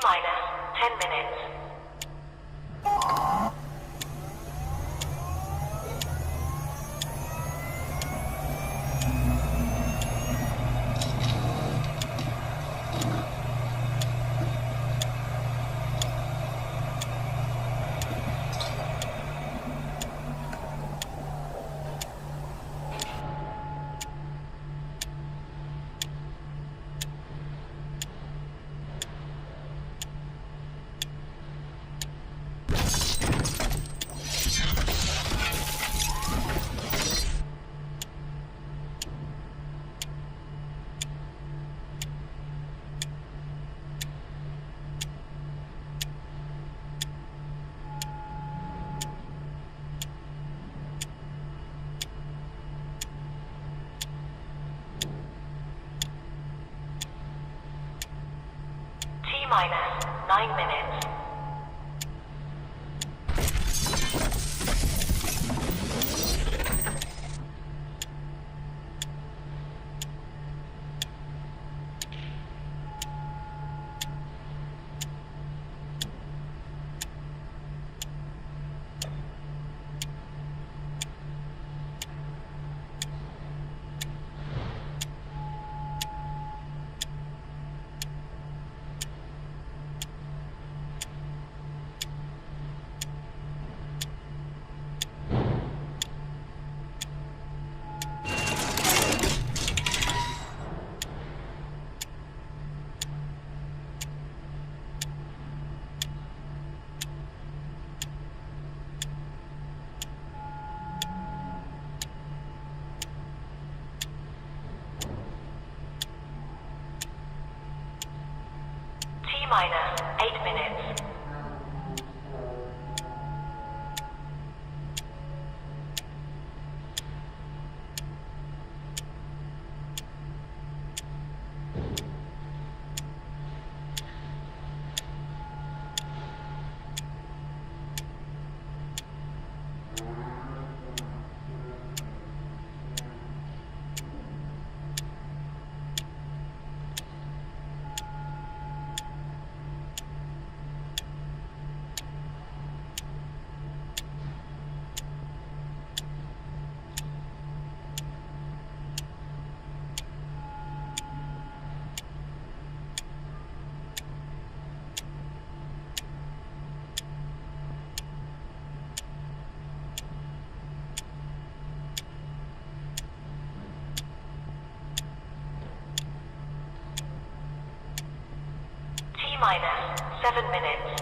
T-minus 10 minutes. T-minus 9 minutes. T-minus 8 minutes. 7 minutes.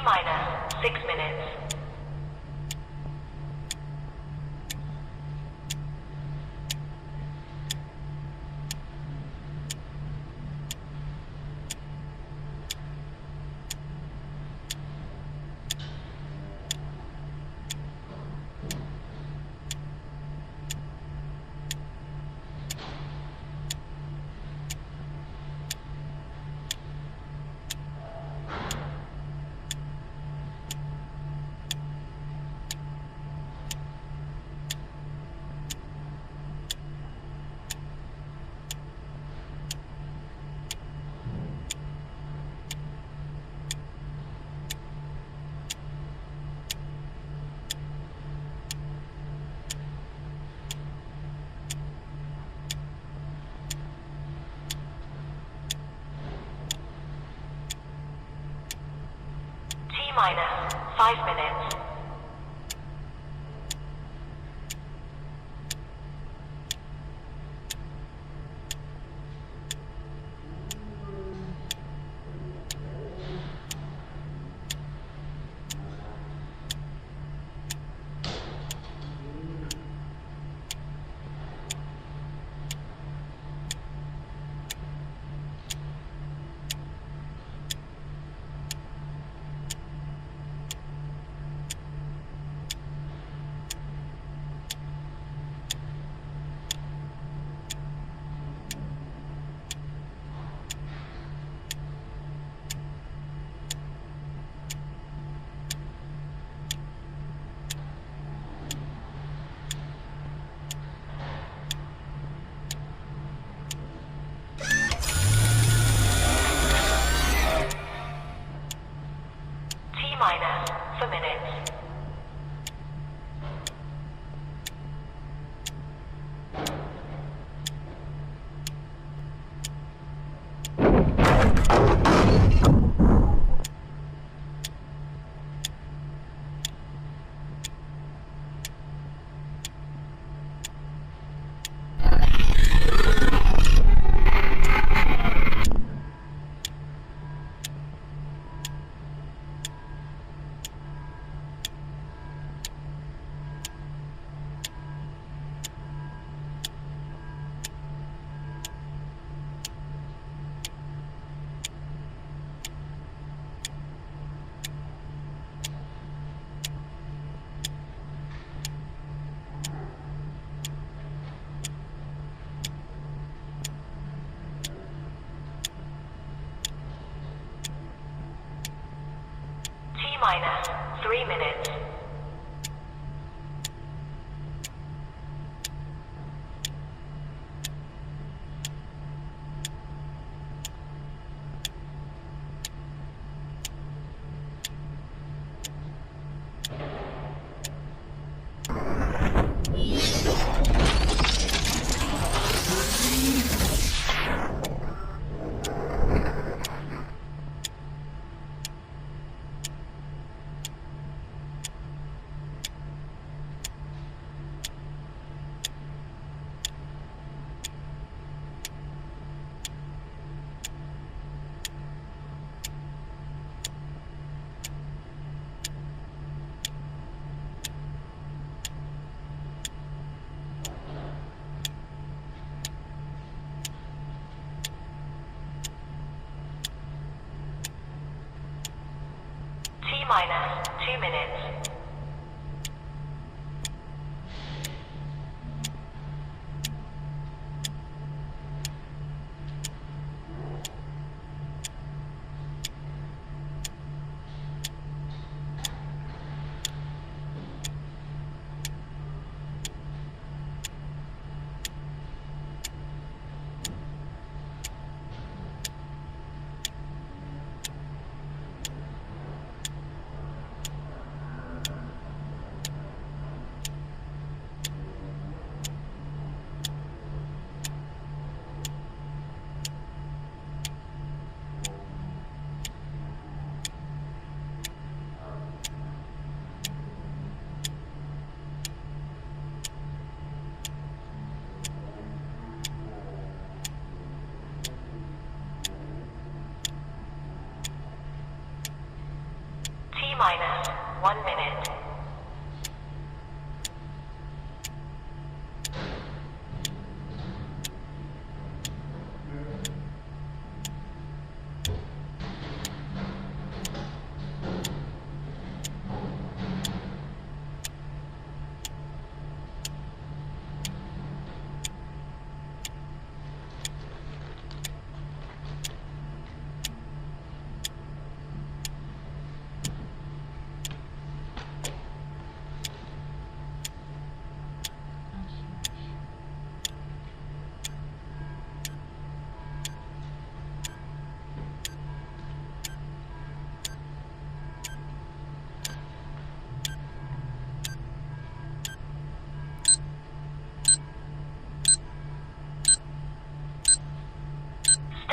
T-minus 6 minutes. T-minus 5 minutes.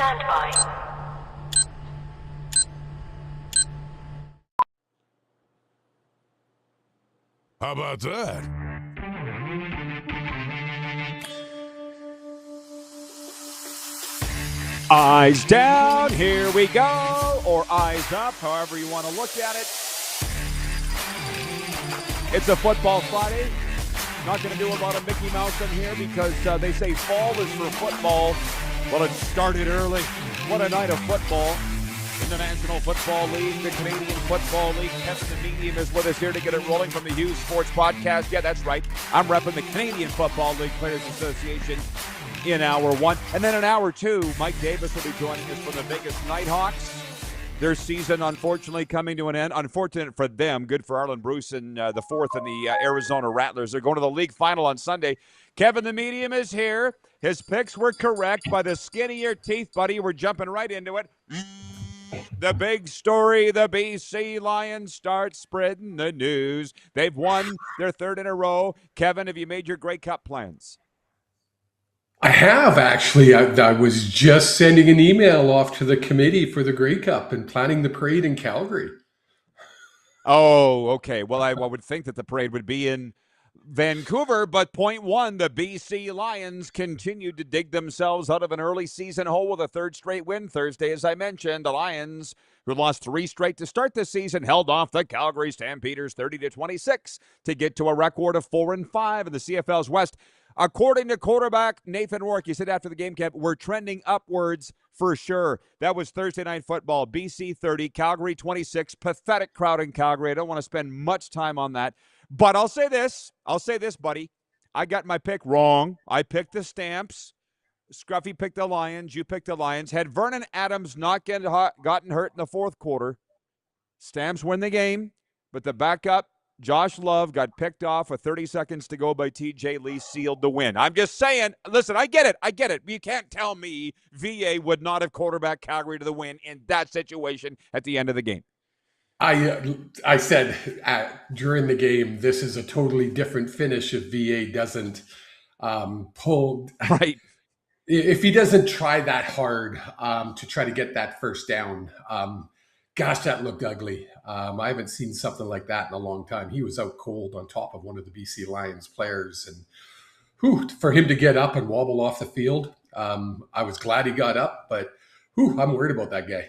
Stand by. How about that? Eyes down, here we go, or eyes up, however you want to look at it. It's a football Friday. Not going to do a lot of Mickey Mouse in here because they say fall is for football. Well, it started early. What a night of football. In the National Football League, the Canadian Football League. Kevin the Medium is with us here to get it rolling from the Hughes Sports Podcast. Yeah, that's right. I'm repping the Canadian Football League Players Association in hour one. And then in hour two, Mike Davis will be joining us from the Vegas Nighthawks. Their season, unfortunately, coming to an end. Unfortunate for them. Good for Arlen Bruce and the fourth and the Arizona Rattlers. They're going to the league final on Sunday. Kevin the Medium is here. His picks were correct by the skin of your teeth, buddy. We're jumping right into it. The big story, the BC Lions start spreading the news. They've won their third in a row. Kevin, have you made your Grey Cup plans? I have, actually. I was just sending an email off to the committee for the Grey Cup and planning the parade in Calgary. Oh, okay. Well, I would think that the parade would be in Vancouver, but point one, the BC Lions continued to dig themselves out of an early season hole with a third straight win Thursday. As I mentioned, the Lions, who lost three straight to start the season, held off the Calgary Stampeders 30-26 to get to a record of 4-5 in the CFL's West. According to quarterback Nathan Rourke, he said after the game, Kev, we're trending upwards for sure. That was Thursday Night Football. BC 30, Calgary 26. Pathetic crowd in Calgary. I don't want to spend much time on that. But I'll say this, buddy. I got my pick wrong. I picked the Stamps. Scruffy picked the Lions. You picked the Lions. Had Vernon Adams not gotten hurt in the fourth quarter, Stamps win the game. But the backup, Josh Love, got picked off with 30 seconds to go by TJ Lee, sealed the win. I'm just saying, listen, I get it. You can't tell me VA would not have quarterbacked Calgary to the win in that situation at the end of the game. I said during the game, this is a totally different finish if VA doesn't pull. Right. If he doesn't try that hard to try to get that first down, gosh, that looked ugly. I haven't seen something like that in a long time. He was out cold on top of one of the BC Lions players. And for him to get up and wobble off the field, I was glad he got up, but I'm worried about that guy.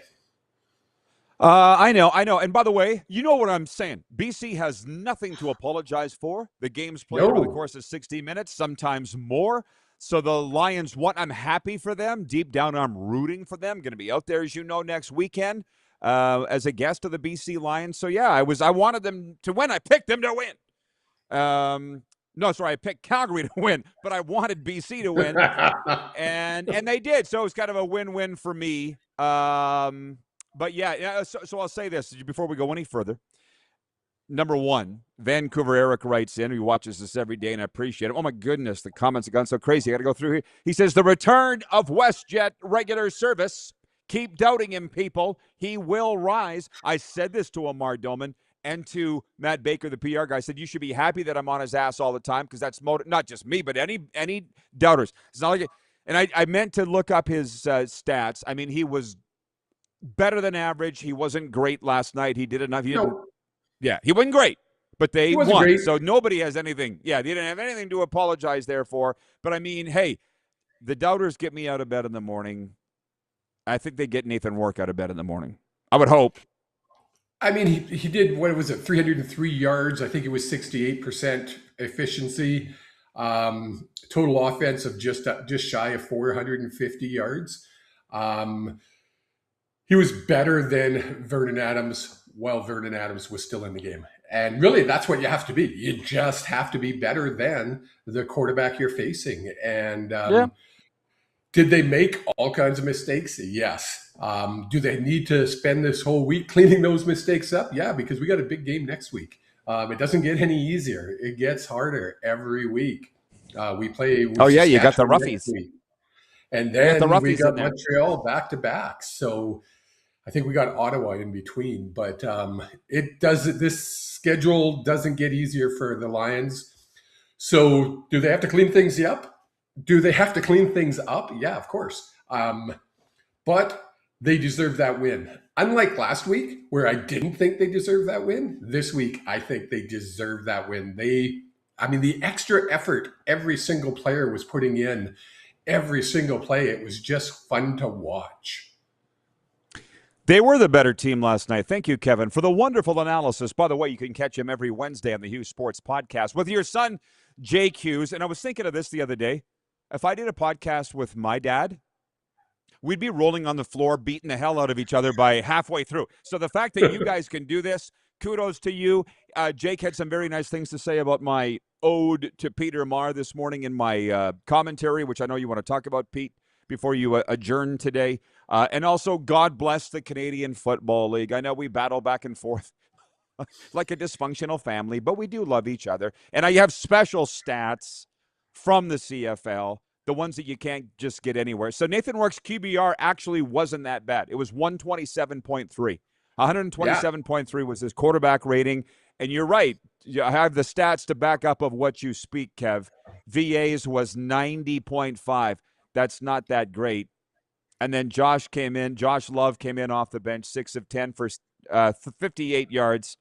I know. And by the way, you know what I'm saying. BC has nothing to apologize for. The game's played over the course of 60 minutes, sometimes more. So the Lions won. I'm happy for them. Deep down, I'm rooting for them. Going to be out there, as you know, next weekend as a guest of the BC Lions. So, yeah, I wanted them to win. I picked them to win. I picked Calgary to win, but I wanted BC to win. and they did. So it was kind of a win-win for me. But yeah, so I'll say this before we go any further. Number one, Vancouver Eric writes in. He watches this every day, and I appreciate it. Oh, my goodness, the comments have gone so crazy. I got to go through here. He says, the return of WestJet regular service. Keep doubting him, people. He will rise. I said this to Amar Doman and to Matt Baker, the PR guy. I said, you should be happy that I'm on his ass all the time because that's not just me, but any doubters. It's not like and I meant to look up his stats. I mean, he was better than average. He wasn't great last night. He did enough. He wasn't great, but they won. Great. So nobody has anything. Yeah, they didn't have anything to apologize there for. But I mean, hey, the doubters get me out of bed in the morning. I think they get Nathan Rourke out of bed in the morning. I would hope. I mean, he did, what was it, 303 yards. I think it was 68% efficiency. Total offense of just shy of 450 yards. He was better than Vernon Adams while Vernon Adams was still in the game. And really, that's what you have to be. You just have to be better than the quarterback you're facing. And did they make all kinds of mistakes? Yes. Do they need to spend this whole week cleaning those mistakes up? Yeah, because we got a big game next week. It doesn't get any easier. It gets harder every week. We play. You got the Roughies. And then we got Montreal back-to-back. So I think we got Ottawa in between. But this schedule doesn't get easier for the Lions. So do they have to clean things up? Yeah, of course. but they deserve that win. Unlike last week, where I didn't think they deserved that win, this week I think they deserve that win. The extra effort every single player was putting in, every single play, it was just fun to watch. They were the better team last night. Thank you, Kevin, for the wonderful analysis. By the way, you can catch him every Wednesday on the Hughes Sports Podcast with your son, Jake Hughes. And I was thinking of this the other day. If I did a podcast with my dad, we'd be rolling on the floor, beating the hell out of each other by halfway through. So the fact that you guys can do this, kudos to you. Jake had some very nice things to say about my ode to Peter Marr this morning in my commentary, which I know you want to talk about, Pete, before you adjourn today. And also, God bless the Canadian Football League. I know we battle back and forth like a dysfunctional family, but we do love each other. And I have special stats from the CFL, the ones that you can't just get anywhere. So Nathan Rourke's QBR actually wasn't that bad. It was 127.3. 127.3 was his quarterback rating. And you're right. I have the stats to back up of what you speak, Kev. VA's was 90.5. That's not that great. And then Josh Love came in off the bench, 6 of 10 for 58 yards.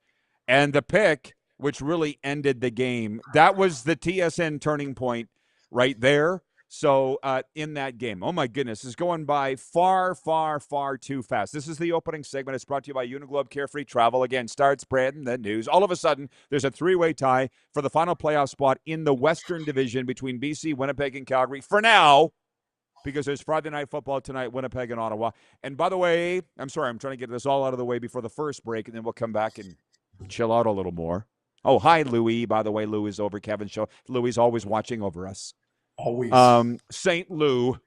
And the pick, which really ended the game, that was the TSN turning point right there. So in that game, oh my goodness, it's going by far, far, far too fast. This is the opening segment. It's brought to you by Uniglobe Carefree Travel. Again, start spreading the news. All of a sudden, there's a three-way tie for the final playoff spot in the Western Division between BC, Winnipeg, and Calgary. For now, because there's Friday Night Football tonight, Winnipeg and Ottawa. And by the way, I'm sorry, I'm trying to get this all out of the way before the first break, and then we'll come back and chill out a little more. Oh, hi, Louis. By the way, Louis is over Kevin's show. Louis is always watching over us. Always. St. Lou.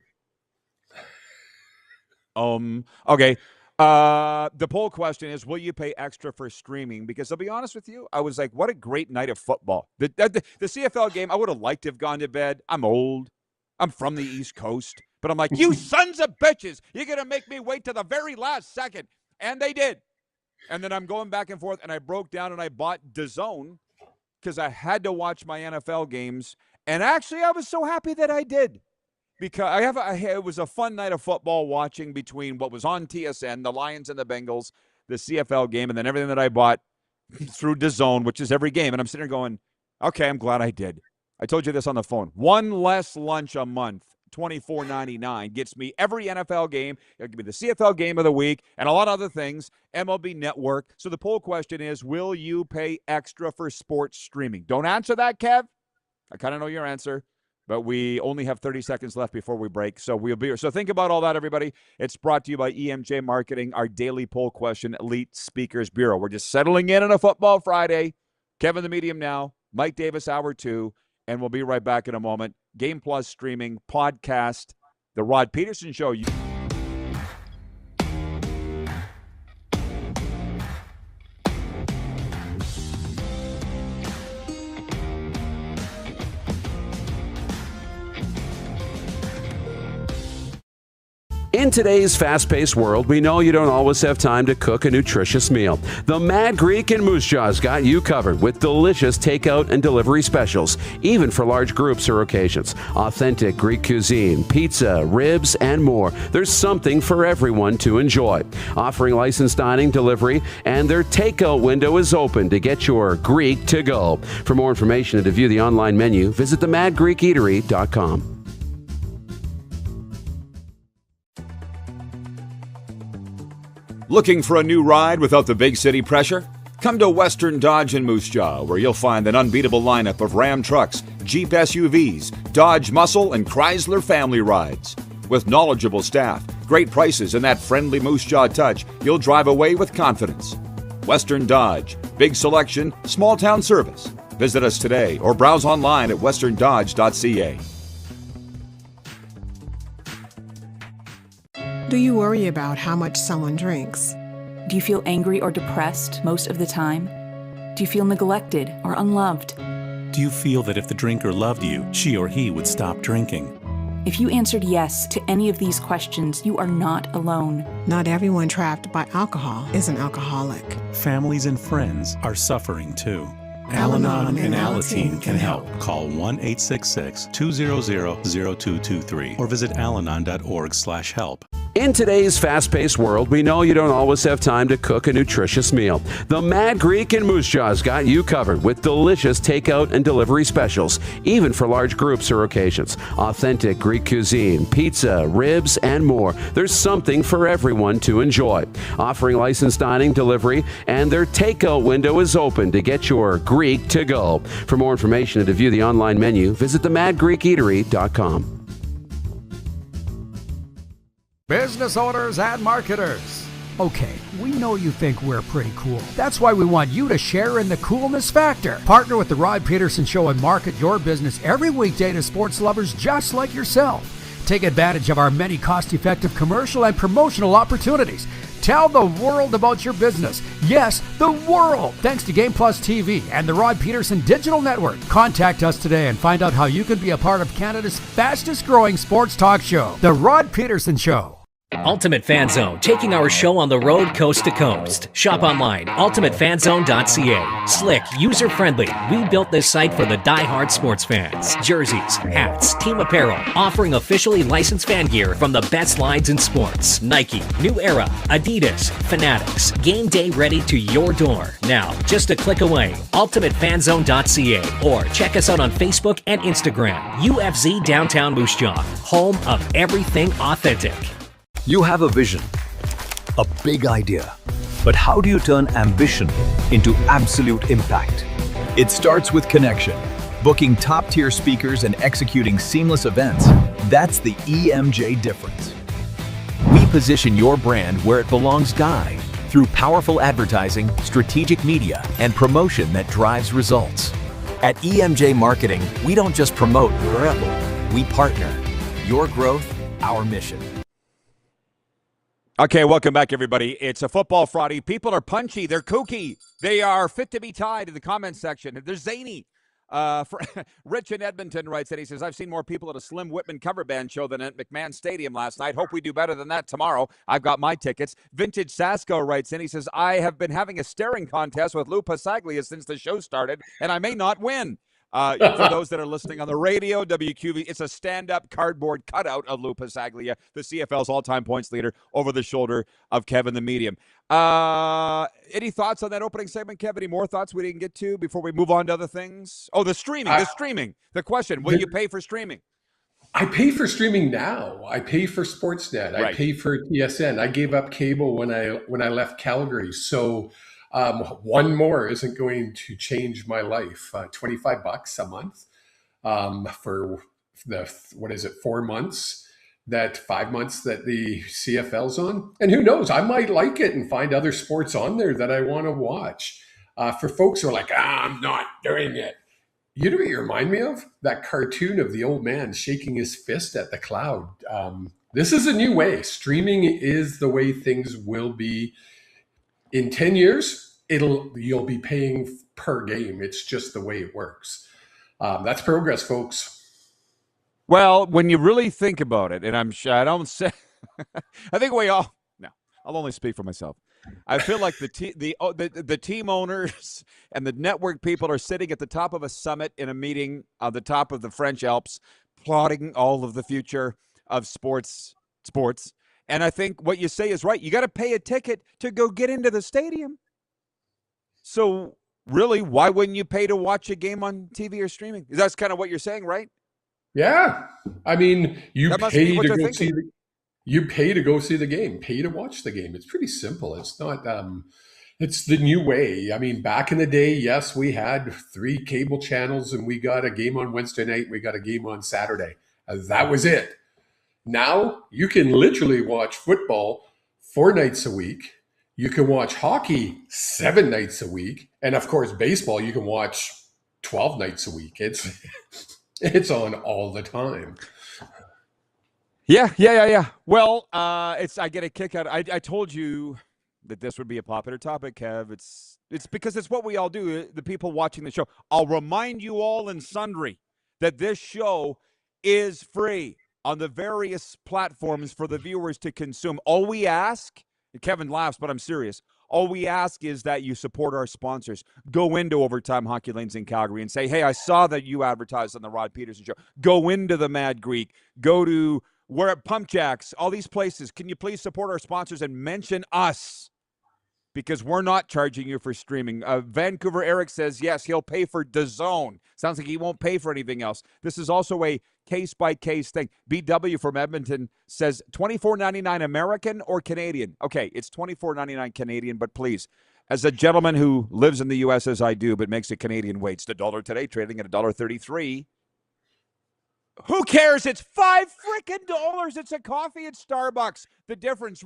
Okay. The poll question is, will you pay extra for streaming? Because I'll be honest with you, I was like, what a great night of football. The CFL game, I would have liked to have gone to bed. I'm old. I'm from the East Coast. But I'm like, you sons of bitches, you're going to make me wait to the very last second. And they did. And then I'm going back and forth, and I broke down and I bought DAZN because I had to watch my NFL games. And actually, I was so happy that I did. Because it was a fun night of football watching between what was on TSN, the Lions and the Bengals, the CFL game, and then everything that I bought through DAZN, which is every game. And I'm sitting there going, okay, I'm glad I did. I told you this on the phone. One less lunch a month, $24.99, gets me every NFL game. It'll give me the CFL game of the week and a lot of other things, MLB Network. So the poll question is, will you pay extra for sports streaming? Don't answer that, Kev. I kind of know your answer, but we only have 30 seconds left before we break. So we'll be here. So think about all that, everybody. It's brought to you by EMJ Marketing, our daily poll question, Elite Speakers Bureau. We're just settling in on a football Friday. Kevin the Medium now, Mike Davis, Hour 2. And we'll be right back in a moment. Game Plus streaming podcast, The Rod Pedersen Show. In today's fast-paced world, we know you don't always have time to cook a nutritious meal. The Mad Greek in Moose Jaw's got you covered with delicious takeout and delivery specials, even for large groups or occasions. Authentic Greek cuisine, pizza, ribs, and more. There's something for everyone to enjoy. Offering licensed dining, delivery, and their takeout window is open to get your Greek to go. For more information and to view the online menu, visit themadgreekeatery.com. Looking for a new ride without the big city pressure? Come to Western Dodge in Moose Jaw, where you'll find an unbeatable lineup of Ram trucks, Jeep SUVs, Dodge Muscle, and Chrysler family rides. With knowledgeable staff, great prices, and that friendly Moose Jaw touch, you'll drive away with confidence. Western Dodge, big selection, small town service. Visit us today or browse online at westerndodge.ca. Do you worry about how much someone drinks? Do you feel angry or depressed most of the time? Do you feel neglected or unloved? Do you feel that if the drinker loved you, she or he would stop drinking? If you answered yes to any of these questions, you are not alone. Not everyone trapped by alcohol is an alcoholic. Families and friends are suffering too. Al-Anon and Alateen can help. Call 1-866-200-0223 or visit alanon.org/help. In today's fast-paced world, we know you don't always have time to cook a nutritious meal. The Mad Greek in Moose Jaw's got you covered with delicious takeout and delivery specials, even for large groups or occasions. Authentic Greek cuisine, pizza, ribs, and more. There's something for everyone to enjoy. Offering licensed dining, delivery, and their takeout window is open to get your Greek to go. For more information and to view the online menu, visit themadgreekeatery.com. Business owners and marketers. Okay, we know you think we're pretty cool. That's why we want you to share in the coolness factor. Partner with the Rod Pedersen Show and market your business every weekday to sports lovers just like yourself. Take advantage of our many cost-effective commercial and promotional opportunities. Tell the world about your business. Yes, the world. Thanks to Game Plus TV and the Rod Pedersen Digital Network. Contact us today and find out how you can be a part of Canada's fastest growing sports talk show, The Rod Pedersen Show. Ultimate Fan Zone, taking our show on the road coast to coast. Shop online, ultimatefanzone.ca. Slick, user-friendly. We built this site for the die-hard sports fans. Jerseys, hats, team apparel, offering officially licensed fan gear from the best lines in sports. Nike, New Era, Adidas, Fanatics. Game day ready to your door. Now, just a click away, ultimatefanzone.ca. Or check us out on Facebook and Instagram. UFZ Downtown Moose Jaw, home of everything authentic. You have a vision, a big idea, but how do you turn ambition into absolute impact? It starts with connection, booking top-tier speakers and executing seamless events. That's the EMJ difference. We position your brand where it belongs, Guy, through powerful advertising, strategic media, and promotion that drives results. At EMJ Marketing, we don't just promote, we partner. Your growth, our mission. Okay, welcome back, everybody. It's a Football Friday. People are punchy. They're kooky. They are fit to be tied in the comments section. They're zany. Rich in Edmonton writes that he says, I've seen more people at a Slim Whitman cover band show than at McMahon Stadium last night. Hope we do better than that tomorrow. I've got my tickets. Vintage Sasko writes in, he says, I have been having a staring contest with Lou Pasaglia since the show started, and I may not win. For those that are listening on the radio, WQV, it's a stand-up cardboard cutout of Lou Pasaglia, the CFL's all-time points leader, over the shoulder of Kevin the Medium. Any thoughts on that opening segment, Kevin? Any more thoughts we didn't get to before we move on to other things? Oh, the streaming. The question, will you pay for streaming? I pay for streaming now. I pay for Sportsnet. I pay for TSN. I gave up cable when I left Calgary. So one more isn't going to change my life. $25 a month for the 4 months, 5 months that the CFL's on. And who knows, I might like it and find other sports on there that I want to watch. For folks who are like, I'm not doing it. You know what you remind me of? That cartoon of the old man shaking his fist at the cloud. This is a new way. Streaming is the way things will be. In 10 years, you'll be paying per game. It's just the way it works. That's progress, folks. Well, when you really think about it, and I'm sure I don't say, I think I'll only speak for myself. I feel like the team owners and the network people are sitting at the top of a summit in a meeting on the top of the French Alps, plotting all of the future of sports. And I think what you say is right. You got to pay a ticket to go get into the stadium. So really, why wouldn't you pay to watch a game on TV or streaming? That's kind of what you're saying, right? Yeah. I mean, you pay to go see the game, pay to watch the game. It's pretty simple. It's not, it's the new way. I mean, back in the day, yes, we had 3 cable channels and we got a game on Wednesday night. We got a game on Saturday. That was it. Now you can literally watch football 4 nights a week. You can watch hockey 7 nights a week. And of course, baseball, you can watch 12 nights a week. It's on all the time. Yeah. Well, I get a kick out. I told you that this would be a popular topic, Kev. It's because it's what we all do, the people watching the show. I'll remind you all and sundry that this show is free on the various platforms for the viewers to consume. All we ask, and Kevin laughs, but I'm serious, all we ask is that you support our sponsors. Go into Overtime Hockey Lanes in Calgary and say, hey, I saw that you advertised on the Rod Pedersen Show. Go into the Mad Greek. Go to We're at Pump Jacks, all these places. Can you please support our sponsors and mention us? Because we're not charging you for streaming. Vancouver Eric says, yes, he'll pay for DAZN. Sounds like he won't pay for anything else. This is also a case-by-case thing. BW from Edmonton says $24.99 American or Canadian? Okay, it's $24.99 Canadian, but please, as a gentleman who lives in the U.S. as I do, but makes a Canadian wage, the dollar today trading at $1.33. Who cares? It's $5 freaking dollars. It's a coffee at Starbucks. The difference,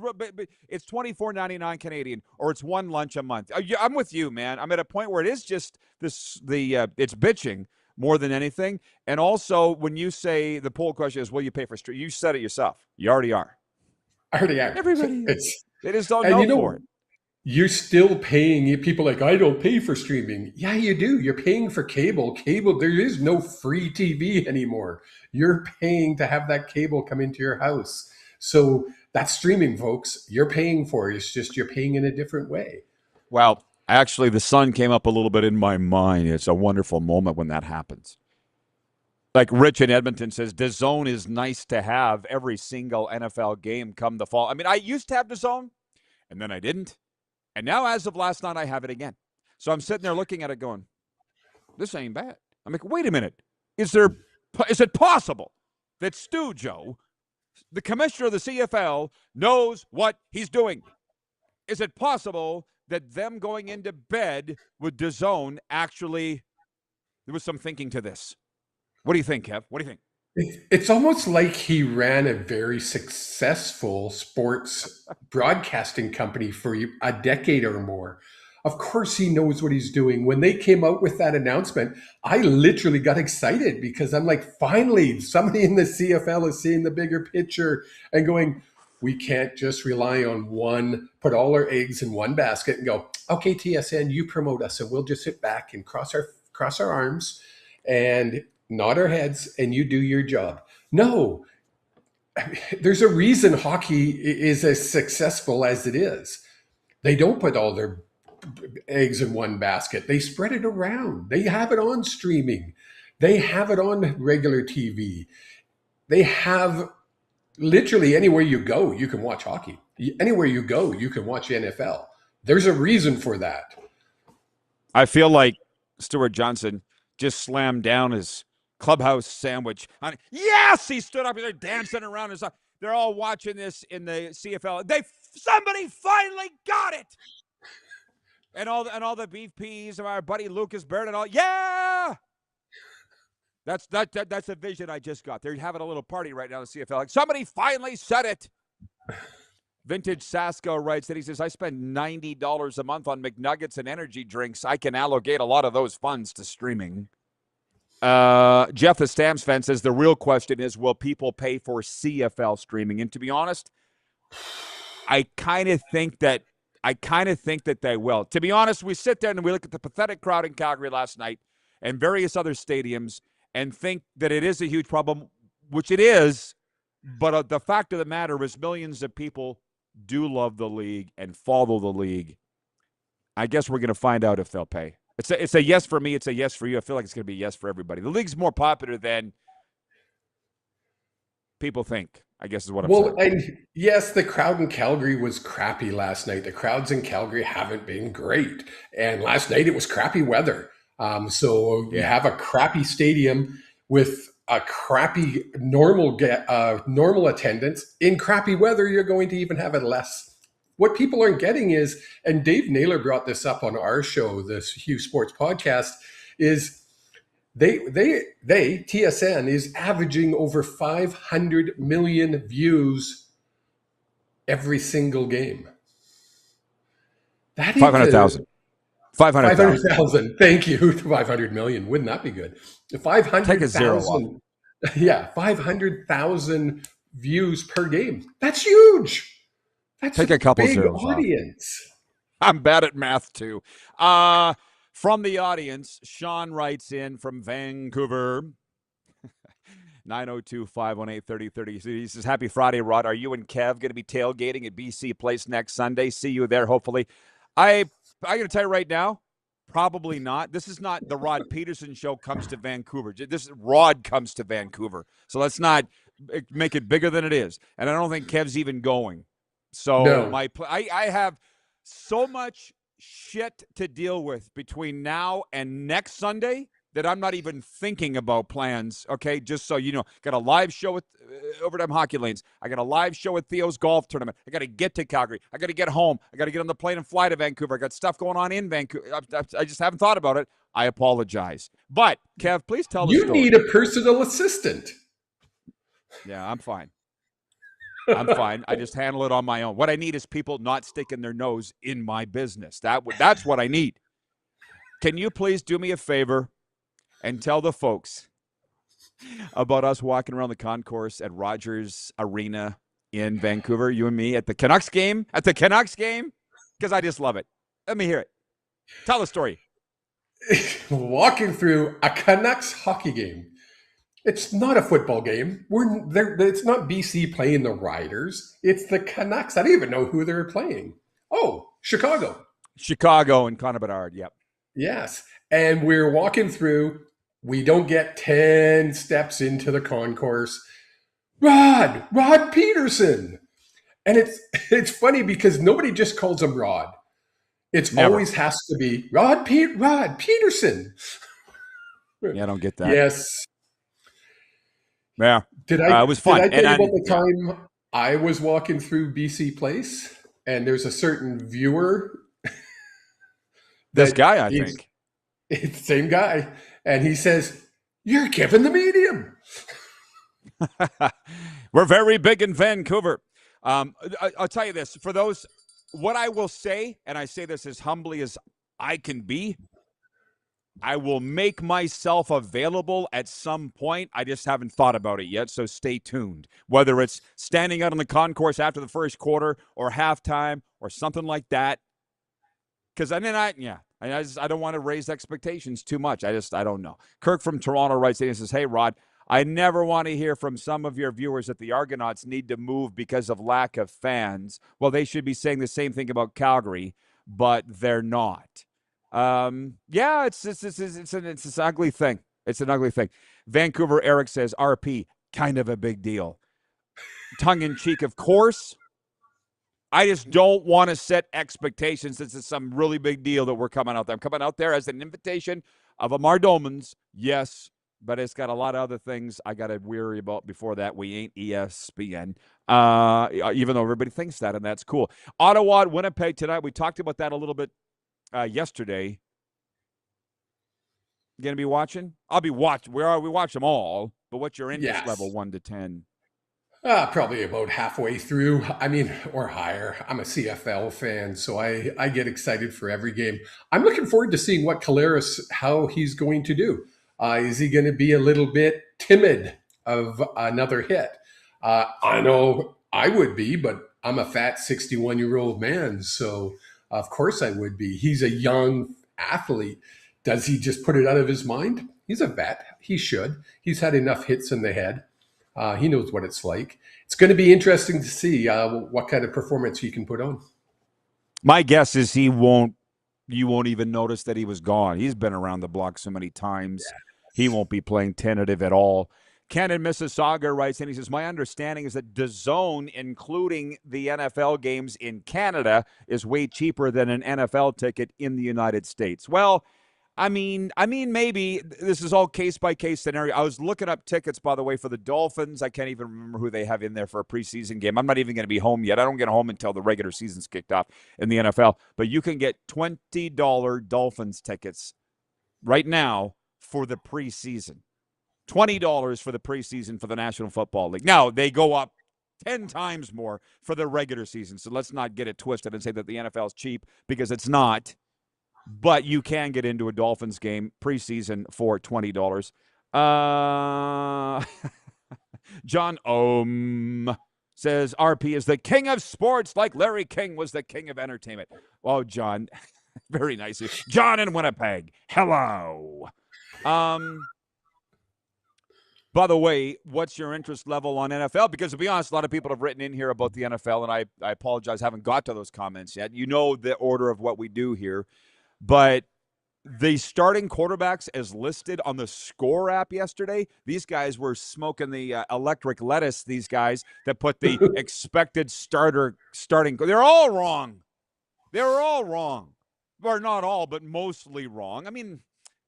it's $24.99 Canadian, or it's one lunch a month. I'm with you, man. I'm at a point where it is just it's bitching more than anything. And also, when you say the poll question is, will you pay for stream? You said it yourself. You already are. I already am. Everybody is. They just don't know for it. You're still paying. People like, I don't pay for streaming. Yeah, you do. You're paying for cable. There is no free TV anymore. You're paying to have that cable come into your house. So that's streaming, folks. You're paying for it. It's just you're paying in a different way. Well, actually, the sun came up a little bit in my mind. It's a wonderful moment when that happens. Like Rich in Edmonton says, DAZN is nice to have every single NFL game come the fall. I mean, I used to have DAZN, and then I didn't. And now, as of last night, I have it again. So I'm sitting there looking at it going, this ain't bad. I'm like, wait a minute. Is it possible that Stu Joe, the commissioner of the CFL, knows what he's doing? Is it possible that them going into bed with DAZN actually, there was some thinking to this? What do you think, Kev? What do you think? It's almost like he ran a very successful sports broadcasting company for a decade or more. Of course, he knows what he's doing. When they came out with that announcement, I literally got excited because I'm like, finally, somebody in the CFL is seeing the bigger picture and going, we can't just rely on one, put all our eggs in one basket and go, okay, TSN, you promote us, and we'll just sit back and cross our arms and nod our heads, and you do your job. No, there's a reason hockey is as successful as it is. They don't put all their eggs in one basket. They spread it around. They have it on streaming. They have it on regular TV. They have literally anywhere you go, you can watch hockey. Anywhere you go, you can watch NFL. There's a reason for that. I feel like Stuart Johnson just slammed down his clubhouse sandwich. Yes, he stood up and they're dancing around. They're all watching this in the CFL. Somebody finally got it. And all the beef peas of our buddy Lucas Baird and all. Yeah, that's a vision I just got. They're having a little party right now in the CFL. Like, somebody finally said it. Vintage Sasko writes that he says, I spend $90 a month on McNuggets and energy drinks. I can allocate a lot of those funds to streaming. Jeff the Stamps fan says the real question is, will people pay for CFL streaming? And to be honest, I kind of think that they will. To be honest, we sit there and we look at the pathetic crowd in Calgary last night and various other stadiums and think that it is a huge problem, which it is. But the fact of the matter is millions of people do love the league and follow the league. I guess we're going to find out if they'll pay. It's a yes for me. It's a yes for you. I feel like it's going to be a yes for everybody. The league's more popular than people think, I guess is what I'm saying. And yes, the crowd in Calgary was crappy last night. The crowds in Calgary haven't been great. And last night it was crappy weather. So you have a crappy stadium with a crappy normal attendance. In crappy weather, you're going to even have it less. What people aren't getting is, and Dave Naylor brought this up on our show, this Hugh Sports podcast, is TSN is averaging over 500 million views every single game. That is 500,000. 500,000. Thank you. 500 million. Wouldn't that be good? 500,000. Take a zero off. Yeah, 500,000 views per game. That's huge. That's Take a couple big zeros audience. Off. I'm bad at math too. From the audience, Sean writes in from Vancouver. 902-518-3030. He says, happy Friday, Rod. Are you and Kev going to be tailgating at BC Place next Sunday? See you there, hopefully. I'm going to tell you right now, probably not. This is not the Rod Pedersen Show comes to Vancouver. This Rod comes to Vancouver. So let's not make it bigger than it is. And I don't think Kev's even going. So No. I have so much shit to deal with between now and next Sunday that I'm not even thinking about plans, okay? Just so you know. Got a live show with Overtime Hockey Lanes. I got a live show with Theo's golf tournament. I got to get to Calgary. I got to get home. I got to get on the plane and fly to Vancouver. I got stuff going on in Vancouver. I just haven't thought about it. I apologize. But, Kev, please tell the story. You need a personal assistant. Yeah, I'm fine. I'm fine. I just handle it on my own. What I need is people not sticking their nose in my business. That's what I need. Can you please do me a favor and tell the folks about us walking around the concourse at Rogers Arena in Vancouver, you and me, at the Canucks game? Because I just love it. Let me hear it. Tell the story. Walking through a Canucks hockey game. It's not a football game. It's not BC playing the Riders. It's the Canucks. I don't even know who they're playing. Oh, Chicago. Chicago and Connor Bedard, yep. Yes. And we're walking through. We don't get 10 steps into the concourse. Rod Pedersen. And it's funny because nobody just calls him Rod. It's Never. always has to be Rod Pedersen. Yeah, I don't get that. Yes. Yeah. It was fun. Did I tell you about the time I was walking through BC Place and there's a certain viewer? This guy, I think. It's the same guy. And he says, "You're Kevin the Medium." We're very big in Vancouver. I'll tell you this. For those, what I will say, and I say this as humbly as I can be, I will make myself available at some point. I just haven't thought about it yet, so stay tuned. Whether it's standing out on the concourse after the first quarter or halftime or something like that. Because I don't want to raise expectations too much. I don't know. Kirk from Toronto writes in and says, "Hey, Rod, I never want to hear from some of your viewers that the Argonauts need to move because of lack of fans. Well, they should be saying the same thing about Calgary, but they're not." Yeah, it's an ugly thing. It's an ugly thing. Vancouver Eric says, "RP, kind of a big deal." Tongue in cheek, of course. I just don't want to set expectations. This is some really big deal that we're coming out there. I'm coming out there as an invitation of a Mardomans, yes, but it's got a lot of other things I got to worry about before that. We ain't ESPN, even though everybody thinks that, and that's cool. Ottawa, Winnipeg tonight. We talked about that a little bit yesterday. You going to be watching? I'll be watching. We watch them all, but what's your interest level 1 to 10? Probably about halfway through. Or higher. I'm a CFL fan, so I get excited for every game. I'm looking forward to seeing what Collaros, how he's going to do. Is he going to be a little bit timid of another hit? I know I would be, but I'm a fat 61-year-old man, so of course I would be. He's a young athlete. Does he just put it out of his mind? He's a vet. He should. He's had enough hits in the head. He knows what it's like. It's going to be interesting to see what kind of performance he can put on. My guess is you won't even notice that he was gone. He's been around the block so many times. Yeah. He won't be playing tentative at all. Ken in Mississauga writes in, he says, "My understanding is that DAZN, including the NFL games in Canada, is way cheaper than an NFL ticket in the United States." Well, I mean, maybe this is all case-by-case scenario. I was looking up tickets, by the way, for the Dolphins. I can't even remember who they have in there for a preseason game. I'm not even going to be home yet. I don't get home until the regular season's kicked off in the NFL. But you can get $20 Dolphins tickets right now for the preseason. $20 for the preseason for the National Football League. Now, they go up 10 times more for the regular season. So let's not get it twisted and say that the NFL is cheap, because it's not. But you can get into a Dolphins game preseason for $20. John Ohm says, "RP is the king of sports like Larry King was the king of entertainment." Oh, John, very nice. John in Winnipeg, hello. By the way, what's your interest level on NFL? Because to be honest, a lot of people have written in here about the NFL, and I apologize, I haven't got to those comments yet. You know the order of what we do here. But the starting quarterbacks as listed on the Score app yesterday, these guys were smoking the electric lettuce, these guys that put the expected starting. They're all wrong. They're all wrong. Or not all, but mostly wrong. I mean,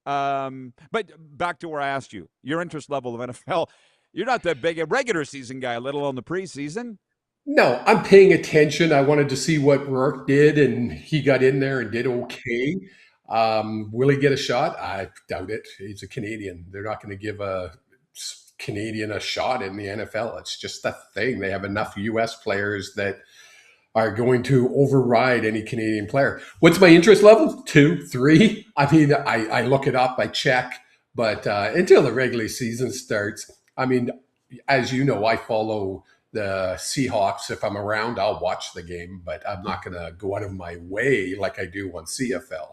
but back to where I asked you, your interest level of NFL, you're not that big a regular season guy, let alone the preseason. No, I'm paying attention. I wanted to see what Rourke did, and he got in there and did okay. Will he get a shot? I doubt it. He's a Canadian. They're not going to give a Canadian a shot in the NFL. It's just a thing. They have enough U.S. players that are going to override any Canadian player. What's my interest level? 2, 3. I mean, I look it up, I check, but until the regular season starts, I mean, as you know, I follow the Seahawks. If I'm around, I'll watch the game, but I'm not going to go out of my way like I do on CFL.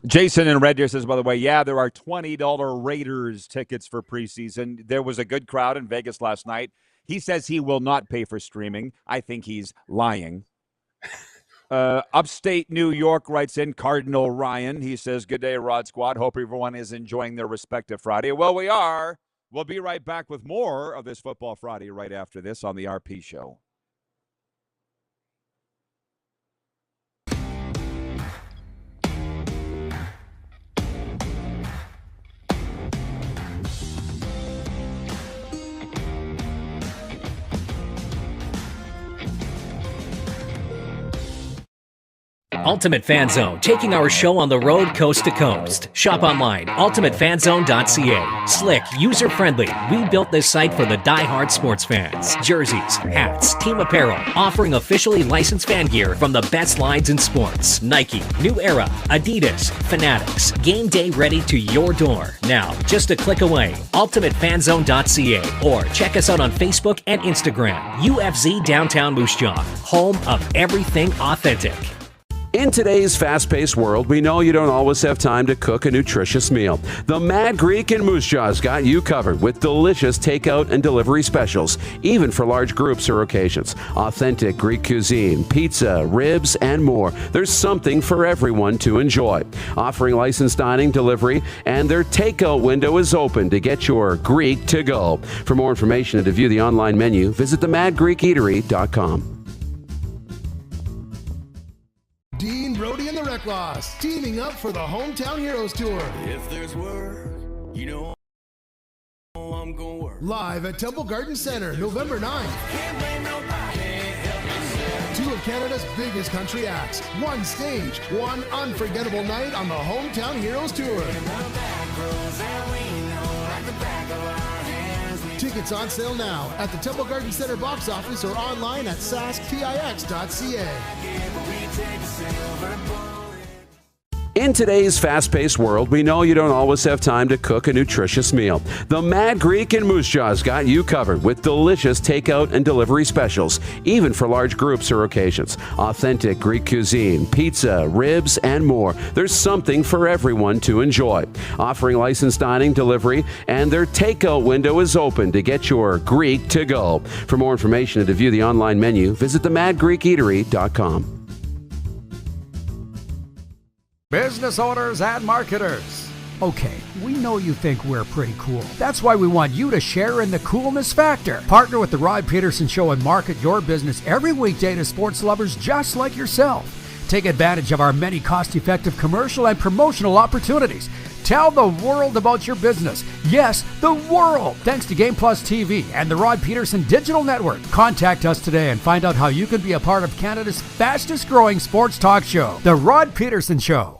Jason in Red Deer says, by the way, yeah, there are $20 Raiders tickets for preseason. There was a good crowd in Vegas last night. He says he will not pay for streaming. I think he's lying. Upstate New York writes in Cardinal Ryan. He says, good day, Rod Squad. Hope everyone is enjoying their respective Friday. Well, we are. We'll be right back with more of this Football Friday right after this on the RP Show. Ultimate Fan Zone, taking our show on the road coast to coast. Shop online, ultimatefanzone.ca. Slick, user-friendly. We built this site for the die-hard sports fans. Jerseys, hats, team apparel, offering officially licensed fan gear from the best lines in sports. Nike, New Era, Adidas, Fanatics. Game day ready to your door. Now, just a click away. ultimatefanzone.ca or check us out on Facebook and Instagram. UFZ Downtown Moose Jaw, home of everything authentic. In today's fast-paced world, we know you don't always have time to cook a nutritious meal. The Mad Greek in Moose Jaw's got you covered with delicious takeout and delivery specials, even for large groups or occasions. Authentic Greek cuisine, pizza, ribs, and more. There's something for everyone to enjoy. Offering licensed dining, delivery, and their takeout window is open to get your Greek to go. For more information and to view the online menu, visit themadgreekeatery.com. Dean, Brody, and the Wreck Loss teaming up for the Hometown Heroes Tour. If there's work, you know I'm going to work. Live at Temple Garden Center, November 9th. Can't blame nobody. Two of Canada's biggest country acts. One stage, one unforgettable night on the Hometown Heroes Tour. Tickets on sale now at the Temple Garden Center box office or online at saskpix.ca. In today's fast-paced world, we know you don't always have time to cook a nutritious meal. The Mad Greek in Moose Jaw's got you covered with delicious takeout and delivery specials, even for large groups or occasions. Authentic Greek cuisine, pizza, ribs, and more. There's something for everyone to enjoy. Offering licensed dining, delivery, and their takeout window is open to get your Greek to go. For more information and to view the online menu, visit themadgreekeatery.com. Business owners and marketers. Okay, we know you think we're pretty cool. That's why we want you to share in the coolness factor. Partner with the Rod Pedersen Show and market your business every weekday to sports lovers just like yourself. Take advantage of our many cost-effective commercial and promotional opportunities. Tell the world about your business. Yes, the world. Thanks to Game Plus TV and the Rod Pedersen Digital Network. Contact us today and find out how you can be a part of Canada's fastest growing sports talk show, The Rod Pedersen Show.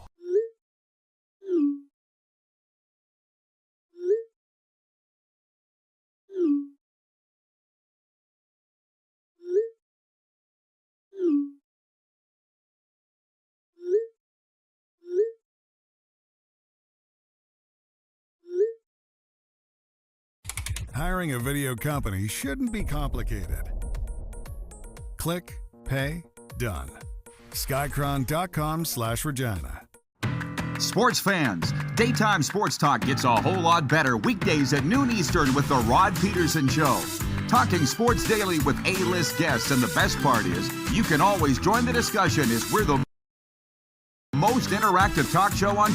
Hiring a video company shouldn't be complicated. Click, pay, done. Skycron.com/Regina. Sports fans, daytime sports talk gets a whole lot better weekdays at noon Eastern with the Rod Pedersen Show. Talking sports daily with A-list guests, and the best part is you can always join the discussion as we're the most interactive talk show on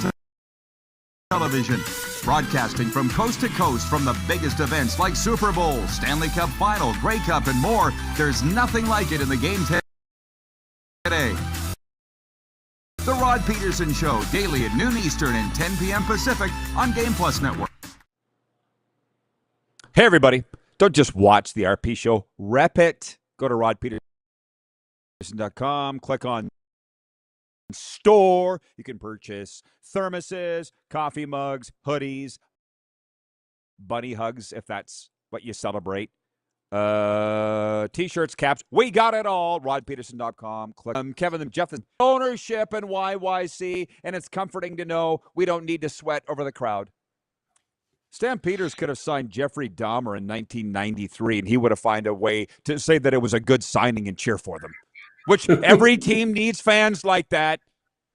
television. Broadcasting from coast to coast from the biggest events like Super Bowl, Stanley Cup Final, Grey Cup, and more. There's nothing like it in the game today. The Rod Pedersen Show, daily at noon Eastern and 10 p.m. Pacific on Game Plus Network. Hey, everybody. Don't just watch the RP show. Rep it. Go to rodpedersen.com. Click on store. You can purchase thermoses, coffee mugs, hoodies, bunny hugs, if that's what you celebrate. T-shirts, caps. We got it all. rodpedersen.com. Click Kevin and Jeff, ownership and YYC, and it's comforting to know we don't need to sweat over the crowd. Stan Peters could have signed Jeffrey Dahmer in 1993, and he would have found a way to say that it was a good signing and cheer for them, which every team needs fans like that.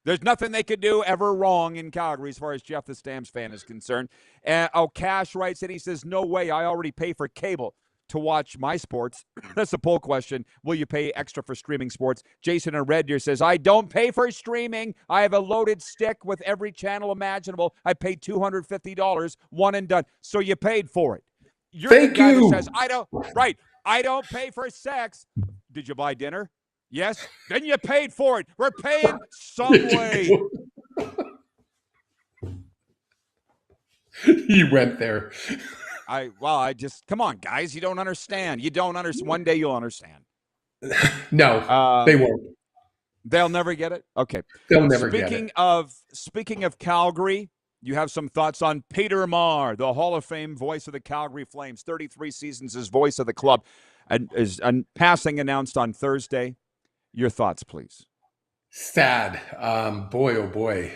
There's nothing they could do ever wrong in Calgary as far as Jeff the Stamps fan is concerned. Cash writes it. He says, no way. I already pay for cable to watch my sports. That's the poll question. Will you pay extra for streaming sports? Jason in Red Deer says, I don't pay for streaming. I have a loaded stick with every channel imaginable. I paid $250, one and done. So you paid for it. You're the guy that says, I don't pay for sex. Did you buy dinner? Yes. Then you paid for it. We're paying some way. He went there. Come on, guys. You don't understand. One day you'll understand. No, they won't. They'll never get it? Okay. They'll never get it. Speaking of Calgary, you have some thoughts on Peter Maher, the Hall of Fame voice of the Calgary Flames, 33 seasons as voice of the club, and is passing announced on Thursday. Your thoughts, please. Sad. Boy, oh boy.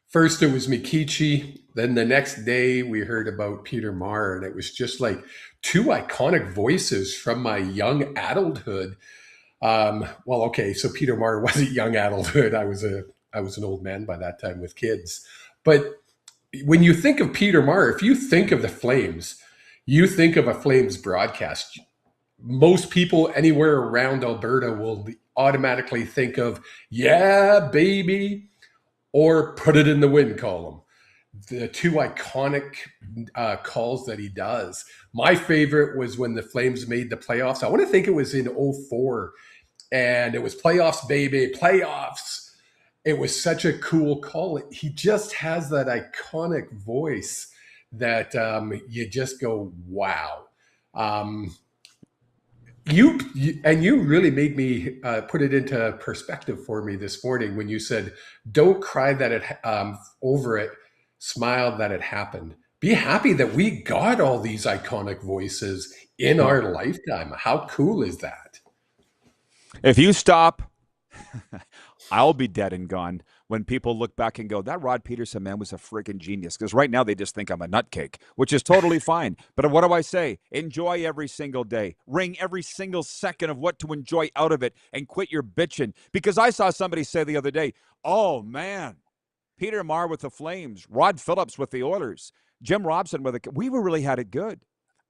First it was Mikichi. Then the next day we heard about Peter Maher, and it was just like two iconic voices from my young adulthood. So Peter Maher wasn't young adulthood. I was an old man by that time with kids. But when you think of Peter Maher, if you think of the Flames, you think of a Flames broadcast. Most people anywhere around Alberta will automatically think of, yeah, baby, or put it in the win column. The two iconic calls that he does. My favorite was when the Flames made the playoffs. I want to think it was in 2004, and it was playoffs, baby, playoffs. It was such a cool call. He just has that iconic voice that you just go, wow. You really made me put it into perspective for me this morning when you said, don't cry that it over it, smile that it happened. Be happy that we got all these iconic voices in our lifetime. How cool is that? If you stop, I'll be dead and gone when people look back and go, that Rod Pedersen man was a freaking genius. Because right now they just think I'm a nutcake, which is totally fine. But what do I say? Enjoy every single day. Wring every single second of what to enjoy out of it and quit your bitching. Because I saw somebody say the other day, oh, man, Peter Maher with the Flames, Rod Phillips with the Oilers, Jim Robson with the... We really had it good.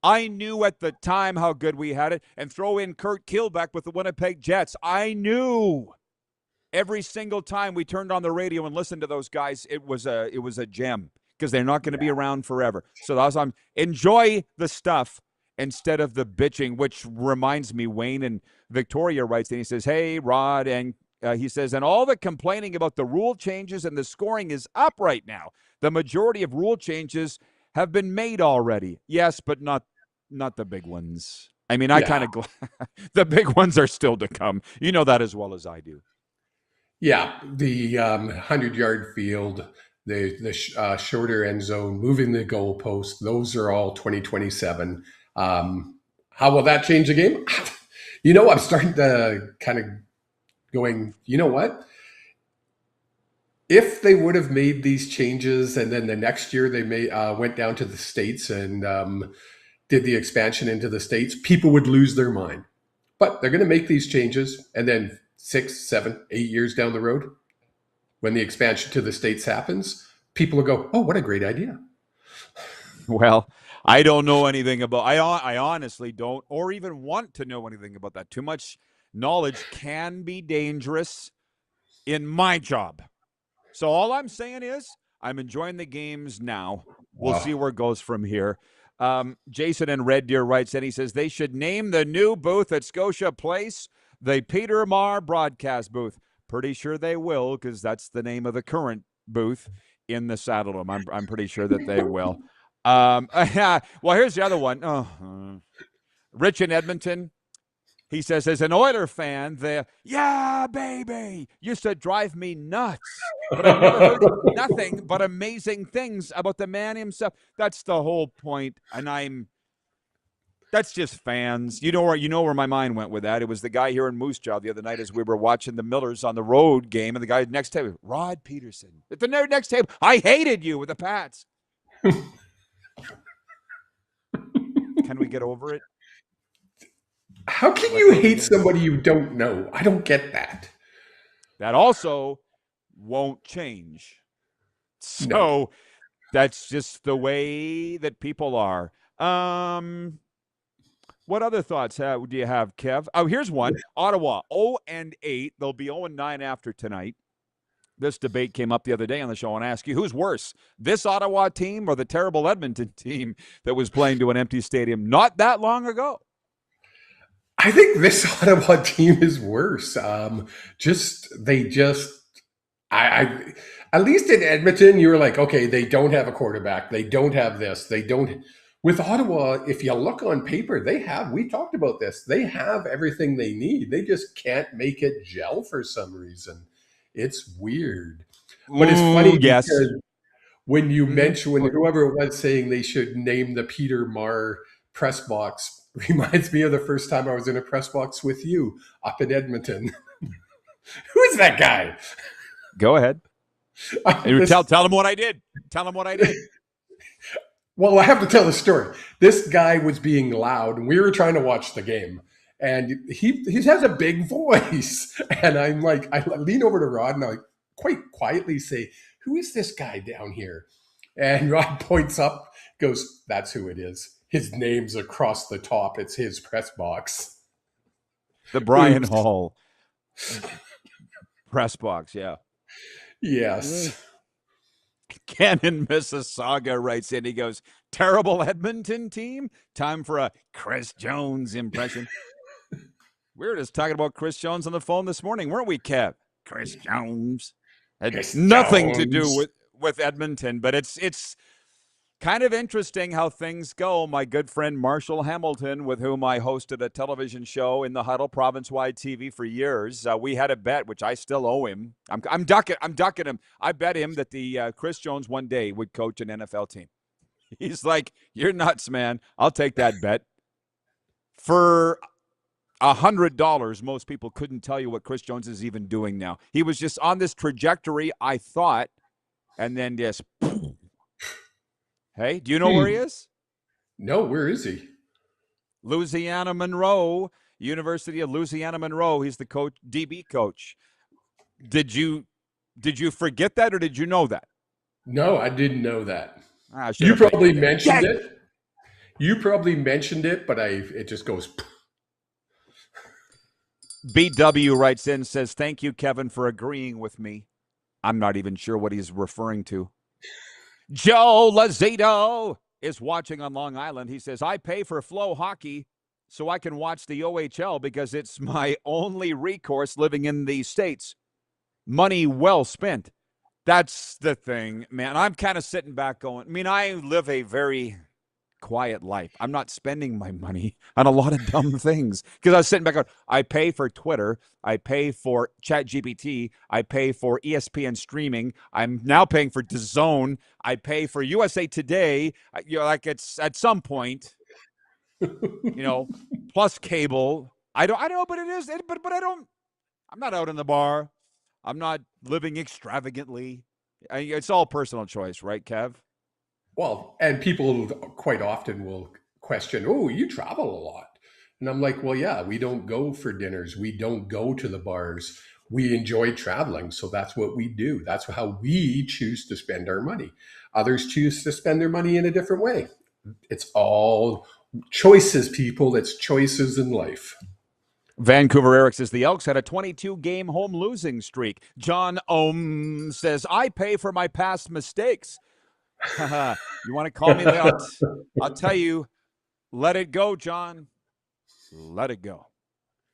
I knew at the time how good we had it. And throw in Kurt Kielbeck with the Winnipeg Jets. I knew. Every single time we turned on the radio and listened to those guys, it was a gem because they're not going to be around forever. So that was enjoy the stuff instead of the bitching, which reminds me, Wayne and Victoria writes, and he says, hey, Rod, and he says, and all the complaining about the rule changes and the scoring is up right now. The majority of rule changes have been made already. Yes, but not the big ones. I mean, the big ones are still to come. You know that as well as I do. Yeah, the 100-yard field, the shorter end zone, moving the goalpost, those are all 2027. How will that change the game? I'm starting to kind of going, you know what? If they would have made these changes and then the next year they went down to the States and did the expansion into the States, people would lose their mind. But they're going to make these changes, and then 6, 7, 8 years down the road, when the expansion to the States happens, people will go, oh, what a great idea. Well, I don't know anything about, I honestly don't, or even want to know anything about that. Too much knowledge can be dangerous in my job. So all I'm saying is I'm enjoying the games now. We'll see where it goes from here. Jason in Red Deer writes in, he says they should name the new booth at Scotia Place the Peter Marr broadcast booth. Pretty sure they will, because that's the name of the current booth in the Saddledome. I'm pretty sure that they will. Well, here's the other one. Rich in Edmonton. He says, as an Oiler fan, yeah, baby, used to drive me nuts. But I've never heard nothing but amazing things about the man himself. That's the whole point. And that's just fans. You know where my mind went with that. It was the guy here in Moose Jaw the other night as we were watching the Millers on the road game, and the guy next table, Rod Pedersen. At the next table, I hated you with the Pats. Can we get over it? How can you hate somebody you don't know? I don't get that. That also won't change. So that's just the way that people are. What other thoughts do you have, Kev? Oh, here's one. Ottawa, 0-8. They'll be 0-9 after tonight. This debate came up the other day on the show, and I ask you, who's worse, this Ottawa team or the terrible Edmonton team that was playing to an empty stadium not that long ago? I think this Ottawa team is worse. I at least in Edmonton, you were like, okay, they don't have a quarterback. They don't have this. They don't. With Ottawa, if you look on paper, we talked about this. They have everything they need. They just can't make it gel for some reason. It's weird. But it's funny because when you mention, when whoever was saying they should name the Peter Marr press box, reminds me of the first time I was in a press box with you up in Edmonton. Who is that guy? Go ahead. Tell him what I did. Tell him what I did. Well, I have to tell the story. This guy was being loud, and we were trying to watch the game. And he has a big voice. And I'm like, I lean over to Rod, and I quite quietly say, who is this guy down here? And Rod points up, goes, that's who it is. His name's across the top. It's his press box. The Brian Hall press box, yeah. Yes. Ken in Mississauga writes in, he goes, terrible Edmonton team? Time for a Chris Jones impression. We were just talking about Chris Jones on the phone this morning, weren't we, Kev? Chris Jones. Had nothing to do with Edmonton, but it's kind of interesting how things go. My good friend Marshall Hamilton, with whom I hosted a television show in the Huddle province-wide TV for years, we had a bet, which I still owe him. I'm ducking him. I bet him that the Chris Jones one day would coach an NFL team. He's like, you're nuts, man. I'll take that bet. For $100, most people couldn't tell you what Chris Jones is even doing now. He was just on this trajectory, I thought, and then just hey, do you know where he is? No, where is he? Louisiana Monroe, University of Louisiana Monroe. He's the coach, DB coach. Did you forget that, or did you know that? No, I didn't know that. You probably mentioned it. You probably mentioned it, but it just goes. BW writes in, says, thank you, Kevin, for agreeing with me. I'm not even sure what he's referring to. Joe Lazito is watching on Long Island. He says, I pay for Flow Hockey so I can watch the OHL because it's my only recourse living in the States. Money well spent. That's the thing, man. I'm kind of sitting back going, I mean, I live a very quiet life. I'm not spending my money on a lot of dumb things because I was sitting back going, I pay for Twitter. I pay for ChatGPT. I pay for ESPN streaming. I'm now paying for DAZN. I pay for USA Today. Like it's at some point, plus cable. I don't know, but it is. But I don't. I'm not out in the bar. I'm not living extravagantly. It's all personal choice, right, Kev? Well, and people quite often will question, oh, you travel a lot. And I'm like, well, yeah, we don't go for dinners. We don't go to the bars. We enjoy traveling. So that's what we do. That's how we choose to spend our money. Others choose to spend their money in a different way. It's all choices, people. It's choices in life. Vancouver Eric says the Elks had a 22-game home losing streak. John says, I pay for my past mistakes. You want to call me that? I'll tell you, let it go, John. Let it go.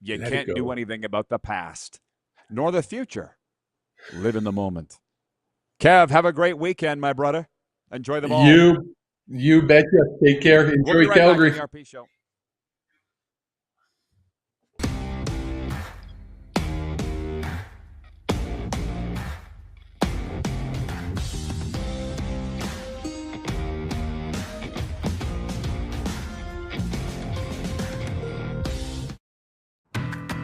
You can't do anything about the past, nor the future. Live in the moment. Kev, have a great weekend, my brother. Enjoy them all. You betcha. Take care. Enjoy We'll be right Calgary. back on the RP Show.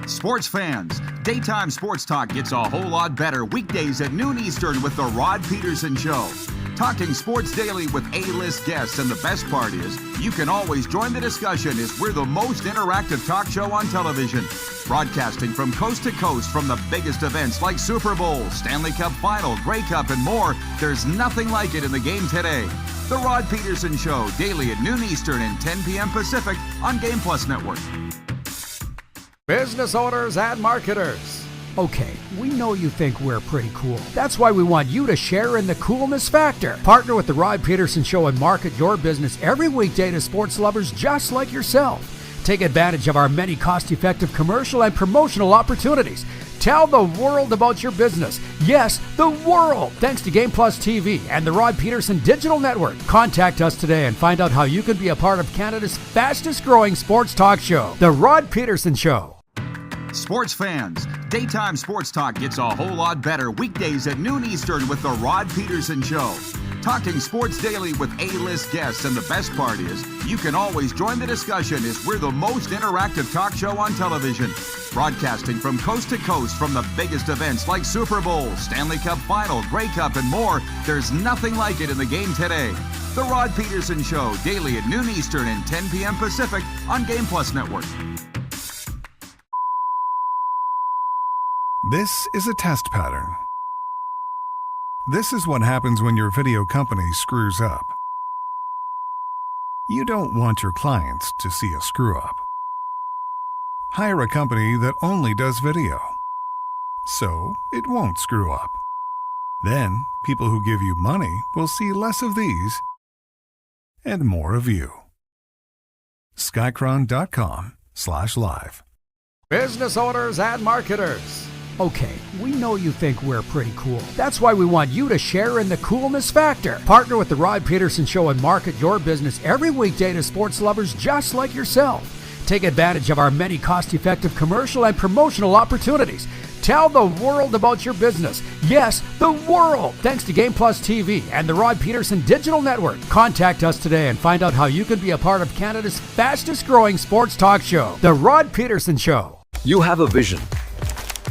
Sports fans, daytime sports talk gets a whole lot better weekdays at noon Eastern with the Rod Pedersen Show. Talking sports daily with A-list guests, and the best part is, you can always join the discussion as we're the most interactive talk show on television. Broadcasting from coast to coast from the biggest events like Super Bowl, Stanley Cup Final, Grey Cup, and more, there's nothing like it in the game today. The Rod Pedersen Show, daily at noon Eastern and 10 p.m. Pacific on Game Plus Network. Business owners and marketers. Okay, we know you think we're pretty cool. That's why we want you to share in the coolness factor. Partner with the Rod Pedersen Show and market your business every weekday to sports lovers just like yourself. Take advantage of our many cost-effective commercial and promotional opportunities. Tell the world about your business. Yes, the world. Thanks to Game Plus TV and the Rod Pedersen Digital Network. Contact us today and find out how you can be a part of Canada's fastest growing sports talk show, The Rod Pedersen Show. Sports fans, daytime sports talk gets a whole lot better weekdays at noon Eastern with the Rod Pedersen Show. Talking sports daily with A-list guests, and the best part is, you can always join the discussion as we're the most interactive talk show on television. Broadcasting from coast to coast from the biggest events like Super Bowl, Stanley Cup Final, Grey Cup, and more, there's nothing like it in the game today. The Rod Pedersen Show, daily at noon Eastern and 10 p.m. Pacific on Game Plus Network. This is a test pattern. This is what happens when your video company screws up. You don't want your clients to see a screw-up. Hire a company that only does video, so it won't screw up. Then, people who give you money will see less of these and more of you. Skycron.com/live. Business owners and marketers. Okay, we know you think we're pretty cool. That's why we want you to share in the coolness factor. Partner with the Rod Pedersen Show and market your business every weekday to sports lovers just like yourself. Take advantage of our many cost-effective commercial and promotional opportunities. Tell the world about your business. Yes, the world. Thanks to Game Plus TV and the Rod Pedersen Digital Network. Contact us today and find out how you can be a part of Canada's fastest growing sports talk show, The Rod Pedersen Show. You have a vision,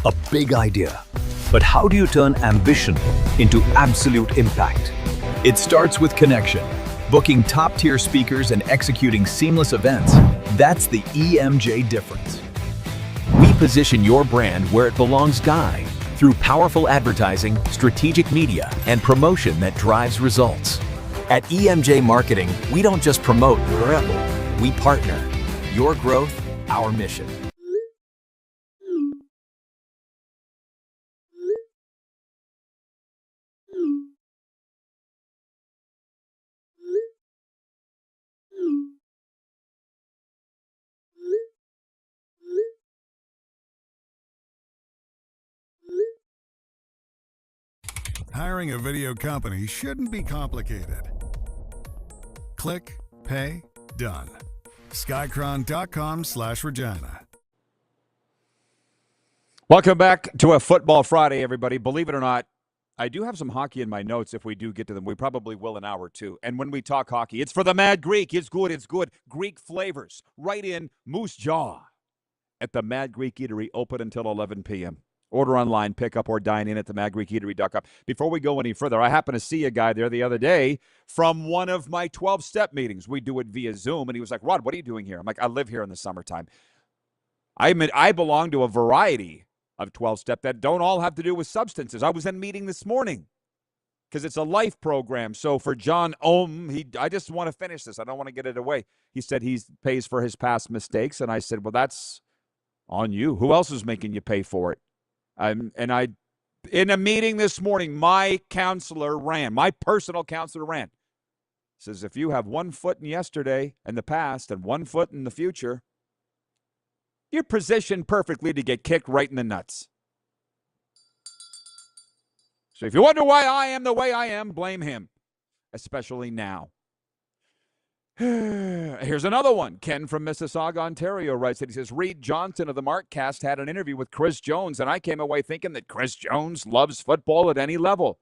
a big idea, but how do you turn ambition into absolute impact? It starts with connection. Booking top-tier speakers and executing seamless events, that's the EMJ difference. We position your brand where it belongs, Guy, through powerful advertising, strategic media, and promotion that drives results. At EMJ Marketing, we don't just promote, we partner. Your growth, our mission. Hiring a video company shouldn't be complicated. Click, pay, done. Skycron.com/Regina. Welcome back to a Football Friday, everybody. Believe it or not, I do have some hockey in my notes if we do get to them. We probably will in an hour or two. And when we talk hockey, it's for the Mad Greek. It's good. It's good. Greek flavors. Right in Moose Jaw at the Mad Greek Eatery, open until 11 p.m. Order online, pick up, or dine in at themadgreekeatery.com. Before we go any further, I happened to see a guy there the other day from one of my 12-step meetings. We do it via Zoom, and he was like, Rod, what are you doing here? I'm like, I live here in the summertime. I belong to a variety of 12-step that don't all have to do with substances. I was in a meeting this morning because it's a life program. So for John I just want to finish this. I don't want to get it away. He said he pays for his past mistakes, and I said, well, that's On you. Who else is making you pay for it? In a meeting this morning, my personal counselor ran. Says if you have 1 foot in yesterday and the past and 1 foot in the future, you're positioned perfectly to get kicked right in the nuts. So if you wonder why I am the way I am, blame him, especially now. Here's another one. Ken from Mississauga, Ontario writes that he says, Reed Johnson of the Markcast had an interview with Chris Jones, and I came away thinking that Chris Jones loves football at any level.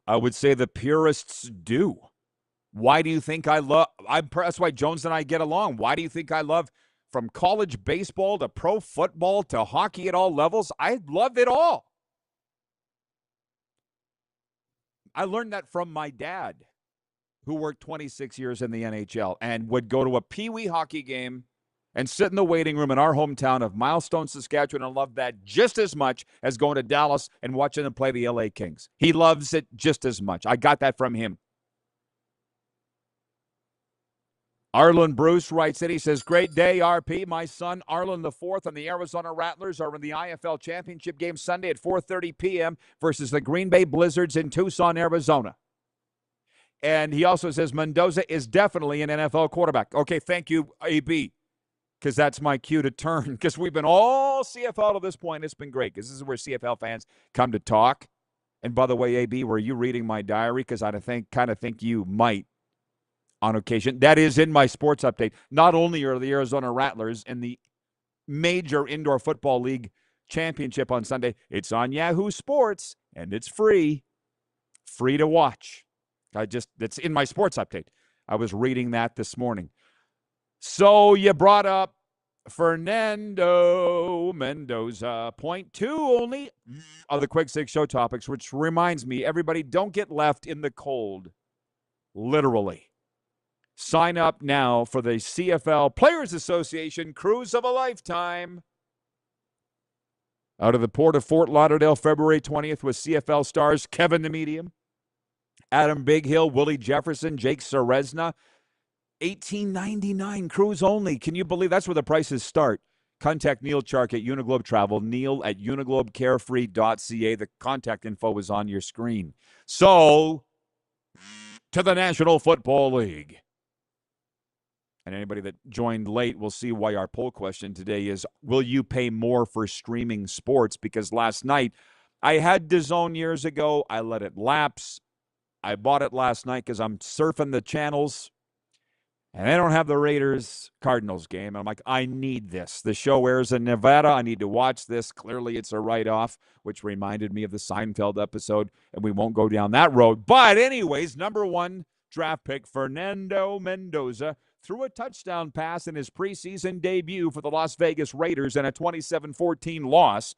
I would say the purists do. Why do you think that's why Jones and I get along. Why do you think I love from college baseball to pro football to hockey at all levels? I love it all. I learned that from my dad, who worked 26 years in the NHL and would go to a Pee-wee hockey game and sit in the waiting room in our hometown of Milestone, Saskatchewan, and loved that just as much as going to Dallas and watching them play the LA Kings. He loves it just as much. I got that from him. Arlen Bruce writes it. He says, great day, RP. My son, Arlen IV, and the Arizona Rattlers are in the IFL Championship game Sunday at 4:30 p.m. versus the Green Bay Blizzards in Tucson, Arizona. And he also says Mendoza is definitely an NFL quarterback. Okay, thank you, AB, because that's my cue to turn, because we've been all CFL to this point. It's been great, because this is where CFL fans come to talk. And by the way, AB, were you reading my diary? Because I kind of think you might on occasion. That is in my sports update. Not only are the Arizona Rattlers in the major indoor football league championship on Sunday, it's on Yahoo Sports, and it's free to watch. It's in my sports update. I was reading that this morning. So you brought up Fernando Mendoza. Point 2 only of the Quick Six Show topics, which reminds me, everybody, don't get left in the cold. Literally. Sign up now for the CFL Players Association Cruise of a Lifetime. Out of the port of Fort Lauderdale, February 20th, with CFL stars Kevin the Medium, Adam Bighill, Willie Jefferson, Jake Serezna. $18.99 cruise only. Can you believe that's where the prices start? Contact Neil Chark at Uniglobe Travel, Neil at uniglobecarefree.ca. The contact info is on your screen. So, to the National Football League. And anybody that joined late will see why our poll question today is, will you pay more for streaming sports? Because last night, I had DAZN years ago. I let it lapse. I bought it last night because I'm surfing the channels. And they don't have the Raiders-Cardinals game. And I'm like, I need this. The show airs in Nevada. I need to watch this. Clearly, it's a write-off, which reminded me of the Seinfeld episode, and we won't go down that road. But anyways, number 1 draft pick, Fernando Mendoza, threw a touchdown pass in his preseason debut for the Las Vegas Raiders in a 27-14 loss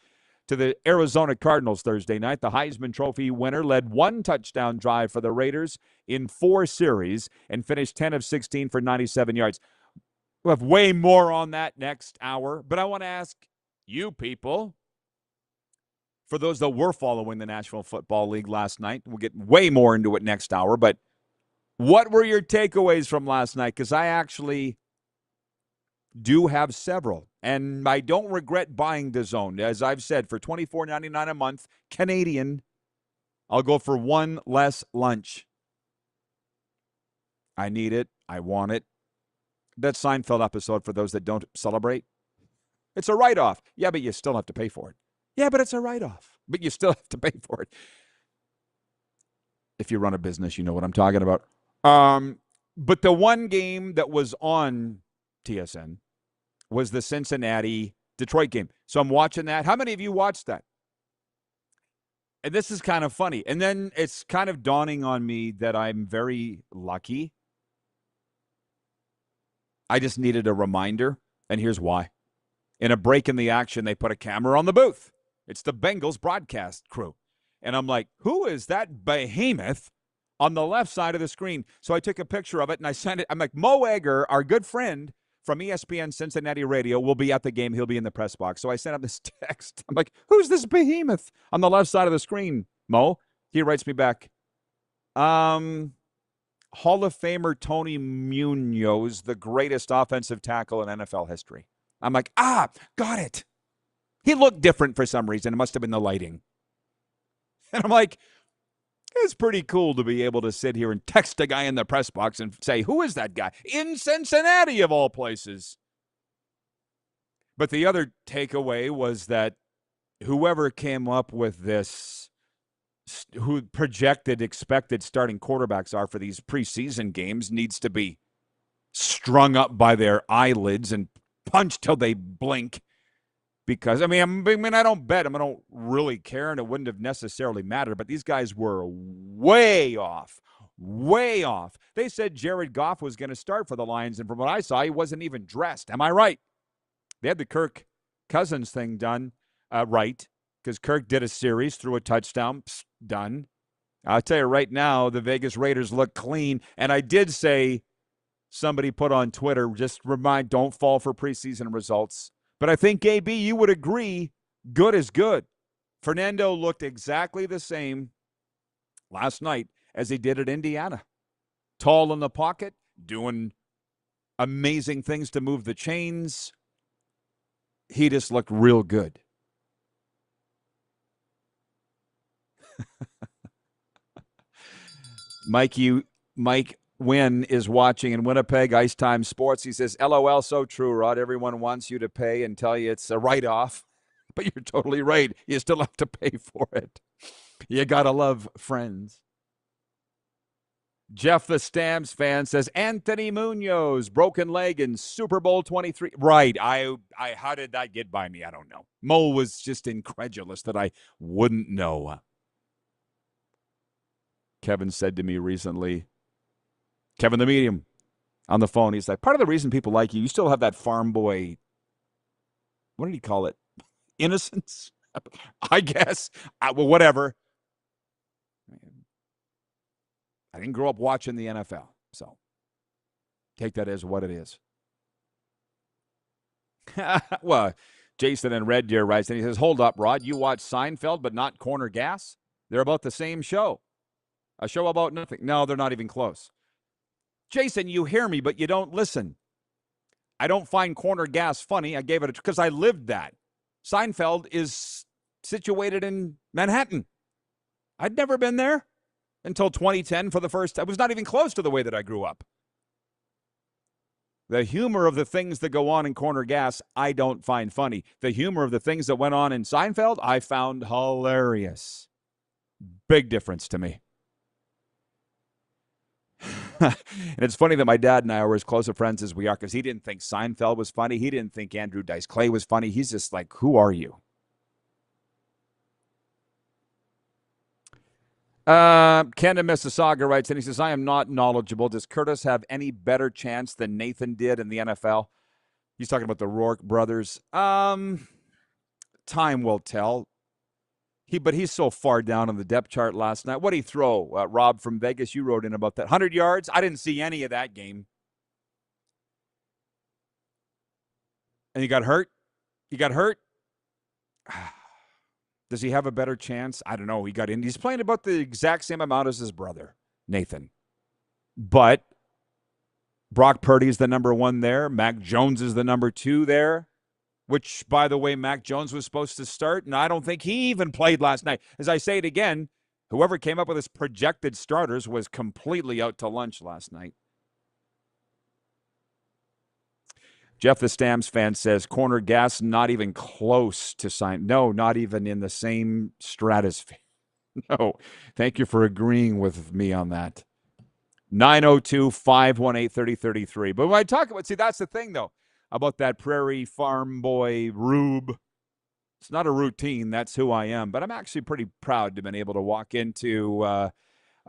to the Arizona Cardinals Thursday night. The Heisman Trophy winner led 1 touchdown drive for the Raiders in 4 series and finished 10 of 16 for 97 yards. We'll have way more on that next hour, but I want to ask you people, for those that were following the National Football League last night, we'll get way more into it next hour, but what were your takeaways from last night? Because I actually do have several, and I don't regret buying DAZN. As I've said, for $24.99 a month, Canadian, I'll go for 1 less lunch. I need it. I want it. That Seinfeld episode, for those that don't celebrate, it's a write-off. Yeah, but you still have to pay for it. Yeah, but it's a write-off. But you still have to pay for it. If you run a business, you know what I'm talking about. But the one game that was on TSN was the Cincinnati-Detroit game. So I'm watching that. How many of you watched that? And this is kind of funny. And then it's kind of dawning on me that I'm very lucky. I just needed a reminder, and here's why. In a break in the action, they put a camera on the booth. It's the Bengals broadcast crew. And I'm like, who is that behemoth on the left side of the screen? So I took a picture of it, and I sent it. I'm like, Mo Egger, our good friend from ESPN Cincinnati Radio, will be at the game. He'll be in the press box. So I sent him this text. I'm like, who's this behemoth on the left side of the screen, Mo? He writes me back, Hall of Famer Tony Munoz, the greatest offensive tackle in NFL history. I'm like, got it. He looked different for some reason. It must have been the lighting. And I'm like, it's pretty cool to be able to sit here and text a guy in the press box and say, who is that guy? In Cincinnati, of all places. But the other takeaway was that whoever came up with this, who projected expected starting quarterbacks are for these preseason games, needs to be strung up by their eyelids and punched till they blink. Because, I don't bet them. I don't really care, and it wouldn't have necessarily mattered. But these guys were way off. Way off. They said Jared Goff was going to start for the Lions, and from what I saw, he wasn't even dressed. Am I right? They had the Kirk Cousins thing done right, because Kirk did a series, threw a touchdown, done. I'll tell you right now, the Vegas Raiders look clean. And I did say, somebody put on Twitter, just don't fall for preseason results. But I think, AB, you would agree, good is good. Fernando looked exactly the same last night as he did at Indiana. Tall in the pocket, doing amazing things to move the chains. He just looked real good. Mike Wynn is watching in Winnipeg, Ice Time Sports. He says, LOL, so true, Rod. Everyone wants you to pay and tell you it's a write-off. But you're totally right. You still have to pay for it. You got to love friends. Jeff the Stamps fan says, Anthony Munoz, broken leg in Super Bowl 23. Right. How did that get by me? I don't know. Mo was just incredulous that I wouldn't know. Kevin said to me recently, Kevin the Medium, on the phone, he's like, part of the reason people like you still have that farm boy, what did he call it? Innocence? I guess. Well, whatever. I didn't grow up watching the NFL, so take that as what it is. Well, Jason and Red Deer writes, and he says, hold up, Rod, you watch Seinfeld but not Corner Gas? They're about the same show. A show about nothing. No, they're not even close. Jason, you hear me, but you don't listen. I don't find Corner Gas funny. I gave it because I lived that. Seinfeld is situated in Manhattan. I'd never been there until 2010 for the first time. I was not even close to the way that I grew up. The humor of the things that go on in Corner Gas, I don't find funny. The humor of the things that went on in Seinfeld, I found hilarious. Big difference to me. And it's funny that my dad and I are as close of friends as we are because he didn't think Seinfeld was funny. He didn't think Andrew Dice Clay was funny. He's just like, who are you? Ken in Mississauga writes, and he says, I am not knowledgeable. Does Curtis have any better chance than Nathan did in the NFL? He's talking about the Rourke brothers. Time will tell. But he's so far down on the depth chart last night. What did he throw? Rob from Vegas, you wrote in about that. 100 yards? I didn't see any of that game. And he got hurt? He got hurt? Does he have a better chance? I don't know. He got in. He's playing about the exact same amount as his brother, Nathan. But Brock Purdy is the number one there. Mac Jones is the number two there. Which, by the way, Mac Jones was supposed to start, and I don't think he even played last night. As I say it again, whoever came up with his projected starters was completely out to lunch last night. Jeff the Stamps fan says, Corner Gas not even close to sign. No, not even in the same stratosphere. No, thank you for agreeing with me on that. 902-518-3033. But when I talk about, see, that's the thing, though. About that prairie farm boy rube. It's not a routine. That's who I am. But I'm actually pretty proud to have been able to walk into a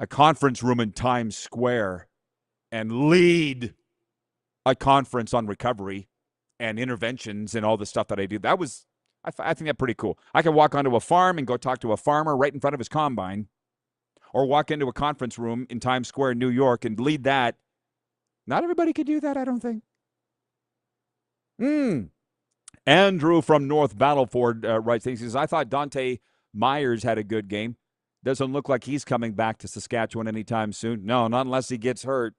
conference room in Times Square and lead a conference on recovery and interventions and all the stuff that I do. That was, I think that's pretty cool. I can walk onto a farm and go talk to a farmer right in front of his combine, or walk into a conference room in Times Square, New York, and lead that. Not everybody could do that, I don't think. Andrew from North Battleford writes, he says, I thought Dante Myers had a good game. Doesn't look like he's coming back to Saskatchewan anytime soon. No, not unless he gets hurt.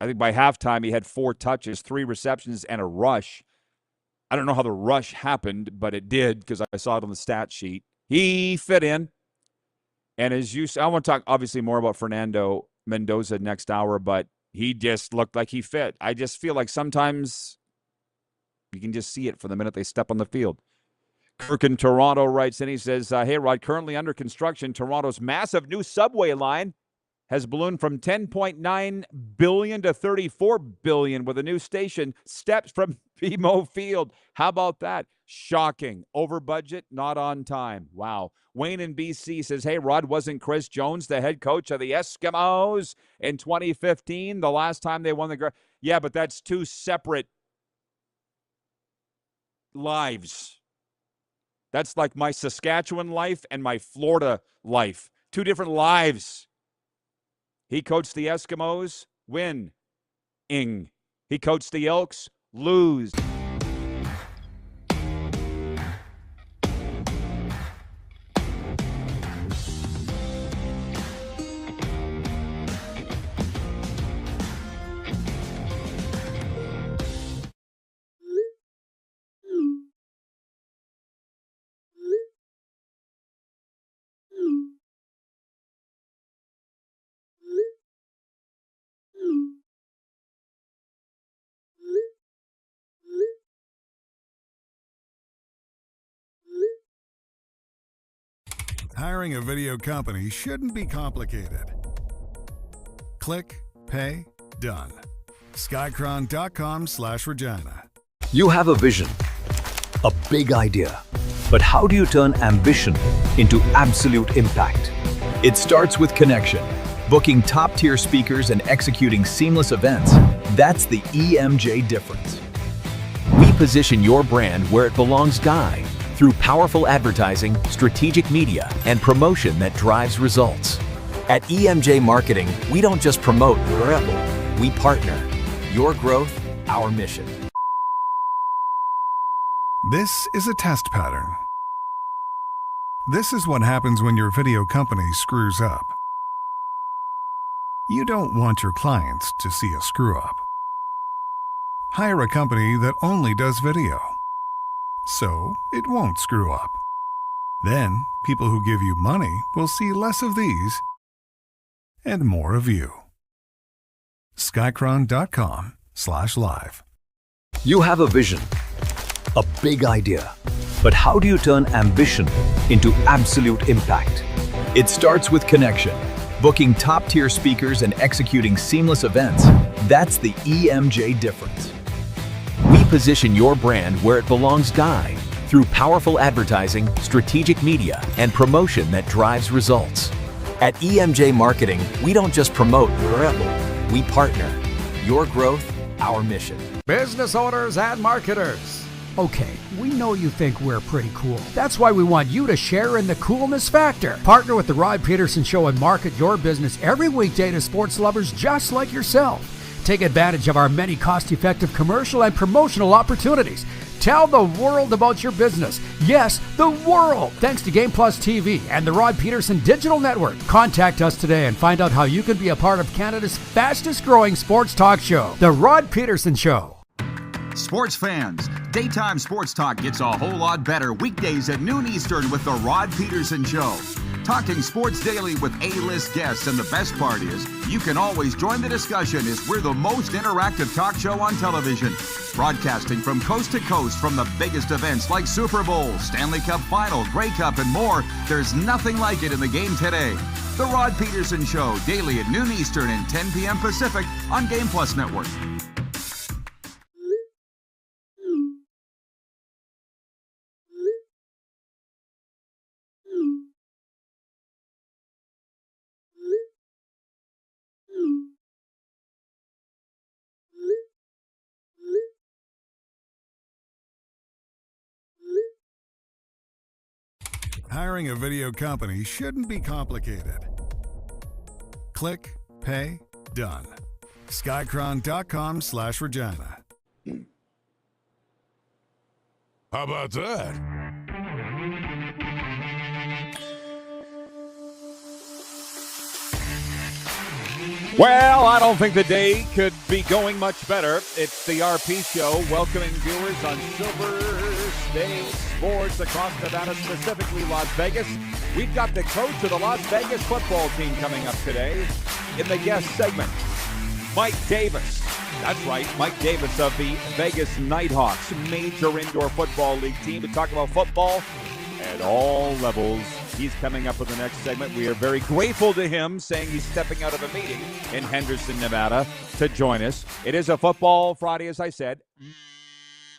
I think by halftime he had 4 touches, 3 receptions, and a rush. I don't know how the rush happened, but it did because I saw it on the stat sheet. He fit in. And as you, I want to talk obviously more about Fernando Mendoza next hour, but he just looked like he fit. I just feel like sometimes you can just see it from the minute they step on the field. Kirk in Toronto writes in, he says, hey, Rod, currently under construction, Toronto's massive new subway line has ballooned from $10.9 billion to $34 billion with a new station steps from BMO Field. How about that? Shocking. Over budget, not on time. Wow. Wayne in BC says, hey, Rod, wasn't Chris Jones the head coach of the Eskimos in 2015, the last time they won the... Yeah, but that's two separate lives. That's like my Saskatchewan life and my Florida life. Two different lives. He coached the Eskimos, win. Ing. He coached the Elks, lose. Hiring a video company shouldn't be complicated. Click, pay, done. Skycron.com/Regina. You have a vision, a big idea, but how do you turn ambition into absolute impact? It starts with connection. Booking top-tier speakers and executing seamless events, that's the EMJ difference. We position your brand where it belongs, Guy, through powerful advertising, strategic media, and promotion that drives results. At EMJ Marketing, we don't just promote, we partner. Your growth, our mission. This is a test pattern. This is what happens when your video company screws up. You don't want your clients to see a screw-up. Hire a company that only does video, so it won't screw up. Then, people who give you money will see less of these and more of you. Skycron.com/live. You have a vision, a big idea, but how do you turn ambition into absolute impact? It starts with connection. Booking top-tier speakers and executing seamless events, that's the EMJ difference. We position your brand where it belongs, Guy, through powerful advertising, strategic media, and promotion that drives results. At EMJ Marketing, we don't just promote, we partner. Your growth, our mission. Business owners and marketers. Okay, we know you think we're pretty cool. That's why we want you to share in the coolness factor. Partner with the Rod Pedersen Show and market your business every weekday to sports lovers just like yourself. Take advantage of our many cost-effective commercial and promotional opportunities. Tell the world about your business. Yes, the world. Thanks to Game Plus TV and the Rod Pedersen Digital Network. Contact us today and find out how you can be a part of Canada's fastest-growing sports talk show, The Rod Pedersen Show. Sports fans, daytime sports talk gets a whole lot better weekdays at noon Eastern with the Rod Pedersen Show. Talking sports daily with A-list guests, and the best part is you can always join the discussion as we're the most interactive talk show on television. Broadcasting from coast to coast from the biggest events like Super Bowl, Stanley Cup Final, Grey Cup, and more. There's nothing like it in the game today. The Rod Pedersen Show, daily at noon Eastern and 10 p.m. Pacific on Game Plus Network. Hiring a video company shouldn't be complicated. Click, pay, done. Skycron.com/Regina. How about that? Well, I don't think the day could be going much better. It's the RP Show, welcoming viewers on Silver State Sports across Nevada, specifically Las Vegas. We've got the coach of the Las Vegas football team coming up today in the guest segment, Mike Davis. That's right, Mike Davis of the Vegas Nighthawks, major indoor football league team, to talk about football at all levels. He's coming up with the next segment. We are very grateful to him, saying he's stepping out of a meeting in Henderson, Nevada, to join us. It is a Football Friday, as I said.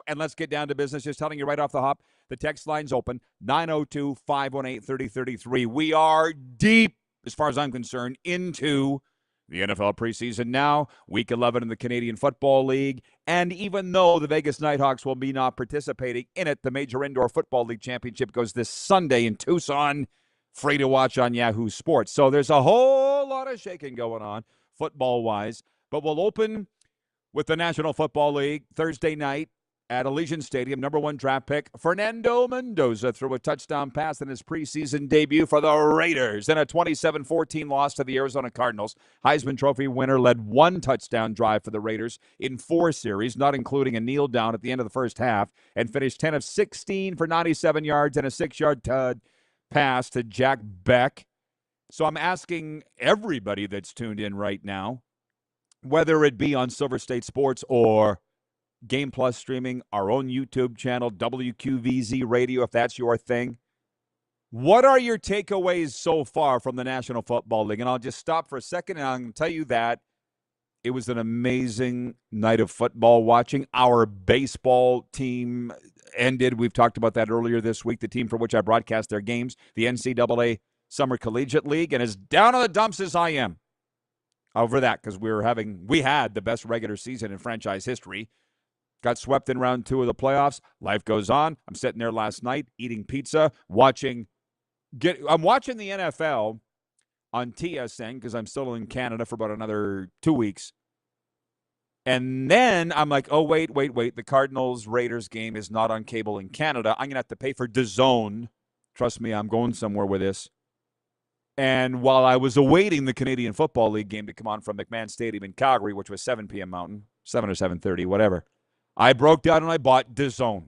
And let's get down to business. Just telling you right off the hop, the text line's open, 902-518-3033. We are deep, as far as I'm concerned, into the NFL preseason now, Week 11 in the Canadian Football League, and even though the Vegas Nighthawks will be not participating in it, the Major Indoor Football League Championship goes this Sunday in Tucson, free to watch on Yahoo Sports. So there's a whole lot of shaking going on football-wise, but we'll open with the National Football League Thursday night at Allegiant Stadium. Number 1 draft pick, Fernando Mendoza, threw a touchdown pass in his preseason debut for the Raiders in a 27-14 loss to the Arizona Cardinals. Heisman Trophy winner led 1 touchdown drive for the Raiders in 4 series, not including a kneel down at the end of the first half, and finished 10 of 16 for 97 yards and a 6-yard pass to Jack Beck. So I'm asking everybody that's tuned in right now, whether it be on Silver State Sports or Game Plus streaming, our own YouTube channel, WQVZ Radio, if that's your thing. What are your takeaways so far from the National Football League? And I'll just stop for a second, and I'm going to tell you that it was an amazing night of football watching. Our baseball team ended. We've talked about that earlier this week, the team for which I broadcast their games, the NCAA Summer Collegiate League, and as down on the dumps as I am over that, because we had the best regular season in franchise history. Got swept in round 2 of the playoffs. Life goes on. I'm sitting there last night eating pizza, I'm watching the NFL on TSN because I'm still in Canada for about another 2 weeks. And then I'm like, oh, wait. The Cardinals-Raiders game is not on cable in Canada. I'm going to have to pay for DAZN. Trust me, I'm going somewhere with this. And while I was awaiting the Canadian Football League game to come on from McMahon Stadium in Calgary, which was 7 p.m. Mountain, 7 or 7:30, whatever, I broke down and I bought DAZN.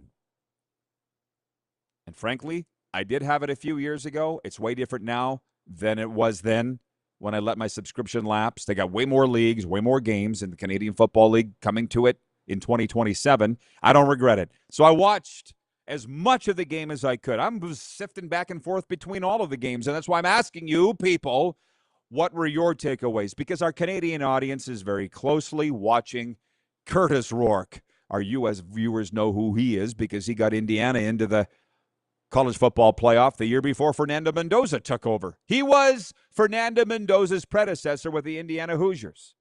And frankly, I did have it a few years ago. It's way different now than it was then when I let my subscription lapse. They got way more leagues, way more games in the Canadian Football League coming to it in 2027. I don't regret it. So I watched as much of the game as I could. I'm sifting back and forth between all of the games, and that's why I'm asking you people, what were your takeaways? Because our Canadian audience is very closely watching Curtis Rourke. Our U.S. viewers know who he is because he got Indiana into the college football playoff the year before Fernando Mendoza took over. He was Fernando Mendoza's predecessor with the Indiana Hoosiers,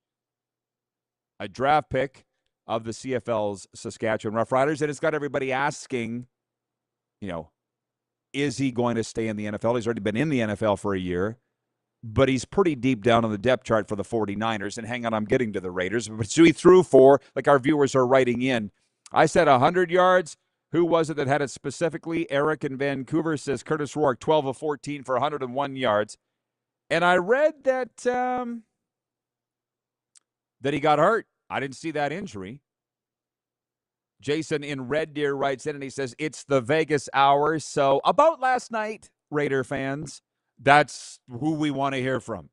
a draft pick of the CFL's Saskatchewan Roughriders, and it's got everybody asking, is he going to stay in the NFL? He's already been in the NFL for a year, but he's pretty deep down on the depth chart for the 49ers. And hang on, I'm getting to the Raiders. But so he threw for, like our viewers are writing in, I said 100 yards. Who was it that had it specifically? Eric in Vancouver says Curtis Rourke, 12 of 14 for 101 yards. And I read that he got hurt. I didn't see that injury. Jason in Red Deer writes in and he says, it's the Vegas hour. So about last night, Raider fans, that's who we want to hear from.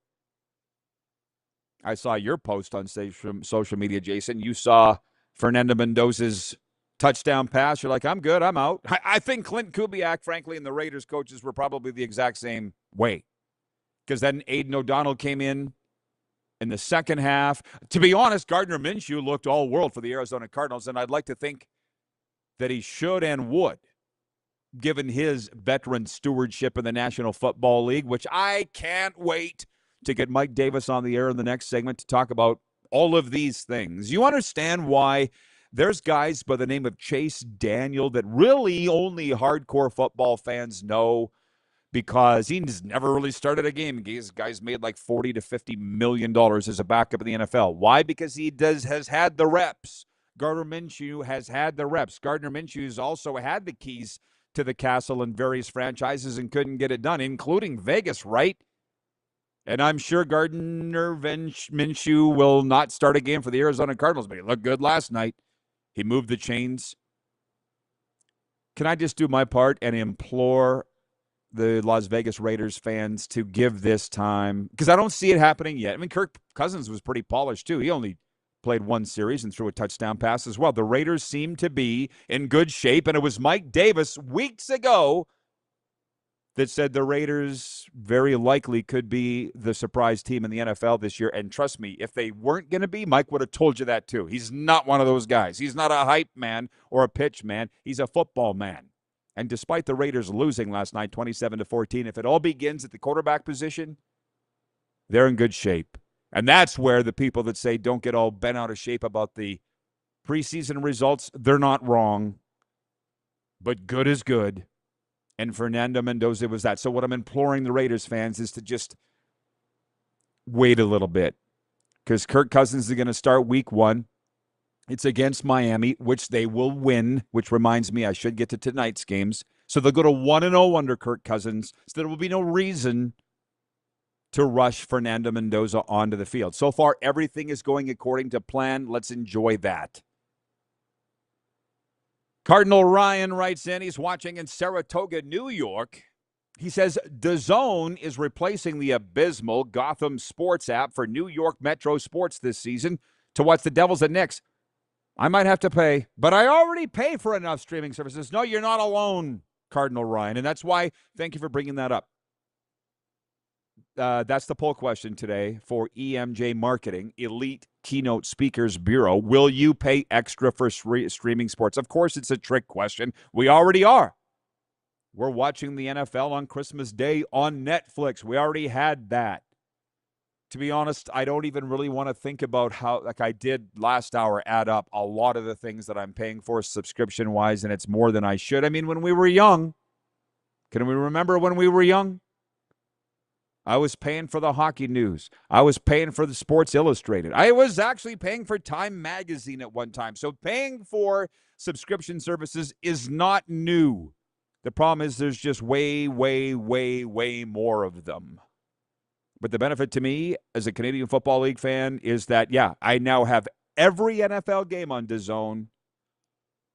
I saw your post on social media, Jason. You saw Fernando Mendoza's touchdown pass. You're like, I'm good, I'm out. I think Clint Kubiak, frankly, and the Raiders coaches were probably the exact same way. Because then Aiden O'Donnell came in the second half. To be honest, Gardner Minshew looked all world for the Arizona Cardinals, and I'd like to think that he should and would, given his veteran stewardship in the National Football League, which I can't wait to get Mike Davis on the air in the next segment to talk about all of these things. You understand why there's guys by the name of Chase Daniel that really only hardcore football fans know, because he's never really started a game. These guys made like $40 to $50 million as a backup in the NFL. Why? Because he has had the reps. Gardner Minshew has had the reps. Gardner Minshew's also had the keys to the castle in various franchises and couldn't get it done, including Vegas, right? And I'm sure Gardner Minshew will not start a game for the Arizona Cardinals, but he looked good last night. He moved the chains. Can I just do my part and implore the Las Vegas Raiders fans to give this time? Because I don't see it happening yet. I mean, Kirk Cousins was pretty polished, too. He only played one series and threw a touchdown pass as well. The Raiders seem to be in good shape, and it was Mike Davis weeks ago that said the Raiders very likely could be the surprise team in the NFL this year. And trust me, if they weren't going to be, Mike would have told you that too. He's not one of those guys. He's not a hype man or a pitch man. He's a football man. And despite the Raiders losing last night, 27-14, if it all begins at the quarterback position, they're in good shape. And that's where the people that say don't get all bent out of shape about the preseason results, they're not wrong. But good is good. And Fernando Mendoza was that. So what I'm imploring the Raiders fans is to just wait a little bit, because Kirk Cousins is going to start week 1. It's against Miami, which they will win, which reminds me I should get to tonight's games. So they'll go to 1-0 under Kirk Cousins. So there will be no reason to rush Fernando Mendoza onto the field. So far, everything is going according to plan. Let's enjoy that. Cardinal Ryan writes in, he's watching in Saratoga, New York. He says, DAZN is replacing the abysmal Gotham Sports app for New York Metro Sports this season to watch the Devils and Knicks. I might have to pay, but I already pay for enough streaming services. No, you're not alone, Cardinal Ryan, and that's why, thank you for bringing that up. That's the poll question today for EMJ Marketing, Elite Keynote Speakers Bureau. Will you pay extra for streaming sports? Of course, it's a trick question. We already are. We're watching the NFL on Christmas Day on Netflix. We already had that. To be honest, I don't even really want to think about how, like I did last hour, add up a lot of the things that I'm paying for subscription-wise, and it's more than I should. I mean, when we were young, can we remember when we were young? I was paying for the hockey news. I was paying for the Sports Illustrated. I was actually paying for Time Magazine at one time. So paying for subscription services is not new. The problem is there's just way, way, way, way more of them. But the benefit to me as a Canadian Football League fan is that, yeah, I now have every NFL game on DAZN,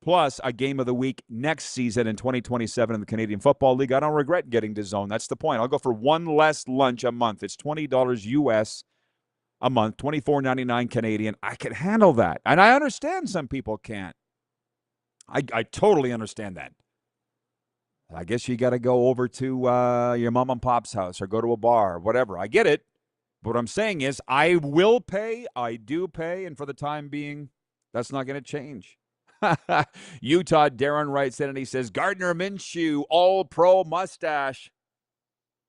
plus a game of the week next season in 2027 in the Canadian Football League. I don't regret getting DAZN. That's the point. I'll go for one less lunch a month. It's $20 US a month, $24.99 Canadian. I can handle that. And I understand some people can't. I totally understand that. I guess you got to go over to your mom and pop's house or go to a bar or whatever. I get it. But what I'm saying is I will pay. I do pay. And for the time being, that's not going to change. Utah Darren writes in and he says, Gardner Minshew, all-pro mustache.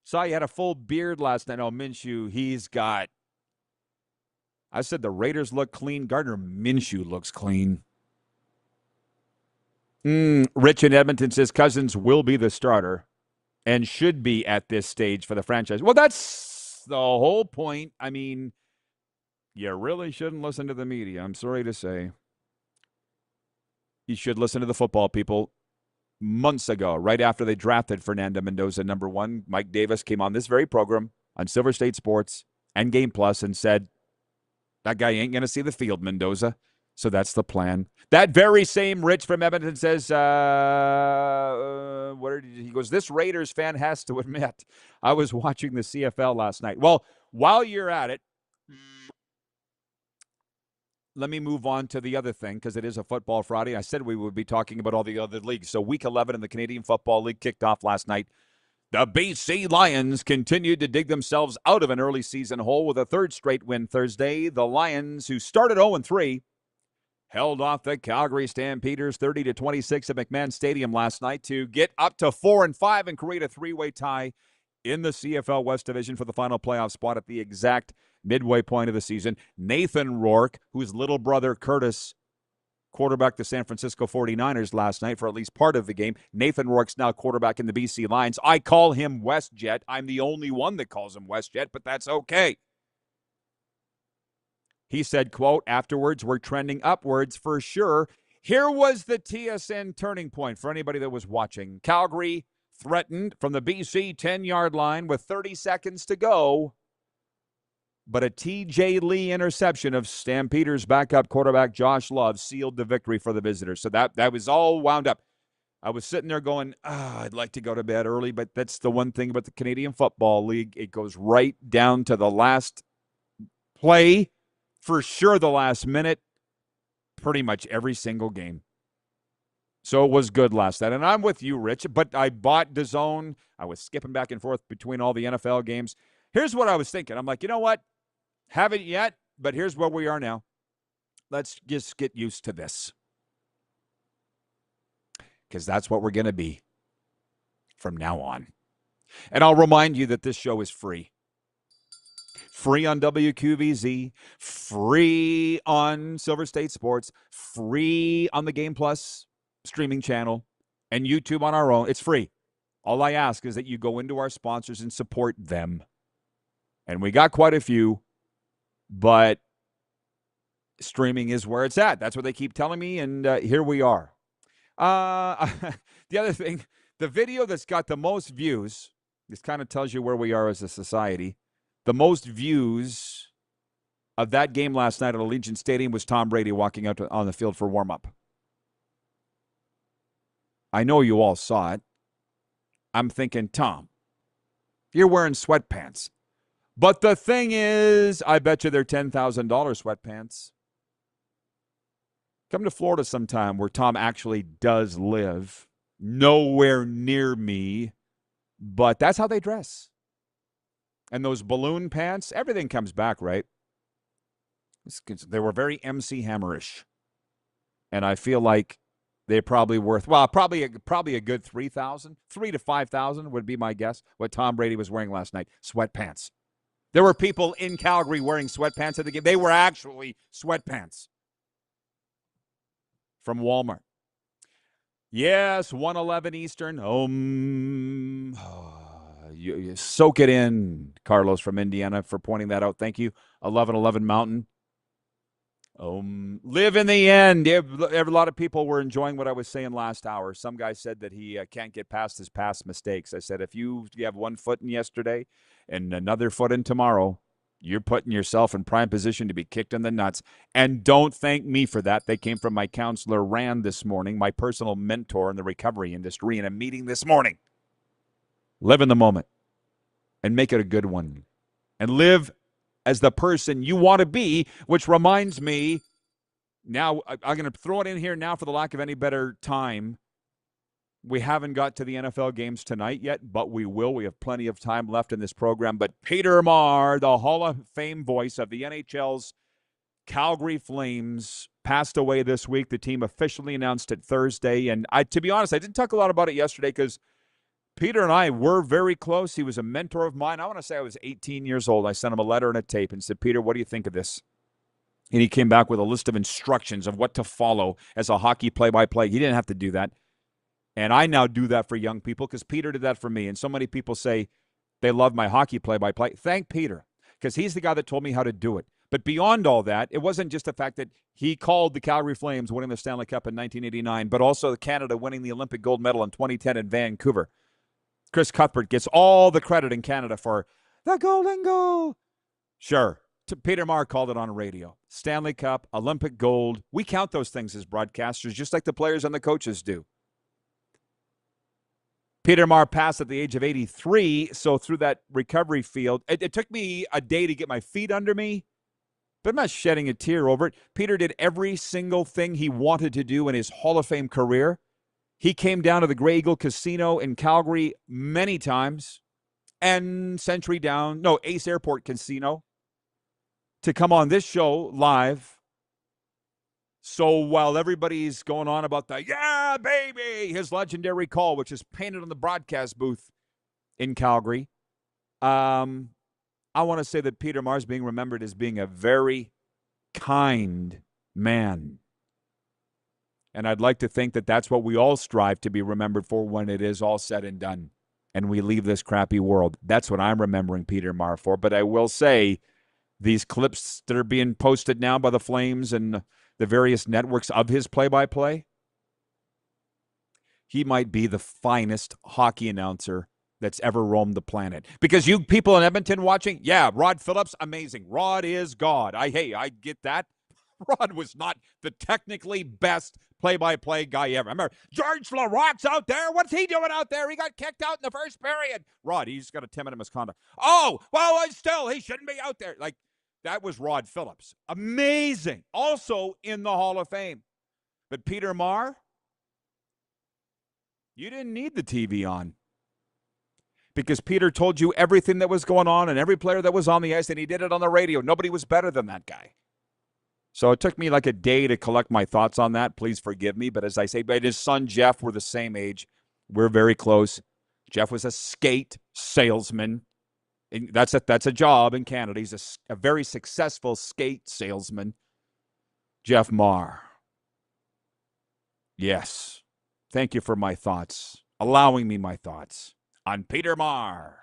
Saw you had a full beard last night. Oh, Minshew, he's got. I said the Raiders look clean. Gardner Minshew looks clean. Rich in Edmonton says Cousins will be the starter and should be at this stage for the franchise. Well, that's the whole point. I mean, you really shouldn't listen to the media. I'm sorry to say. You should listen to the football people. Months ago, right after they drafted Fernando Mendoza, number 1, Mike Davis came on this very program on Silver State Sports and Game Plus and said, that guy ain't going to see the field, Mendoza. So that's the plan. That very same Rich from Edmonton says, he goes, this Raiders fan has to admit, I was watching the CFL last night. Well, while you're at it, let me move on to the other thing, because it is a Football Friday. I said we would be talking about all the other leagues. So Week 11 in the Canadian Football League kicked off last night. The BC Lions continued to dig themselves out of an early season hole with a third straight win Thursday. The Lions, who started 0-3, held off the Calgary Stampeders 30-26 at McMahon Stadium last night to get up to 4-5 and create a three-way tie in the CFL West Division for the final playoff spot at the exact midway point of the season. Nathan Rourke, whose little brother Curtis quarterbacked the San Francisco 49ers last night for at least part of the game. Nathan Rourke's now quarterback in the BC Lions. I call him WestJet. I'm the only one that calls him WestJet, but that's okay. He said, quote, afterwards, we're trending upwards for sure. Here was the TSN turning point for anybody that was watching. Calgary threatened from the BC 10-yard line with 30 seconds to go. but a T.J. Lee interception of Stampeders backup quarterback Josh Love sealed the victory for the visitors. So that was all wound up. I was sitting there going, I'd like to go to bed early, but that's the one thing about the Canadian Football League. It goes right down to the last play, for sure the last minute, pretty much every single game. So it was good last night. And I'm with you, Rich, but I bought DAZN. I was skipping back and forth between all the NFL games. Here's what I was thinking. I'm like, you know what? Haven't yet, but here's where we are now. Let's just get used to this. Because that's what we're going to be from now on. And I'll remind you that this show is free. Free on WQVZ, free on Silver State Sports, free on the Game Plus streaming channel, and YouTube on our own. It's free. All I ask is that you go into our sponsors and support them. And we got quite a few, but streaming is where it's at. That's what they keep telling me, and here we are. The other thing, the video that's got the most views, this kind of tells you where we are as a society. The most views of that game last night at Allegiant Stadium was Tom Brady walking out on the field for warm-up. I know you all saw it. I'm thinking, Tom, you're wearing sweatpants. But the thing is, I bet you they're $10,000 sweatpants. Come to Florida sometime where Tom actually does live. Nowhere near me, but that's how they dress. And those balloon pants, everything comes back, right? They were very MC Hammerish. And I feel like they're probably worth, well, probably a good $3,000. $3,000 to $5,000 would be my guess, what Tom Brady was wearing last night. Sweatpants. There were people in Calgary wearing sweatpants at the game. They were actually sweatpants from Walmart. Yes, 1:11 Eastern. You soak it in, Carlos from Indiana, for pointing that out. Thank you. 11:11 Mountain. Live in the end. A lot of people were enjoying what I was saying last hour. Some guy said that he can't get past his past mistakes. I said, if you have one foot in yesterday and another foot in tomorrow, you're putting yourself in prime position to be kicked in the nuts. And don't thank me for that. They came from my counselor, Rand, this morning, my personal mentor in the recovery industry, in a meeting this morning. Live in the moment and make it a good one. And live as the person you want to be, which reminds me, now I'm going to throw it in here now for the lack of any better time. We haven't got to the NFL games tonight yet, but we will. We have plenty of time left in this program. But Peter Maher, the Hall of Fame voice of the NHL's Calgary Flames, passed away this week. The team officially announced it Thursday. And to be honest, I didn't talk a lot about it yesterday because Peter and I were very close. He was a mentor of mine. I want to say I was 18 years old. I sent him a letter and a tape and said, Peter, what do you think of this? And he came back with a list of instructions of what to follow as a hockey play-by-play. He didn't have to do that. And I now do that for young people because Peter did that for me. And so many people say they love my hockey play-by-play. Thank Peter, because he's the guy that told me how to do it. But beyond all that, it wasn't just the fact that he called the Calgary Flames winning the Stanley Cup in 1989, but also Canada winning the Olympic gold medal in 2010 in Vancouver. Chris Cuthbert gets all the credit in Canada for the golden goal. Sure. Peter Maher called it on radio. Stanley Cup, Olympic gold. We count those things as broadcasters, just like the players and the coaches do. Peter Maher passed at the age of 83, so through that recovery field, it took me a day to get my feet under me, but I'm not shedding a tear over it. Peter did every single thing he wanted to do in his Hall of Fame career. He came down to the Grey Eagle Casino in Calgary many times, and Ace Airport Casino, to come on this show live. So while everybody's going on about the, yeah, baby, his legendary call, which is painted on the broadcast booth in Calgary, I want to say that Peter Maher is being remembered as being a very kind man. And I'd like to think that that's what we all strive to be remembered for when it is all said and done and we leave this crappy world. That's what I'm remembering Peter Maher for. But I will say these clips that are being posted now by the Flames and the various networks of his play-by-play, he might be the finest hockey announcer that's ever roamed the planet. Because you people in Edmonton watching, yeah, Rod Phillips, amazing. Rod is God. I get that. Rod was not the technically best play-by-play guy ever. I remember George LaRocque's out there. What's he doing out there? He got kicked out in the first period. Rod, he's got a 10-minute misconduct. Oh, well, still, he shouldn't be out there. Like, that was Rod Phillips. Amazing. Also in the Hall of Fame. But Peter Maher, you didn't need the TV on. Because Peter told you everything that was going on and every player that was on the ice, and he did it on the radio. Nobody was better than that guy. So it took me like a day to collect my thoughts on that. Please forgive me. But as I say, but his son Jeff were the same age. We're very close. Jeff was a skate salesman. And that's a job in Canada. He's a very successful skate salesman. Jeff Maher. Yes. Thank you for my thoughts. Allowing me my thoughts on Peter Maher.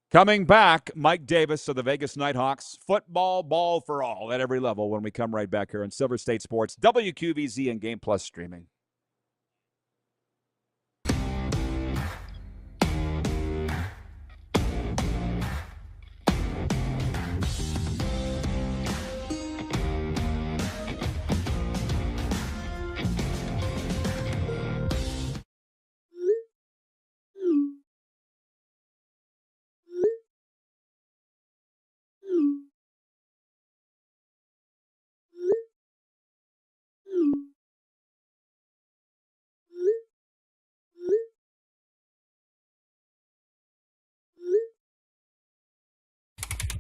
Coming back, Mike Davis of the Vegas Nighthawks. Football, ball for all at every level when we come right back here on Silver State Sports, WQVZ and Game Plus streaming.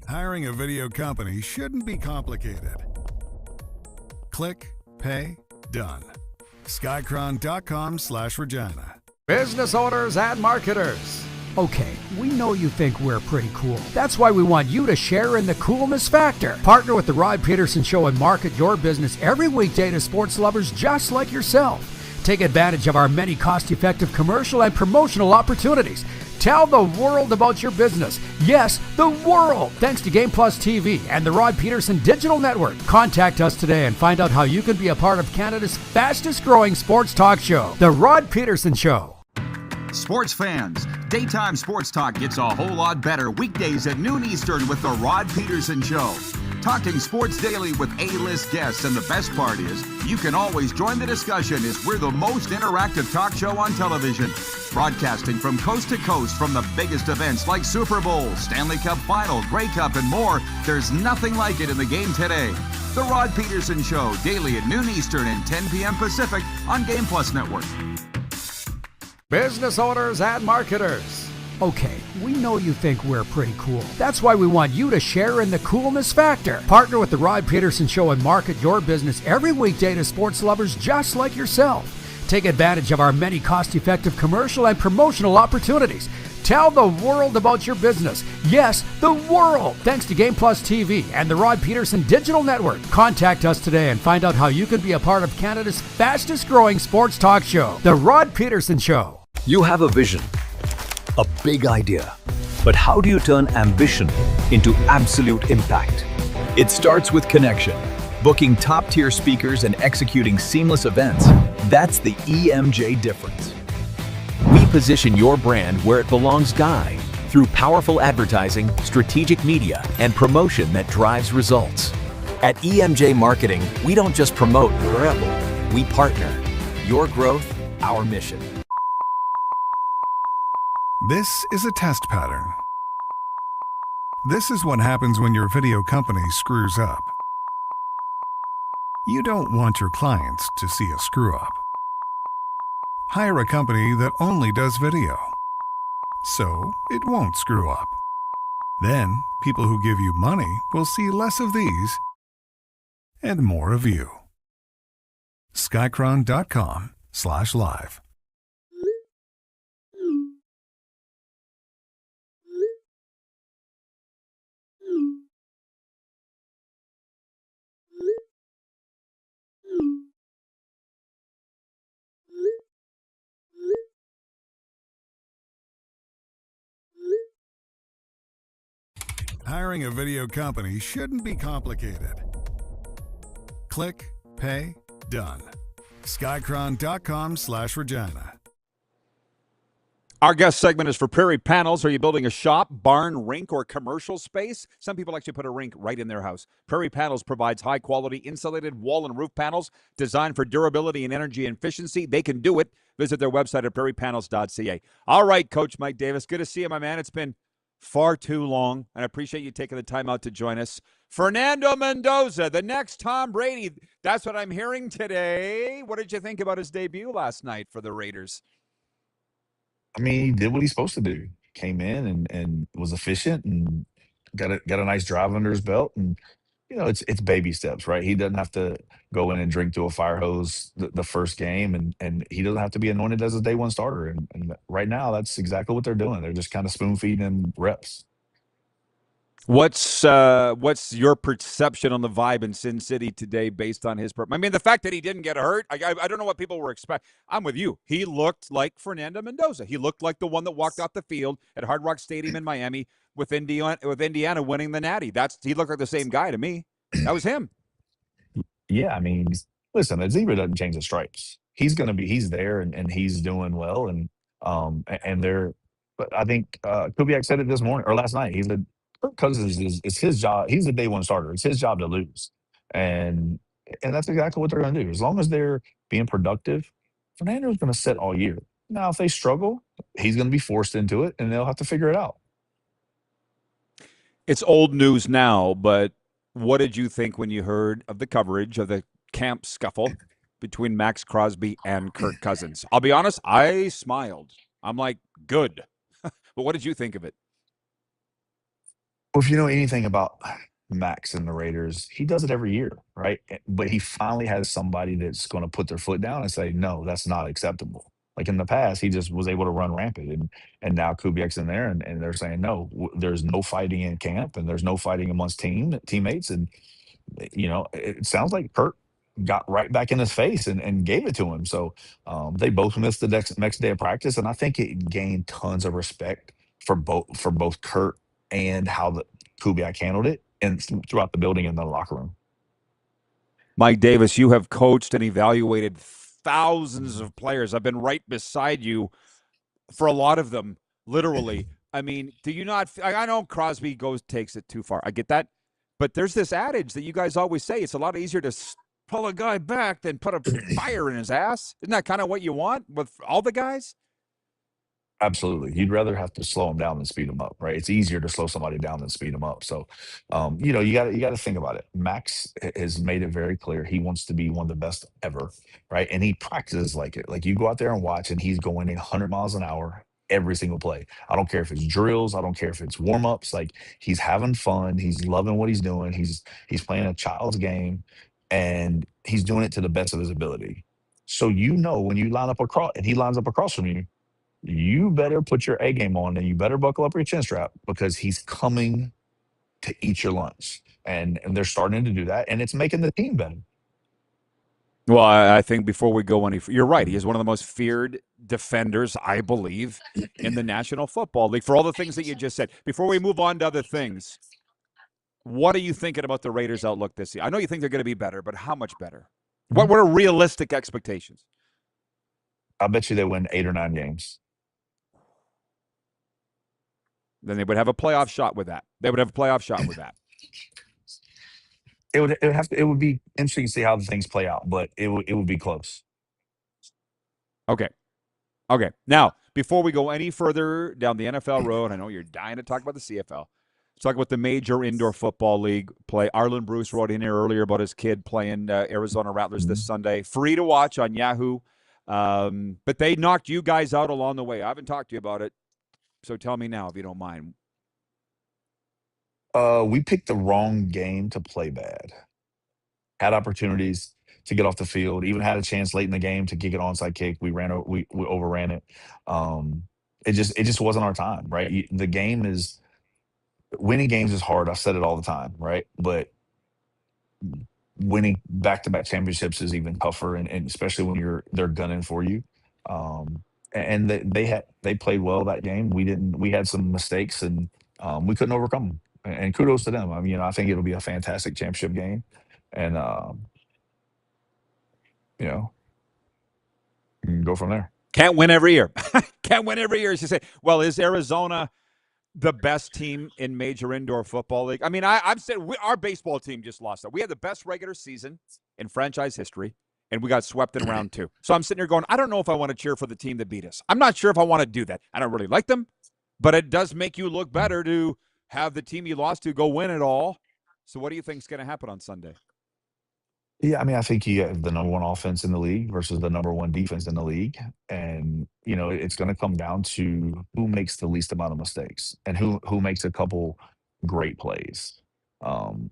Hiring a video company shouldn't be complicated. Click, pay, done. Skycron.com/Regina. Business owners and marketers. Okay, we know you think we're pretty cool. That's why we want you to share in the coolness factor. Partner with the Rod Pedersen Show and market your business every weekday to sports lovers just like yourself. Take advantage of our many cost-effective commercial and promotional opportunities. Tell the world about your business. Yes, the world. Thanks to Game Plus TV and the Rod Pedersen Digital Network. Contact us today and find out how you can be a part of Canada's fastest-growing sports talk show, The Rod Pedersen Show. Sports fans, daytime sports talk gets a whole lot better weekdays at noon Eastern with the Rod Pedersen Show. Talking sports daily with A-list guests, and the best part is, you can always join the discussion as we're the most interactive talk show on television. Broadcasting from coast to coast from the biggest events like Super Bowl, Stanley Cup Final, Grey Cup, and more, there's nothing like it in the game today. The Rod Pedersen Show, daily at noon Eastern and 10 p.m. Pacific on Game Plus Network. Business owners and marketers. Okay, we know you think we're pretty cool. That's why we want you to share in the coolness factor. Partner with the Rod Pedersen Show and market your business every weekday to sports lovers just like yourself. Take advantage of our many cost-effective commercial and promotional opportunities. Tell the world about your business. Yes, the world. Thanks to Game Plus TV and the Rod Pedersen Digital Network. Contact us today and find out how you can be a part of Canada's fastest-growing sports talk show, The Rod Pedersen Show. You have a vision, a big idea, but how do you turn ambition into absolute impact? It starts with connection. Booking top-tier speakers and executing seamless events. That's the EMJ difference. We position your brand where it belongs, Guy, through powerful advertising, strategic media, and promotion that drives results. At EMJ Marketing, we don't just promote, we partner. Your growth, our mission. This is a test pattern. This is what happens when your video company screws up. You don't want your clients to see a screw-up. Hire a company that only does video, so it won't screw up. Then, people who give you money will see less of these and more of you. Skycron.com/live. Hiring a video company shouldn't be complicated. Click, pay, done. Skycron.com/Regina. Our guest segment is for Prairie Panels. Are you building a shop, barn, rink, or commercial space? Some people actually put a rink right in their house. Prairie Panels provides high-quality insulated wall and roof panels designed for durability and energy efficiency. They can do it. Visit their website at prairiepanels.ca. All right, Coach Mike Davis, good to see you, my man. It's been far too long, and I appreciate you taking the time out to join us. Fernando Mendoza, the next Tom Brady. That's what I'm hearing today. What did you think about his debut last night for the Raiders? I mean, he did what he's supposed to do. Came in and was efficient and got a nice drive under his belt. And it's baby steps, right? He doesn't have to go in and drink to a fire hose the first game, and he doesn't have to be anointed as a day one starter. And right now, that's exactly what they're doing. They're just kind of spoon feeding him reps. What's your perception on the vibe in Sin City today based on his I mean, the fact that he didn't get hurt, I don't know what people were expecting. I'm with you. He looked like Fernando Mendoza. He looked like the one that walked off the field at Hard Rock Stadium in Miami with Indiana winning the Natty. He looked like the same guy to me. That was him. Yeah, I mean, listen, the zebra doesn't change the stripes. He's there and he's doing well. And they're, but I think Kubiak said it this morning or last night. He said, Kirk Cousins is his job. He's the day one starter. It's his job to lose. And that's exactly what they're going to do. As long as they're being productive, Fernando's going to sit all year. Now, if they struggle, he's going to be forced into it and they'll have to figure it out. It's old news now, but what did you think when you heard of the coverage of the camp scuffle between Max Crosby and Kirk Cousins? I'll be honest, I smiled. I'm like, good. But what did you think of it? Well, if you know anything about Max and the Raiders, he does it every year, right? But he finally has somebody that's going to put their foot down and say, no, that's not acceptable. Like in the past, he just was able to run rampant. And now Kubiak's in there and they're saying, no, there's no fighting in camp and there's no fighting amongst teammates. And, it sounds like Kirk got right back in his face and gave it to him. So they both missed the next day of practice. And I think it gained tons of respect for both Kirk and how the Kubiak handled it and throughout the building and the locker room. Mike Davis, you have coached and evaluated thousands of players. I've been right beside you for a lot of them, literally. I mean, do you not – I know Crosby takes it too far. I get that. But there's this adage that you guys always say, it's a lot easier to pull a guy back than put a fire in his ass. Isn't that kind of what you want with all the guys? Absolutely. You'd rather have to slow them down than speed them up, right? It's easier to slow somebody down than speed them up. So, you got to think about it. Max has made it very clear he wants to be one of the best ever, right? And he practices like it. Like you go out there and watch, and he's going 100 miles an hour every single play. I don't care if it's drills. I don't care if it's warm-ups. Like he's having fun. He's loving what he's doing. He's playing a child's game, and he's doing it to the best of his ability. So when you line up across, and he lines up across from you, you better put your A game on and you better buckle up your chin strap because he's coming to eat your lunch. And they're starting to do that, and it's making the team better. Well, I think before we go any, you're right. He is one of the most feared defenders, I believe, in the National Football League for all the things that you just said. Before we move on to other things, what are you thinking about the Raiders' outlook this year? I know you think they're going to be better, but how much better? What are realistic expectations? I bet you they win 8 or 9 games. Then they would have a playoff shot with that. It would be interesting to see how the things play out, but it would be close. Okay. Now, before we go any further down the NFL road, I know you're dying to talk about the CFL. Let's talk about the Major Indoor Football League play. Arlen Bruce wrote in here earlier about his kid playing Arizona Rattlers this Sunday. Free to watch on Yahoo. But they knocked you guys out along the way. I haven't talked to you about it. So tell me now, if you don't mind. We picked the wrong game to play bad. Had opportunities to get off the field. Even had a chance late in the game to kick an onside kick. We overran it. It just wasn't our time, right? The game is winning games is hard. I've said it all the time, right? But winning back-to-back championships is even tougher, and especially when they're gunning for you. And they played well that game. We had some mistakes, and we couldn't overcome them. And kudos to them. I mean, I think it'll be a fantastic championship game, and you can go from there. Can't win every year. Can't win every year. As you say, well, is Arizona the best team in Major Indoor Football League? I mean, I'm saying our baseball team just lost that. We had the best regular season in franchise history, and we got swept in round 2. So I'm sitting here going, I don't know if I want to cheer for the team that beat us. I'm not sure if I want to do that. I don't really like them, but it does make you look better to have the team you lost to go win it all. So what do you think is going to happen on Sunday? Yeah, I mean, I think you have the number one offense in the league versus the number one defense in the league. And, it's going to come down to who makes the least amount of mistakes and who makes a couple great plays.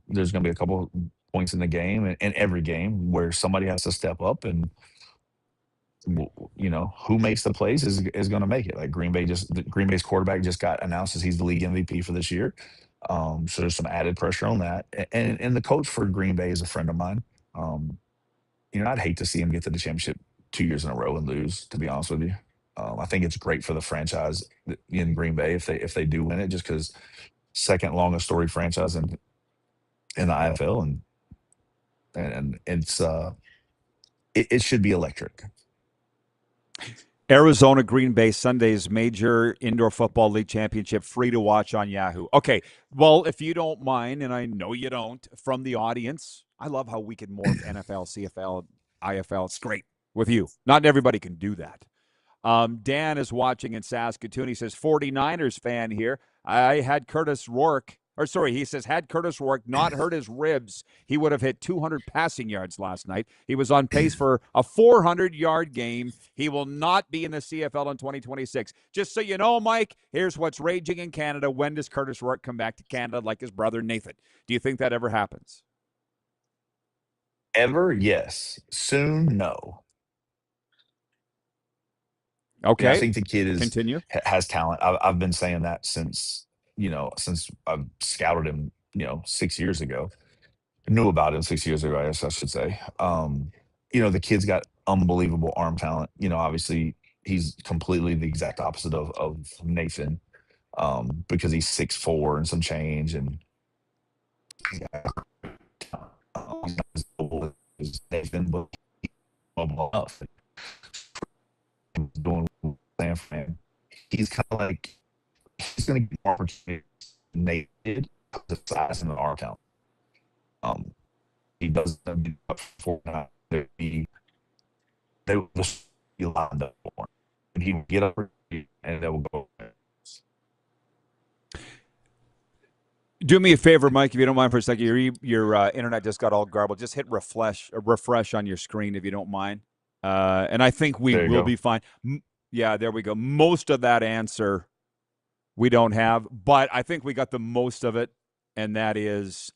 There's going to be a couple points in the game and in every game where somebody has to step up and, who makes the plays is going to make it. Like Green Bay's quarterback just got announced as he's the league MVP for this year. So there's some added pressure on that. And the coach for Green Bay is a friend of mine. I'd hate to see him get to the championship 2 years in a row and lose, to be honest with you. I think it's great for the franchise in Green Bay if they do win it, just because second longest storied franchise in the IFL, and it should be electric. Arizona Green Bay Sunday's Major Indoor Football League Championship, free to watch on Yahoo. Okay, well, if you don't mind, and I know you don't, from the audience, I love how we can morph NFL, CFL, IFL. It's great with you. Not everybody can do that. Dan is watching in Saskatoon. He says, 49ers fan here. Had Curtis Rourke not hurt his ribs, he would have hit 200 passing yards last night. He was on pace for a 400-yard game. He will not be in the CFL in 2026. Just so you know, Mike, here's what's raging in Canada. When does Curtis Rourke come back to Canada like his brother Nathan? Do you think that ever happens? Ever? Yes. Soon? No. Okay. I think the kid has talent. I've been saying that since I've scouted him, 6 years ago. Knew about him 6 years ago, I guess I should say. The kid's got unbelievable arm talent. Obviously he's completely the exact opposite of Nathan, because he's 6'4" and some change, and he's not as mobile as Nathan, but he's mobile enough. Doing plan for him. He's kind of like he's going to get more opportunities than Nate did because of the size and the arm talent. He doesn't do up for they will just be lined up for him, and he will get up and they will go. Do me a favor, Mike, if you don't mind for a second. Your internet just got all garbled. Just hit refresh on your screen if you don't mind. And I think we will be fine. Yeah, there we go. Most of that answer we don't have, but I think we got the most of it, and that is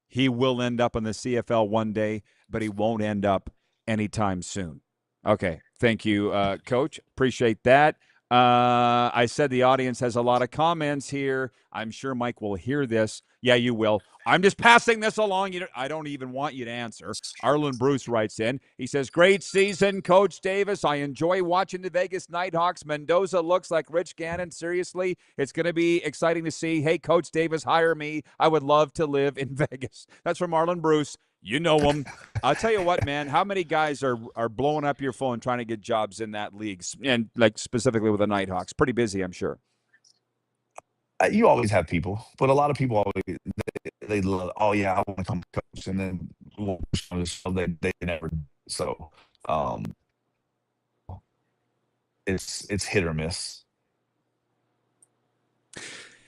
he will end up in the CFL one day, but he won't end up anytime soon. Okay, thank you, Coach. Appreciate that. I said the audience has a lot of comments here. I'm sure Mike will hear this. Yeah, you will. I'm just passing this along. I don't even want you to answer. Arlen Bruce writes in. He says, great season, Coach Davis. I enjoy watching the Vegas Nighthawks. Mendoza looks like Rich Gannon. Seriously, it's going to be exciting to see. Hey, Coach Davis, hire me. I would love to live in Vegas. That's from Arlen Bruce. You know him. I'll tell you what, man, how many guys are blowing up your phone trying to get jobs in that league, and like specifically with the Nighthawks? Pretty busy, I'm sure. You always have people, but a lot of people always they love, oh yeah, I want to come coach, and then they never do. So it's hit or miss.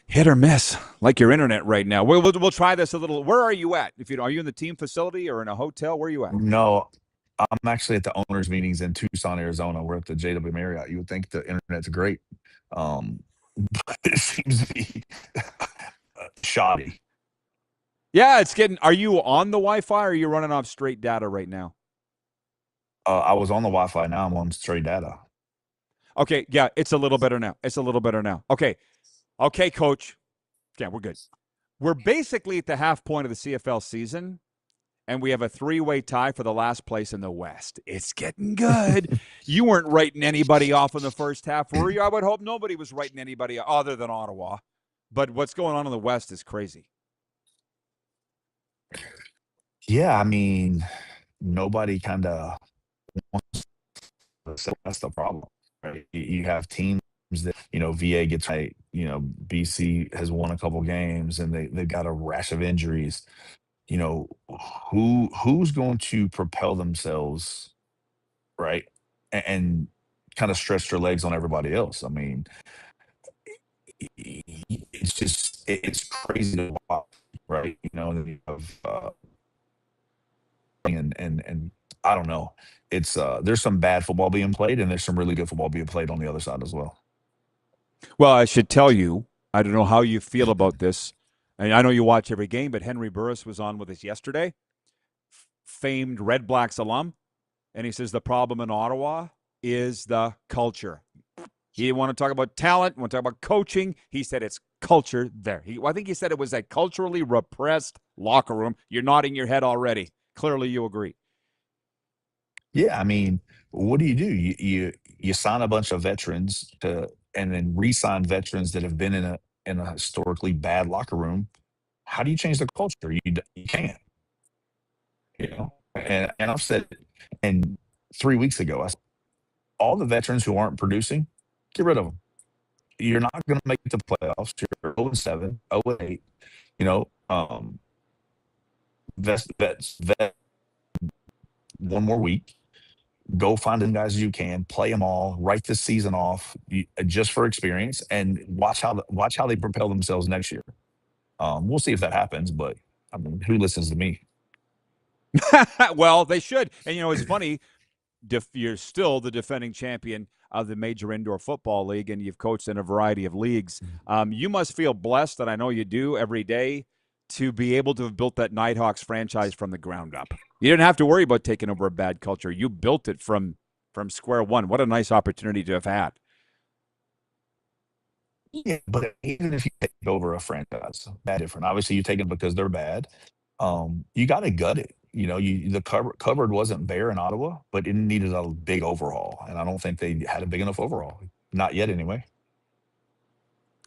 Hit or miss, like your internet right now. We'll try this a little. Where are you at? Are you in the team facility or in a hotel? Where are you at? No, I'm actually at the owners' meetings in Tucson, Arizona. We're at the JW Marriott. You would think the internet's great, but it seems to be shoddy. Yeah, it's getting. Are you on the Wi-Fi or are you running off straight data right now? I was on the Wi-Fi. Now I'm on straight data. Okay, yeah, it's a little better now. Okay, Coach. Yeah, we're good. We're basically at the half point of the CFL season, and we have a three-way tie for the last place in the West. It's getting good. You weren't writing anybody off in the first half, were you? I would hope nobody was writing anybody other than Ottawa. But what's going on in the West is crazy. Yeah, I mean, nobody kind of wants to. That's the problem, right? right? You have teams that, VA gets right. BC has won a couple games and they've got a rash of injuries. You know, who's going to propel themselves, right? And kind of stretch their legs on everybody else. I mean, it's just it's crazy to watch, right? And you have and I don't know. It's there's some bad football being played, and there's some really good football being played on the other side as well. Well, I should tell you, I don't know how you feel about this. And I know you watch every game, but Henry Burris was on with us yesterday, famed Red Blacks alum, and he says the problem in Ottawa is the culture. He didn't want to talk about talent, want to talk about coaching. He said it's culture there. I think he said it was a culturally repressed locker room. You're nodding your head already. Clearly you agree. Yeah, I mean, what do? You sign a bunch of veterans and then re-sign veterans that have been in a historically bad locker room. How do you change the culture? You can't. And I've said, and 3 weeks ago, I said, all the veterans who aren't producing, get rid of them. You're not going to make the playoffs. You're 0-7, 0-8. Vets, one more week. Go find them guys you can, play them all, write the season off just for experience, and watch how they propel themselves next year. We'll see if that happens, but I mean, who listens to me? Well, they should. And it's funny. You're still the defending champion of the Major Indoor Football League, and you've coached in a variety of leagues. You must feel blessed, and I know you do every day, to be able to have built that Nighthawks franchise from the ground up. You didn't have to worry about taking over a bad culture. You built it from square one. What a nice opportunity to have had. Yeah, but even if you take over a franchise, that's different. Obviously, you take it because they're bad. You got to gut it. The cupboard wasn't bare in Ottawa, but it needed a big overhaul, and I don't think they had a big enough overhaul. Not yet, anyway.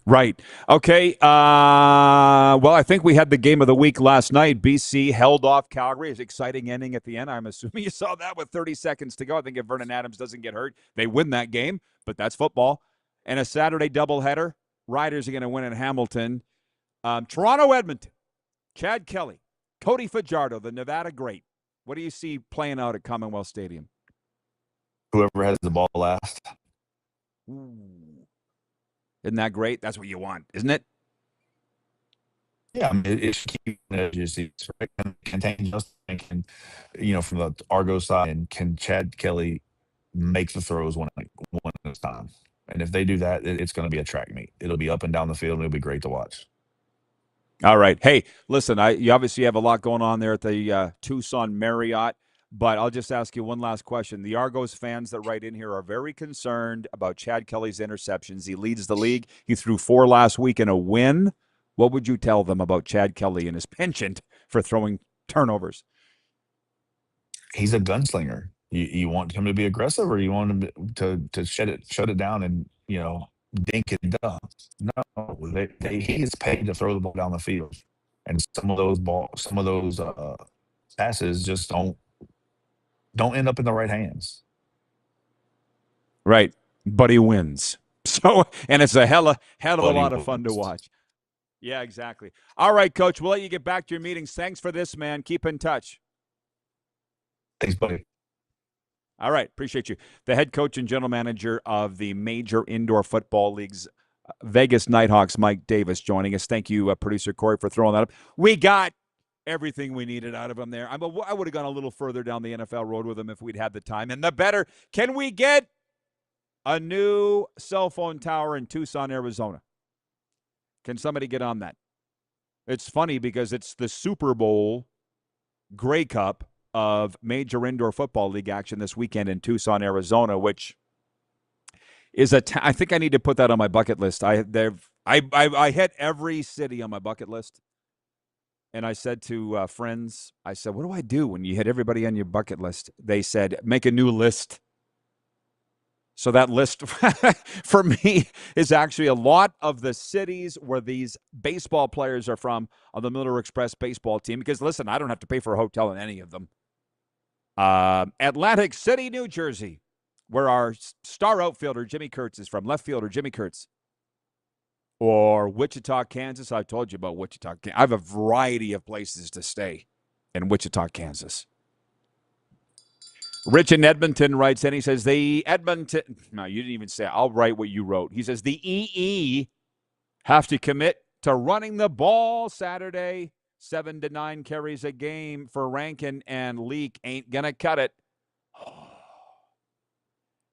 Right. Okay. Well, I think we had the game of the week last night. BC held off Calgary. It's an exciting ending at the end. I'm assuming you saw that with 30 seconds to go. I think if Vernon Adams doesn't get hurt, they win that game, but that's football. And a Saturday doubleheader. Riders are going to win in Hamilton. Toronto, Edmonton. Chad Kelly. Cody Fajardo, the Nevada great. What do you see playing out at Commonwealth Stadium? Whoever has the ball last. Ooh. Isn't that great? That's what you want, isn't it? Yeah, I mean, it should keep edges, right? Can contain Justin, from the Argo side, and can Chad Kelly make the throws one at a time? And if they do that, it's going to be a track meet. It'll be up and down the field, and it'll be great to watch. All right. Hey, listen, you obviously have a lot going on there at the Tucson Marriott, but I'll just ask you one last question. The Argos fans that write in here are very concerned about Chad Kelly's interceptions. He leads the league. He threw 4 last week in a win. What would you tell them about Chad Kelly and his penchant for throwing turnovers? He's a gunslinger. You want him to be aggressive, or you want him to shut it down and dink and dunk? No, he is paid to throw the ball down the field, and some of those passes just don't end up in the right hands. Right, but he wins. So, and it's a hell of a lot of fun to watch. Yeah, exactly. All right, Coach, we'll let you get back to your meetings. Thanks for this, man. Keep in touch. Thanks, buddy. All right, appreciate you. The head coach and general manager of the Major Indoor Football League's Vegas Nighthawks, Mike Davis, joining us. Thank you, producer Corey, for throwing that up. We got everything we needed out of him there. I would have gone a little further down the NFL road with him if we'd had the time. And the better, can we get a new cell phone tower in Tucson, Arizona? Can somebody get on that? It's funny because it's the Super Bowl Grey Cup of Major Indoor Football League action this weekend in Tucson, Arizona, which is I think I need to put that on my bucket list. I hit every city on my bucket list, and I said to friends, I said, "What do I do when you hit everybody on your bucket list?" They said, "Make a new list." So that list for me is actually a lot of the cities where these baseball players are from on the Miller Express baseball team. Because listen, I don't have to pay for a hotel in any of them. Atlantic City, New Jersey. where our star outfielder Jimmy Kurtz is from, left fielder Jimmy Kurtz. Or Wichita, Kansas. I've told you about Wichita. I have a variety of places to stay in Wichita, Kansas. Rich in Edmonton writes in. He says, the Edmonton... No, you didn't even say it. I'll write what you wrote. He says, the EE have to commit to running the ball Saturday. 7 to 9 carries a game for Rankin, and Leak ain't going to cut it.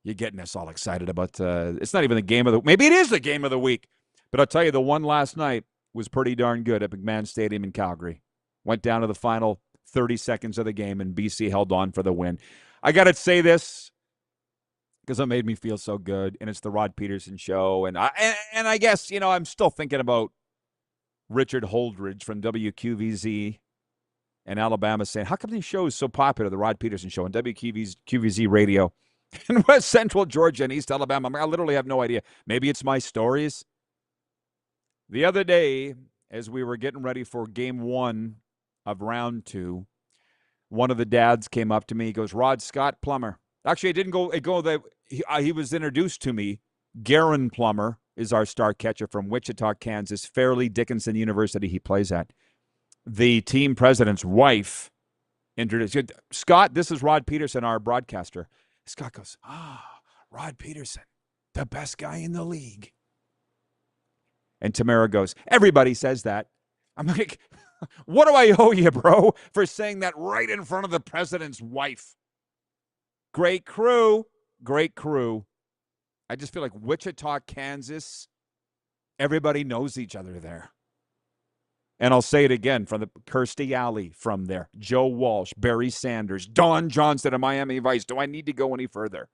You're getting us all excited about... it's not even the game of the... Maybe it is the game of the week. But I'll tell you, the one last night was pretty darn good at McMahon Stadium in Calgary. Went down to the final 30 seconds of the game, and BC held on for the win. I got to say this because it made me feel so good, and it's the Rod Pedersen Show. And I guess, I'm still thinking about Richard Holdridge from WQVZ in Alabama saying, how come these shows so popular, the Rod Pedersen Show and WQVZ radio in West Central Georgia and East Alabama? I literally have no idea. Maybe it's my stories. The other day, as we were getting ready for game 1 of round 2, one of the dads came up to me. He goes, Rod, Scott Plummer. Actually, it didn't go that he was introduced to me. Garen Plummer is our star catcher from Wichita, Kansas, Fairleigh Dickinson University he plays at. The team president's wife introduced, Scott, this is Rod Pedersen, our broadcaster. Scott goes, Rod Pedersen, the best guy in the league. And Tamara goes, everybody says that. I'm like, what do I owe you, bro, for saying that right in front of the president's wife? Great crew. Great crew. I just feel like Wichita, Kansas, everybody knows each other there. And I'll say it again, from the Kirstie Alley from there, Joe Walsh, Barry Sanders, Don Johnson of Miami Vice. Do I need to go any further?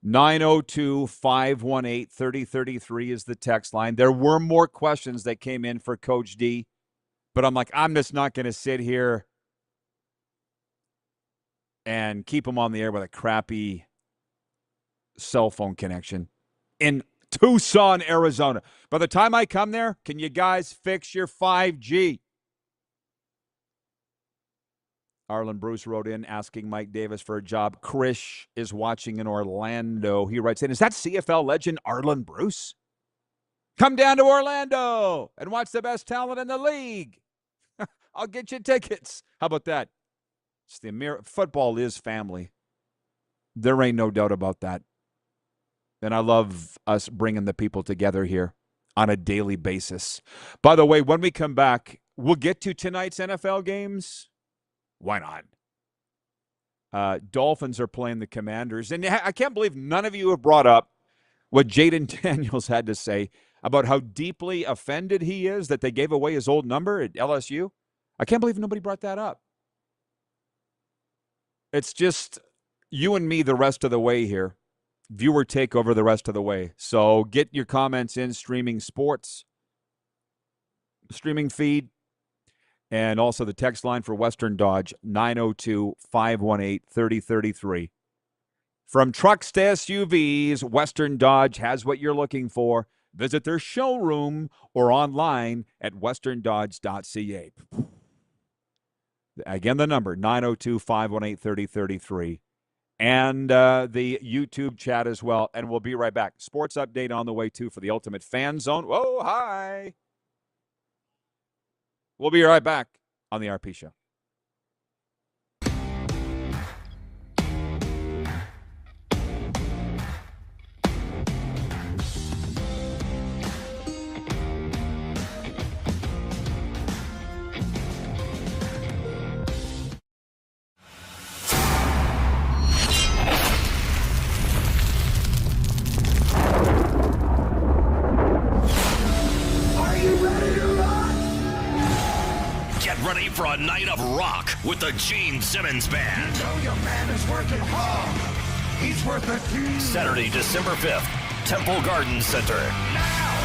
902-518-3033 is the text line. There were more questions that came in for Coach D, but I'm like, I'm just not going to sit here and keep him on the air with a crappy cell phone connection in Tucson, Arizona. By the time I come there, can you guys fix your 5G? Arlen Bruce wrote in asking Mike Davis for a job. Krish is watching in Orlando. He writes in, is that CFL legend Arlen Bruce? Come down to Orlando and watch the best talent in the league. I'll get you tickets. How about that? It's football is family. There ain't no doubt about that. And I love us bringing the people together here on a daily basis. By the way, when we come back, we'll get to tonight's NFL games. Why not? Dolphins are playing the Commanders. And I can't believe none of you have brought up what Jaden Daniels had to say about how deeply offended he is that they gave away his old number at LSU. I can't believe nobody brought that up. It's just you and me the rest of the way here. Viewer takeover the rest of the way. So get your comments in, streaming sports, streaming feed. And also the text line for Western Dodge, 902-518-3033. From trucks to SUVs, Western Dodge has what you're looking for. Visit their showroom or online at westerndodge.ca. Again, the number, 902-518-3033. And the YouTube chat as well. And we'll be right back. Sports update on the way, too, for the Ultimate Fan Zone. Whoa, hi. We'll be right back on the RP Show. Ready for a night of rock with the Gene Simmons Band. You know your man is working hard. He's worth a team. Saturday, December 5th, Temple Garden Center. Now.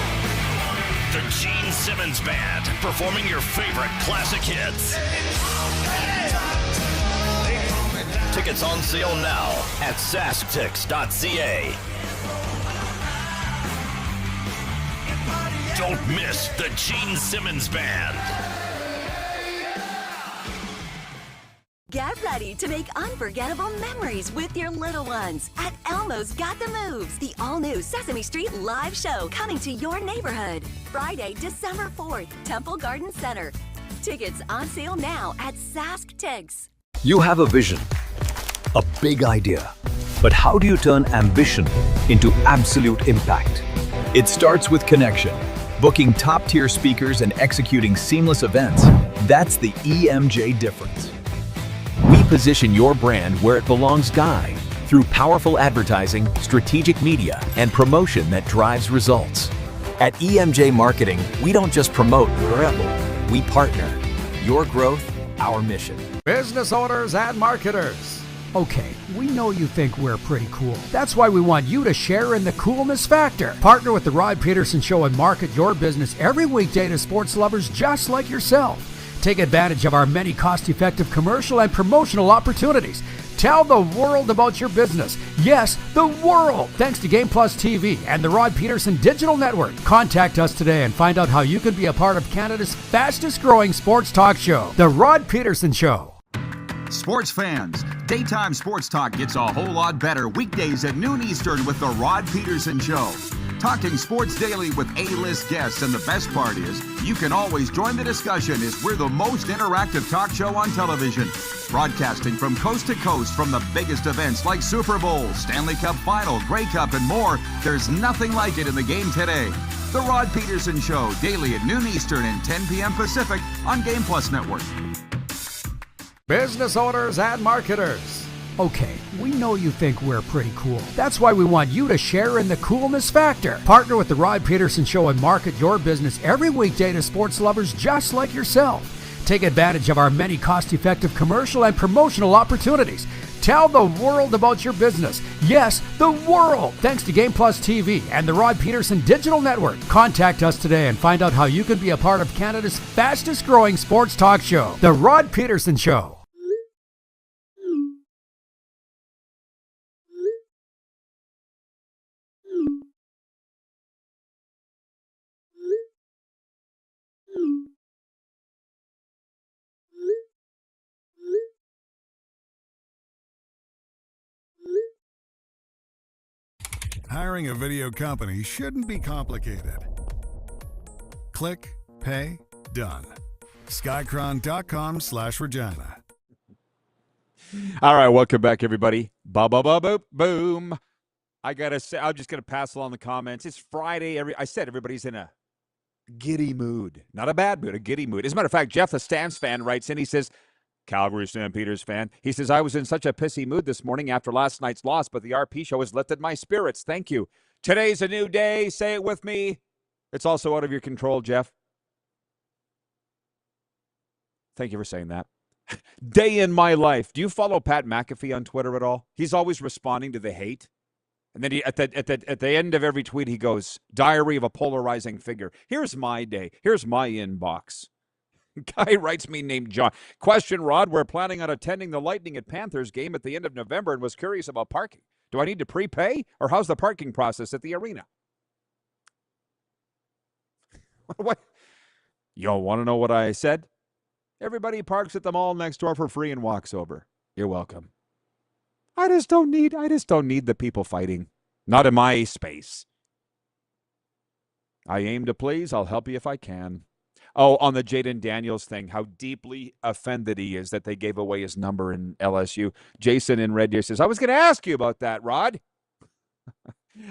The Gene Simmons Band performing your favorite classic hits. Tickets on sale now at sasktix.ca. Don't miss the Gene Simmons Band. Get ready to make unforgettable memories with your little ones at Elmo's Got the Moves, the all-new Sesame Street live show coming to your neighborhood. Friday, December 4th, Temple Garden Center. Tickets on sale now at Sask Tigs. You have a vision, a big idea, but how do you turn ambition into absolute impact? It starts with connection. Booking top-tier speakers and executing seamless events. That's the EMJ difference. We position your brand where it belongs, Guy, through powerful advertising, strategic media, and promotion that drives results. At EMJ Marketing, we don't just promote, we partner. Your growth, our mission. Business owners and marketers. Okay, we know you think we're pretty cool. That's why we want you to share in the coolness factor. Partner with the Rod Pedersen Show and market your business every weekday to sports lovers just like yourself. Take advantage of our many cost-effective commercial and promotional opportunities. Tell the world about your business. Yes, the world! Thanks to Game Plus TV and the Rod Pedersen Digital Network. Contact us today and find out how you can be a part of Canada's fastest-growing sports talk show, The Rod Pedersen Show. Sports fans, daytime sports talk gets a whole lot better weekdays at noon Eastern with The Rod Pedersen Show. Talking sports daily with A-list guests, and the best part is, you can always join the discussion as we're the most interactive talk show on television. Broadcasting from coast to coast from the biggest events like Super Bowl, Stanley Cup Final, Grey Cup, and more, there's nothing like it in the game today. The Rod Pedersen Show, daily at noon Eastern and 10 p.m. Pacific on Game Plus Network. Business owners and marketers. Okay, we know you think we're pretty cool. That's why we want you to share in the coolness factor. Partner with the Rod Pedersen Show and market your business every weekday to sports lovers just like yourself. Take advantage of our many cost-effective commercial and promotional opportunities. Tell the world about your business. Yes, the world! Thanks to Game Plus TV and the Rod Pedersen Digital Network. Contact us today and find out how you can be a part of Canada's fastest-growing sports talk show, The Rod Pedersen Show. Hiring a video company shouldn't be complicated. Click, pay, done. Skycron.com/Regina. All right, welcome back, everybody. Boom. I gotta say, I'm just gonna pass along the comments. It's Friday. I said everybody's in a giddy mood, not a bad mood, a giddy mood. As a matter of fact, Jeff, the Stans fan, writes in. He says, Calgary Stampeders fan. He says, I was in such a pissy mood this morning after last night's loss, but the RP show has lifted my spirits. Thank you. Today's a new day. Say it with me. It's also out of your control, Jeff. Thank you for saying that. Day in my life. Do you follow Pat McAfee on Twitter at all? He's always responding to the hate. And then at the end of every tweet, he goes, Diary of a Polarizing Figure. Here's my day. Here's my inbox. Guy writes me named John. Question, Rod, we're planning on attending the Lightning at Panthers game at the end of November and was curious about parking. Do I need to prepay, or how's the parking process at the arena? What? You don't want to know what I said? Everybody parks at the mall next door for free and walks over. You're welcome. I just don't need the people fighting. Not in my space. I aim to please. I'll help you if I can. Oh, on the Jaden Daniels thing, how deeply offended he is that they gave away his number in LSU. Jason in Red Deer says, I was going to ask you about that, Rod.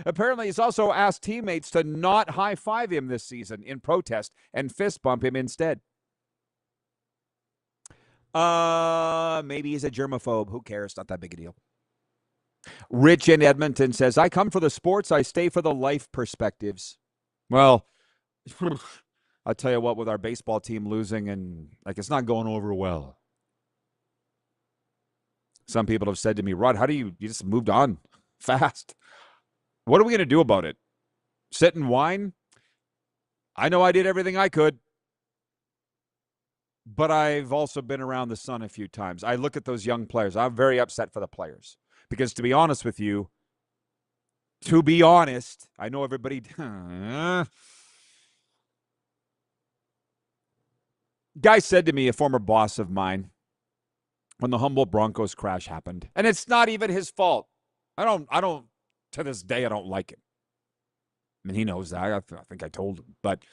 Apparently, he's also asked teammates to not high-five him this season in protest and fist bump him instead. Maybe he's a germaphobe. Who cares? Not that big a deal. Rich in Edmonton says, I come for the sports. I stay for the life perspectives. Well, I'll tell you what, with our baseball team losing and it's not going over well. Some people have said to me, Rod, how do you just moved on fast? What are we going to do about it? Sit and whine? I know I did everything I could. But I've also been around the sun a few times. I look at those young players. I'm very upset for the players. Because to be honest with you, I know everybody... Guy said to me, a former boss of mine, when the Humboldt Broncos crash happened. And it's not even his fault. I don't, to this day, I don't like him. I mean, he knows that. I think I told him. But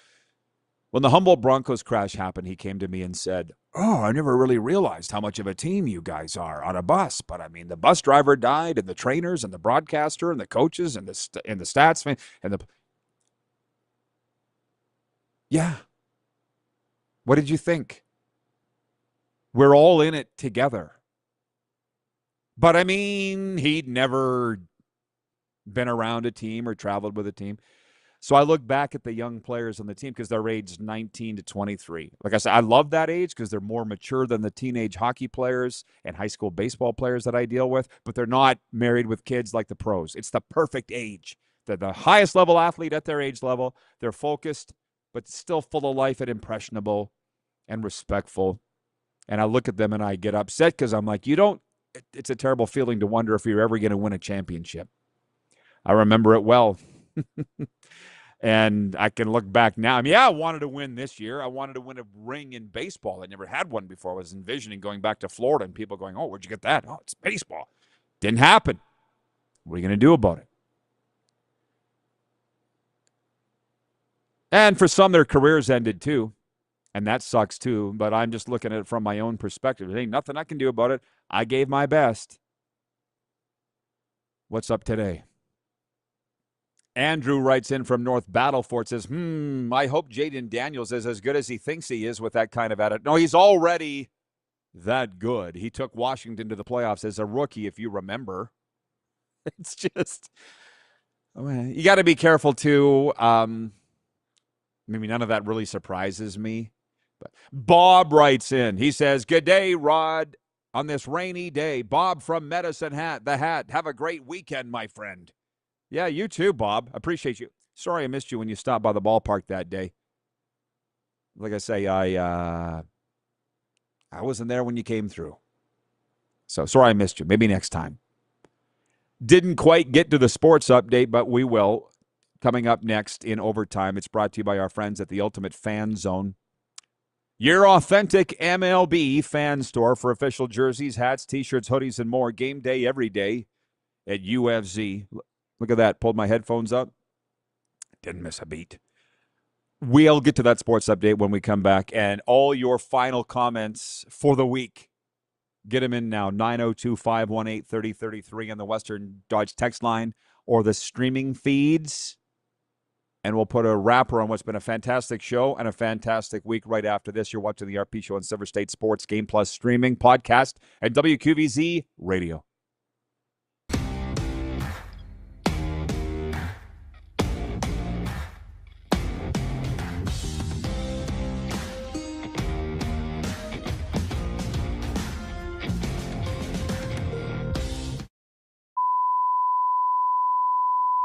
when the Humboldt Broncos crash happened, he came to me and said, "Oh, I never really realized how much of a team you guys are on a bus. But I mean, the bus driver died, and the trainers, and the broadcaster, and the coaches, and the stats man, and the yeah. What did you think? We're all in it together." But I mean, he'd never been around a team or traveled with a team. So I look back at the young players on the team because they're aged 19 to 23. Like I said, I love that age because they're more mature than the teenage hockey players and high school baseball players that I deal with, but they're not married with kids like the pros. It's the perfect age. They're the highest level athlete at their age level. They're focused, but still full of life and impressionable and respectful. And I look at them and I get upset because I'm like, it's a terrible feeling to wonder if you're ever going to win a championship. I remember it well. And I can look back now. I mean, I wanted to win this year. I wanted to win a ring in baseball. I never had one before. I was envisioning going back to Florida and people going, "Oh, where'd you get that?" "Oh, it's baseball." Didn't happen. What are you going to do about it? And for some, their careers ended too. And that sucks too. But I'm just looking at it from my own perspective. There ain't nothing I can do about it. I gave my best. What's up today? Andrew writes in from North Battleford, says, I hope Jaden Daniels is as good as he thinks he is with that kind of attitude. No, he's already that good. He took Washington to the playoffs as a rookie, if you remember. It's just, you got to be careful, too. Maybe none of that really surprises me. But Bob writes in. He says, "Good day, Rod, on this rainy day. Bob from Medicine Hat, the Hat. Have a great weekend, my friend." Yeah, you too, Bob. Appreciate you. Sorry I missed you when you stopped by the ballpark that day. Like I say, I wasn't there when you came through. So sorry I missed you. Maybe next time. Didn't quite get to the sports update, but we will. Coming up next in Overtime, it's brought to you by our friends at the Ultimate Fan Zone. Your authentic MLB fan store for official jerseys, hats, T-shirts, hoodies, and more. Game day every day at UFZ. Look at that. Pulled my headphones up. Didn't miss a beat. We'll get to that sports update when we come back. And all your final comments for the week, get them in now. 902-518-3033 on the Western Dodge text line or the streaming feeds. And we'll put a wrapper on what's been a fantastic show and a fantastic week right after this. You're watching the RP Show on Silver State Sports, Game Plus streaming, podcast, and WQVZ Radio.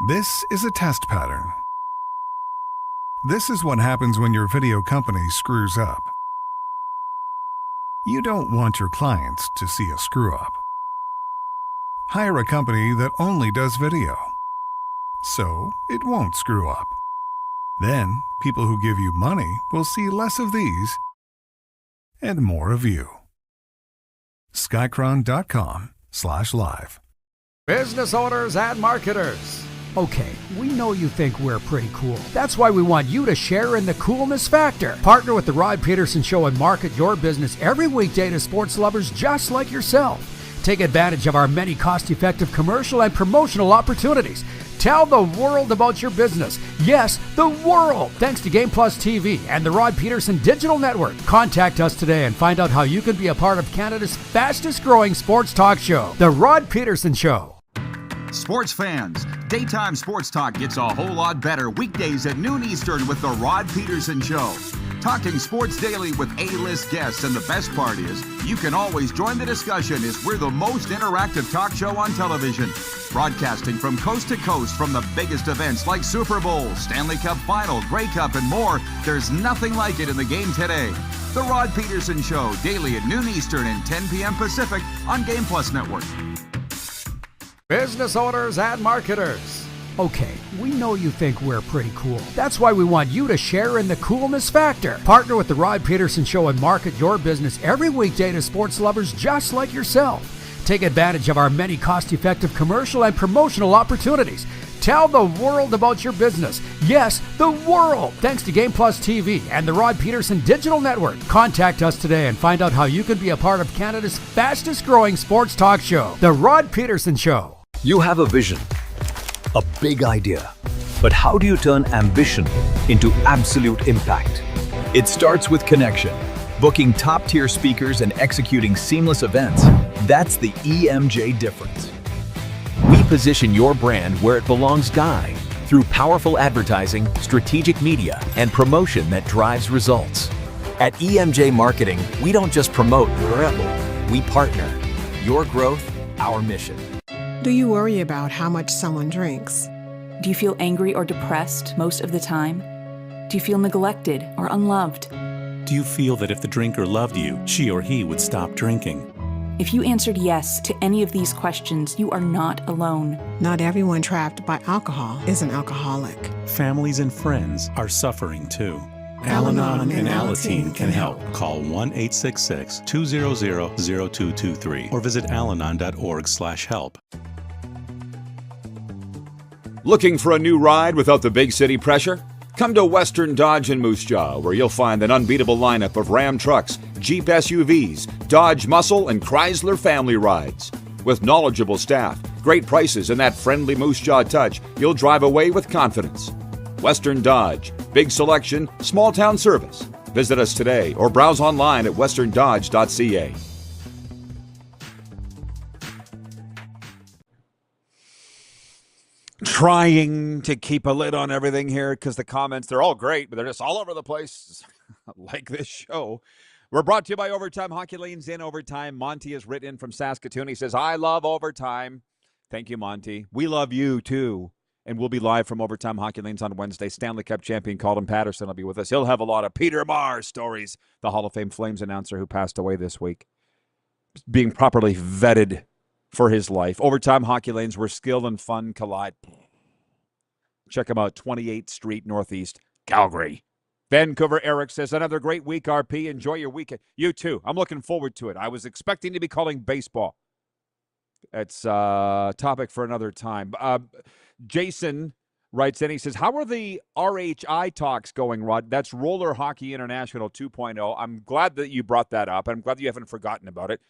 This is a test pattern. This is what happens when your video company screws up. You don't want your clients to see a screw-up. Hire a company that only does video, so it won't screw up. Then, people who give you money will see less of these and more of you. Skycron.com/live. Business owners and marketers. Okay, we know you think we're pretty cool. That's why we want you to share in the coolness factor. Partner with the Rod Pedersen Show and market your business every weekday to sports lovers just like yourself. Take advantage of our many cost-effective commercial and promotional opportunities. Tell the world about your business. Yes, the world. Thanks to Game Plus TV and the Rod Pedersen Digital Network. Contact us today and find out how you can be a part of Canada's fastest-growing sports talk show, The Rod Pedersen Show. Sports fans, daytime sports talk gets a whole lot better weekdays at noon Eastern with the Rod Pedersen Show. Talking sports daily with A-list guests, and the best part is you can always join the discussion as we're the most interactive talk show on television. Broadcasting from coast to coast from the biggest events like Super Bowl, Stanley Cup Final, Grey Cup, and more. There's nothing like it in the game today. The Rod Pedersen Show, daily at noon Eastern and 10 p.m. Pacific on Game Plus Network. Business owners and marketers. Okay, we know you think we're pretty cool. That's why we want you to share in the coolness factor. Partner with the Rod Pedersen Show and market your business every weekday to sports lovers just like yourself. Take advantage of our many cost-effective commercial and promotional opportunities. Tell the world about your business. Yes, the world. Thanks to Game Plus TV and the Rod Pedersen Digital Network. Contact us today and find out how you can be a part of Canada's fastest-growing sports talk show, The Rod Pedersen Show. You have a vision, a big idea. But how do you turn ambition into absolute impact? It starts with connection. Booking top-tier speakers and executing seamless events. That's the EMJ difference. We position your brand where it belongs, Guy, through powerful advertising, strategic media, and promotion that drives results. At EMJ Marketing, we don't just promote, we partner. Your growth, our mission. Do you worry about how much someone drinks? Do you feel angry or depressed most of the time? Do you feel neglected or unloved? Do you feel that if the drinker loved you, she or he would stop drinking? If you answered yes to any of these questions, you are not alone. Not everyone trapped by alcohol is an alcoholic. Families and friends are suffering too. Al-Anon and Alateen can help. Call 1-866-200-0223 or visit alanon.org/help. Looking for a new ride without the big city pressure? Come to Western Dodge in Moose Jaw, where you'll find an unbeatable lineup of Ram trucks, Jeep SUVs, Dodge Muscle, and Chrysler family rides. With knowledgeable staff, great prices, and that friendly Moose Jaw touch, you'll drive away with confidence. Western Dodge, big selection, small town service. Visit us today or browse online at westerndodge.ca. Trying to keep a lid on everything here because the comments, they're all great, but they're just all over the place, like this show. We're brought to you by Overtime. Hockey Lanes in Overtime. Monty has written in from Saskatoon. He says, I love Overtime. Thank you, Monty. We love you, too. And we'll be live from Overtime Hockey Lanes on Wednesday. Stanley Cup champion Rod Pedersen will be with us. He'll have a lot of Peter Marr stories, the Hall of Fame Flames announcer who passed away this week, being properly vetted for his life. Overtime Hockey Lanes, where skill and fun collide. Check them out, 28th Street Northeast, Calgary. Vancouver Eric says, another great week, RP. Enjoy your weekend. You too. I'm looking forward to it. I was expecting to be calling baseball. It's a topic for another time. Jason writes in, he says, how are the RHI talks going, Rod? That's Roller Hockey International 2.0. I'm glad that you brought that up. I'm glad that you haven't forgotten about it.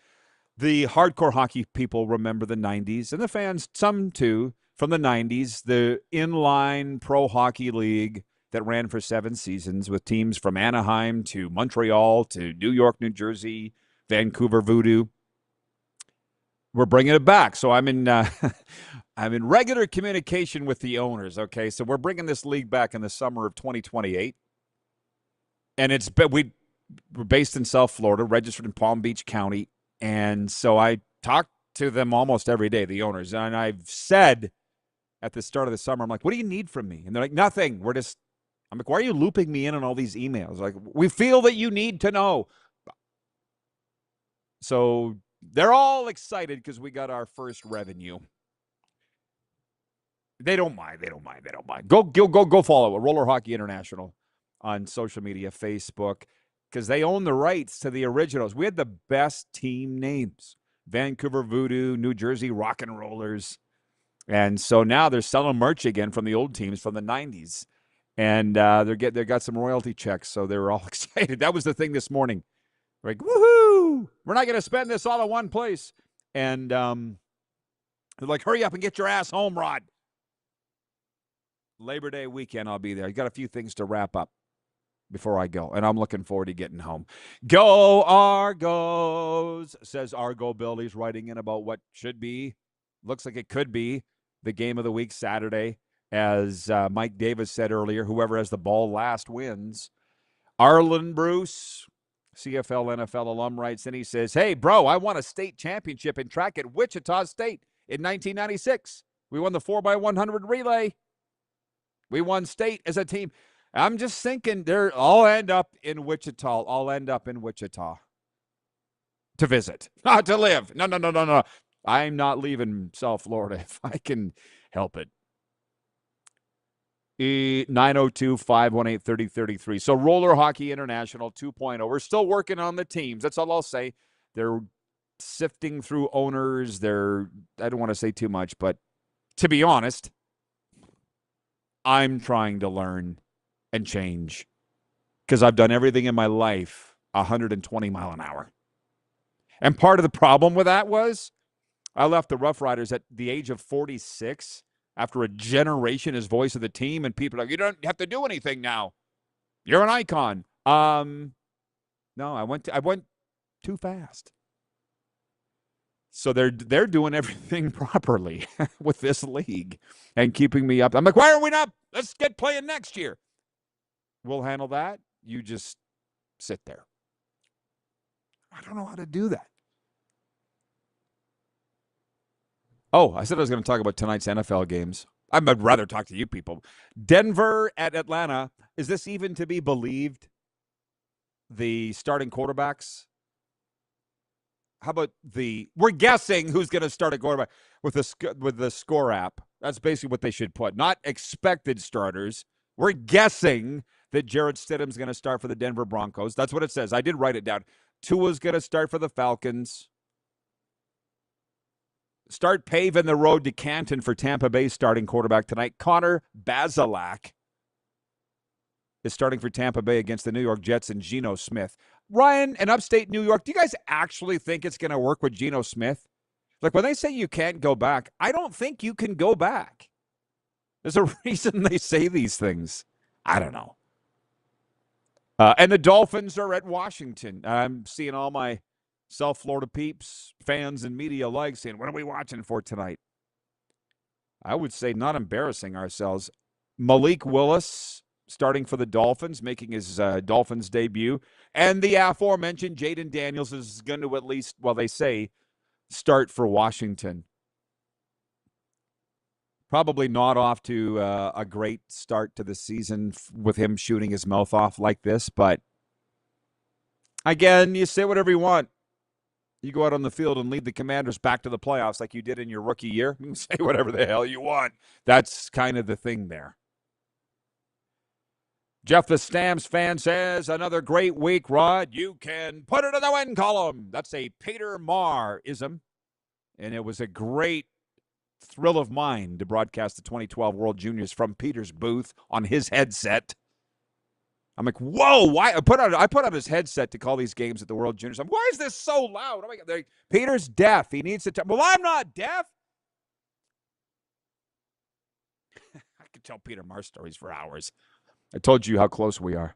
The hardcore hockey people remember the 90s, and the fans, some too, from the 90s, the inline pro hockey league that ran for 7 seasons with teams from Anaheim to Montreal to New York, New Jersey, Vancouver Voodoo. We're bringing it back. So I'm in I'm in regular communication with the owners, okay? So we're bringing this league back in the summer of 2028. And we're based in South Florida, registered in Palm Beach County. And so I talk to them almost every day, the owners. And I've said at the start of the summer, I'm like, what do you need from me? And they're like, nothing. I'm like, why are you looping me in on all these emails? Like, we feel that you need to know. So they're all excited because we got our first revenue. They don't mind. Go follow it. Roller Hockey International on social media, Facebook, because they own the rights to the originals. We had the best team names. Vancouver Voodoo, New Jersey Rock and Rollers. And so now they're selling merch again from the old teams from the 90s. And they got some royalty checks, so they were all excited. That was the thing this morning. Like, woohoo! We're not going to spend this all in one place. And they're like, hurry up and get your ass home, Rod. Labor Day weekend, I'll be there. I got a few things to wrap up before I go, and I'm looking forward to getting home. Go Argos, says Argo Bill. He's writing in about what should be, looks like it could be, the game of the week Saturday. As Mike Davis said earlier, whoever has the ball last wins. Arlen Bruce, CFL NFL alum, writes in. He says, hey, bro, I won a state championship in track at Wichita State in 1996. We won the 4x100 relay. We won state as a team. I'm just thinking I'll end up in Wichita. To visit, not to live. No. I'm not leaving South Florida if I can help it. 902-518-3033. So Roller Hockey International 2.0. We're still working on the teams. That's all I'll say. They're sifting through owners. I don't want to say too much, but to be honest, I'm trying to learn and change because I've done everything in my life 120 mile an hour. And part of the problem with that was I left the Rough Riders at the age of 46 after a generation as voice of the team, and people are like, you don't have to do anything now. You're an icon. No, I went too fast. So they're doing everything properly with this league and keeping me up. I'm like, why are we not? Let's get playing next year. We'll handle that. You just sit there. I don't know how to do that. Oh, I said I was going to talk about tonight's NFL games. I'd rather talk to you people. Denver at Atlanta. Is this even to be believed? The starting quarterbacks? How about we're guessing who's going to start a quarterback with the score app. That's basically what they should put. Not expected starters. We're guessing that Jarrett Stidham's going to start for the Denver Broncos. That's what it says. I did write it down. Tua's going to start for the Falcons. Start paving the road to Canton for Tampa Bay's starting quarterback tonight. Connor Bazelak is starting for Tampa Bay against the New York Jets and Geno Smith. Ryan, in upstate New York, do you guys actually think it's going to work with Geno Smith? Like when they say you can't go back, I don't think you can go back. There's a reason they say these things. I don't know. And the Dolphins are at Washington. I'm seeing all my South Florida peeps, fans, and media alike saying, what are we watching for tonight? I would say not embarrassing ourselves. Malik Willis starting for the Dolphins, making his Dolphins debut. And the aforementioned Jaden Daniels is going to at least, well, they say, start for Washington. Probably not off to a great start to the season with him shooting his mouth off like this. But, again, you say whatever you want. You go out on the field and lead the Commanders back to the playoffs like you did in your rookie year. You can say whatever the hell you want. That's kind of the thing there. Jeff the Stamps fan says, another great week, Rod. You can put it in the win column. That's a Peter Marr-ism. And it was a great thrill of mine to broadcast the 2012 World Juniors from Peter's booth on his headset. I'm like, whoa, why? I put on his headset to call these games at the World Juniors. Why is this so loud? Oh my God, Peter's deaf. He needs to well, I'm not deaf. I could tell Peter Marr stories for hours. I told you how close we are.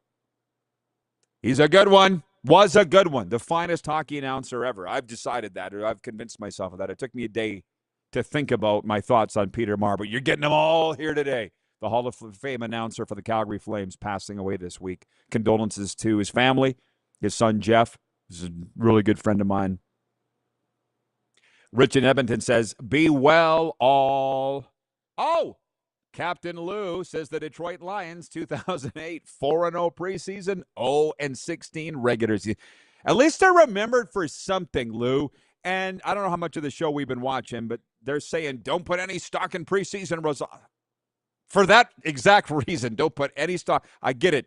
He's a good one. Was a good one. The finest hockey announcer ever. I've decided that, or I've convinced myself of that. It took me a day to think about my thoughts on Peter Marr, but you're getting them all here today. The Hall of Fame announcer for the Calgary Flames passing away this week. Condolences to his family, his son Jeff, who's a really good friend of mine. Rich in Edmonton says, be well all. Oh! Captain Lou says the Detroit Lions 2008 4-0 preseason, 0-16 regular season. At least they're remembered for something, Lou. And I don't know how much of the show we've been watching, but they're saying don't put any stock in preseason results. For that exact reason, don't put any stock. I get it,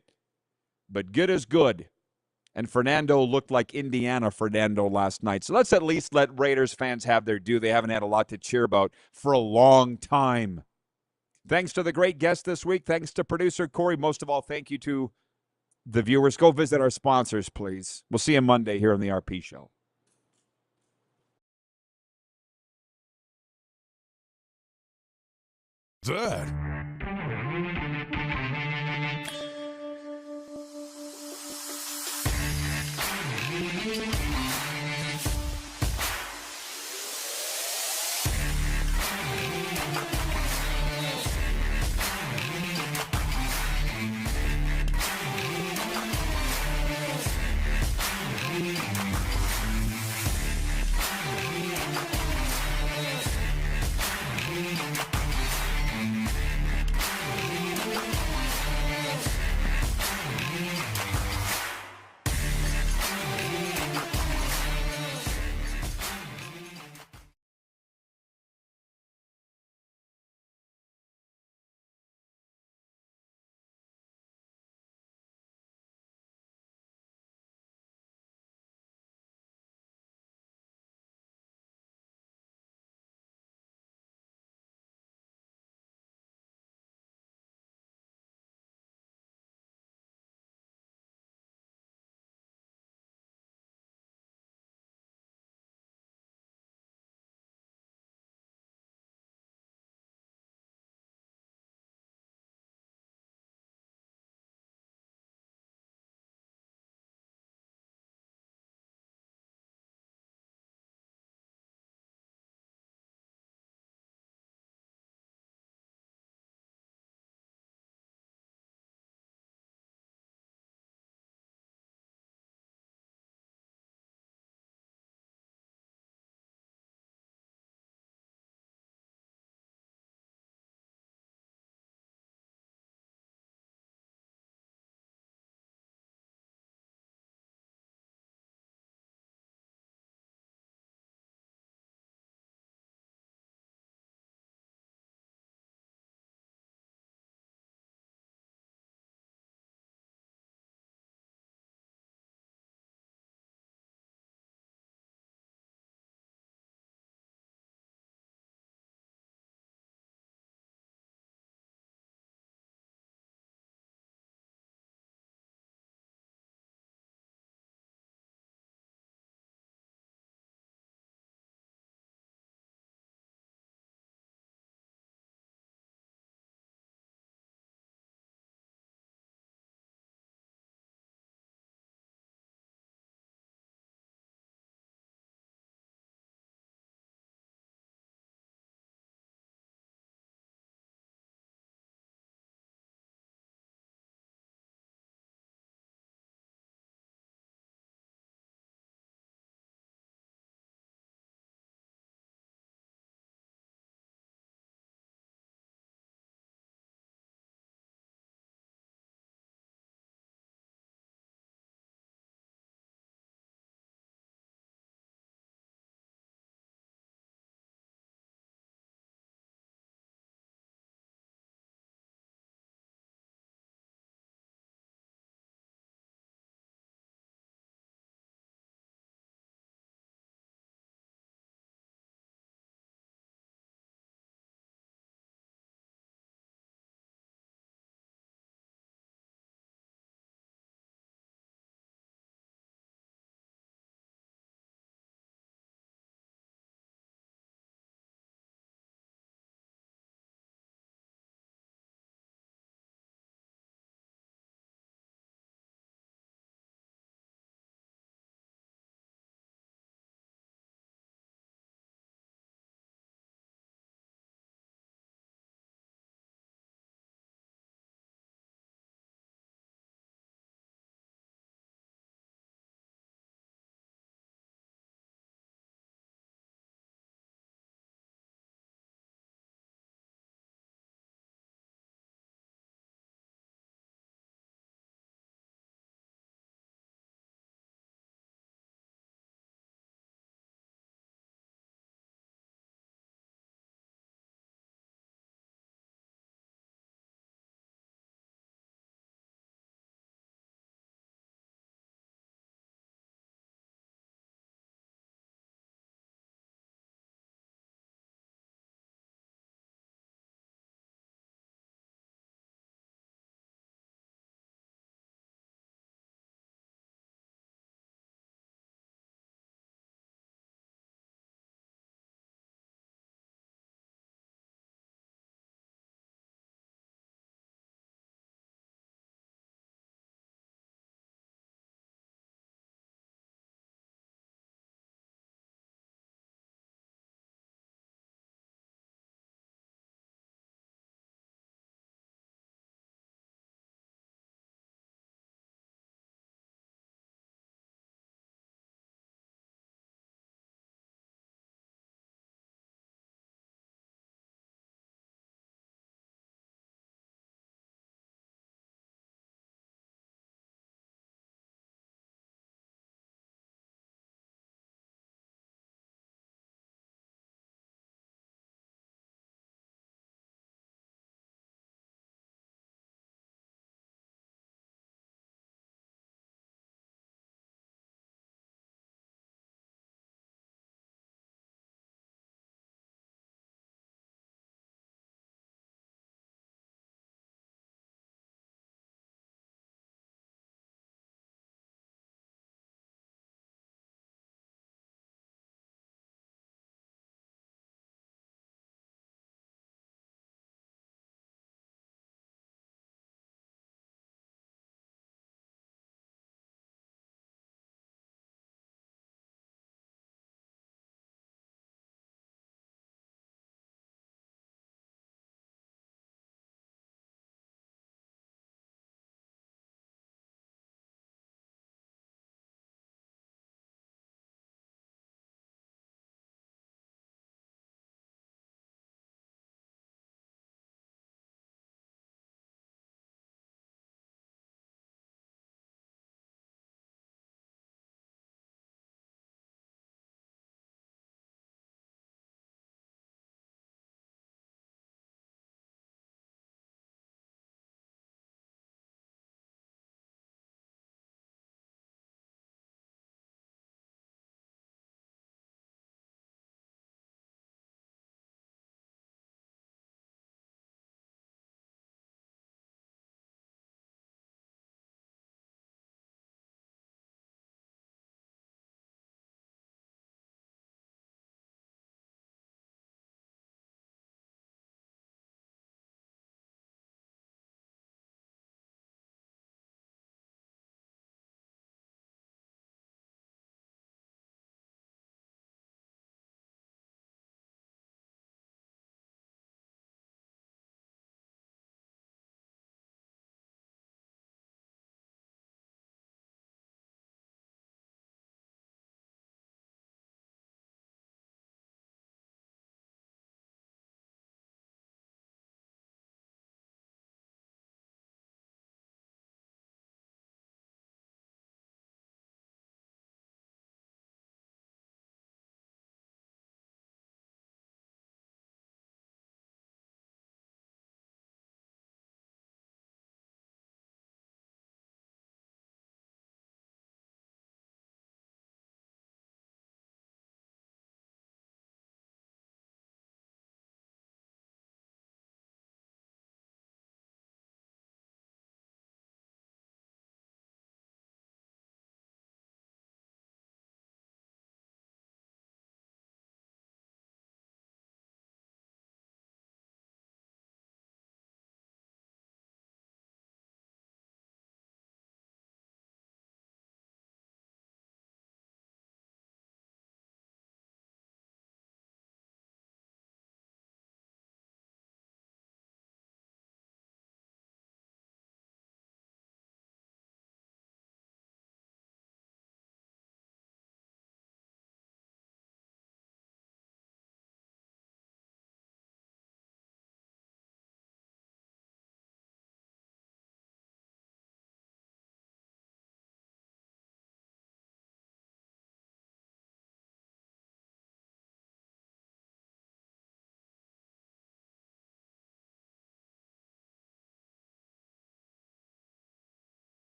but good is good. And Fernando looked like Indiana Fernando last night. So let's at least let Raiders fans have their due. They haven't had a lot to cheer about for a long time. Thanks to the great guest this week. Thanks to producer Corey. Most of all, thank you to the viewers. Go visit our sponsors, please. We'll see you Monday here on the RP Show. That.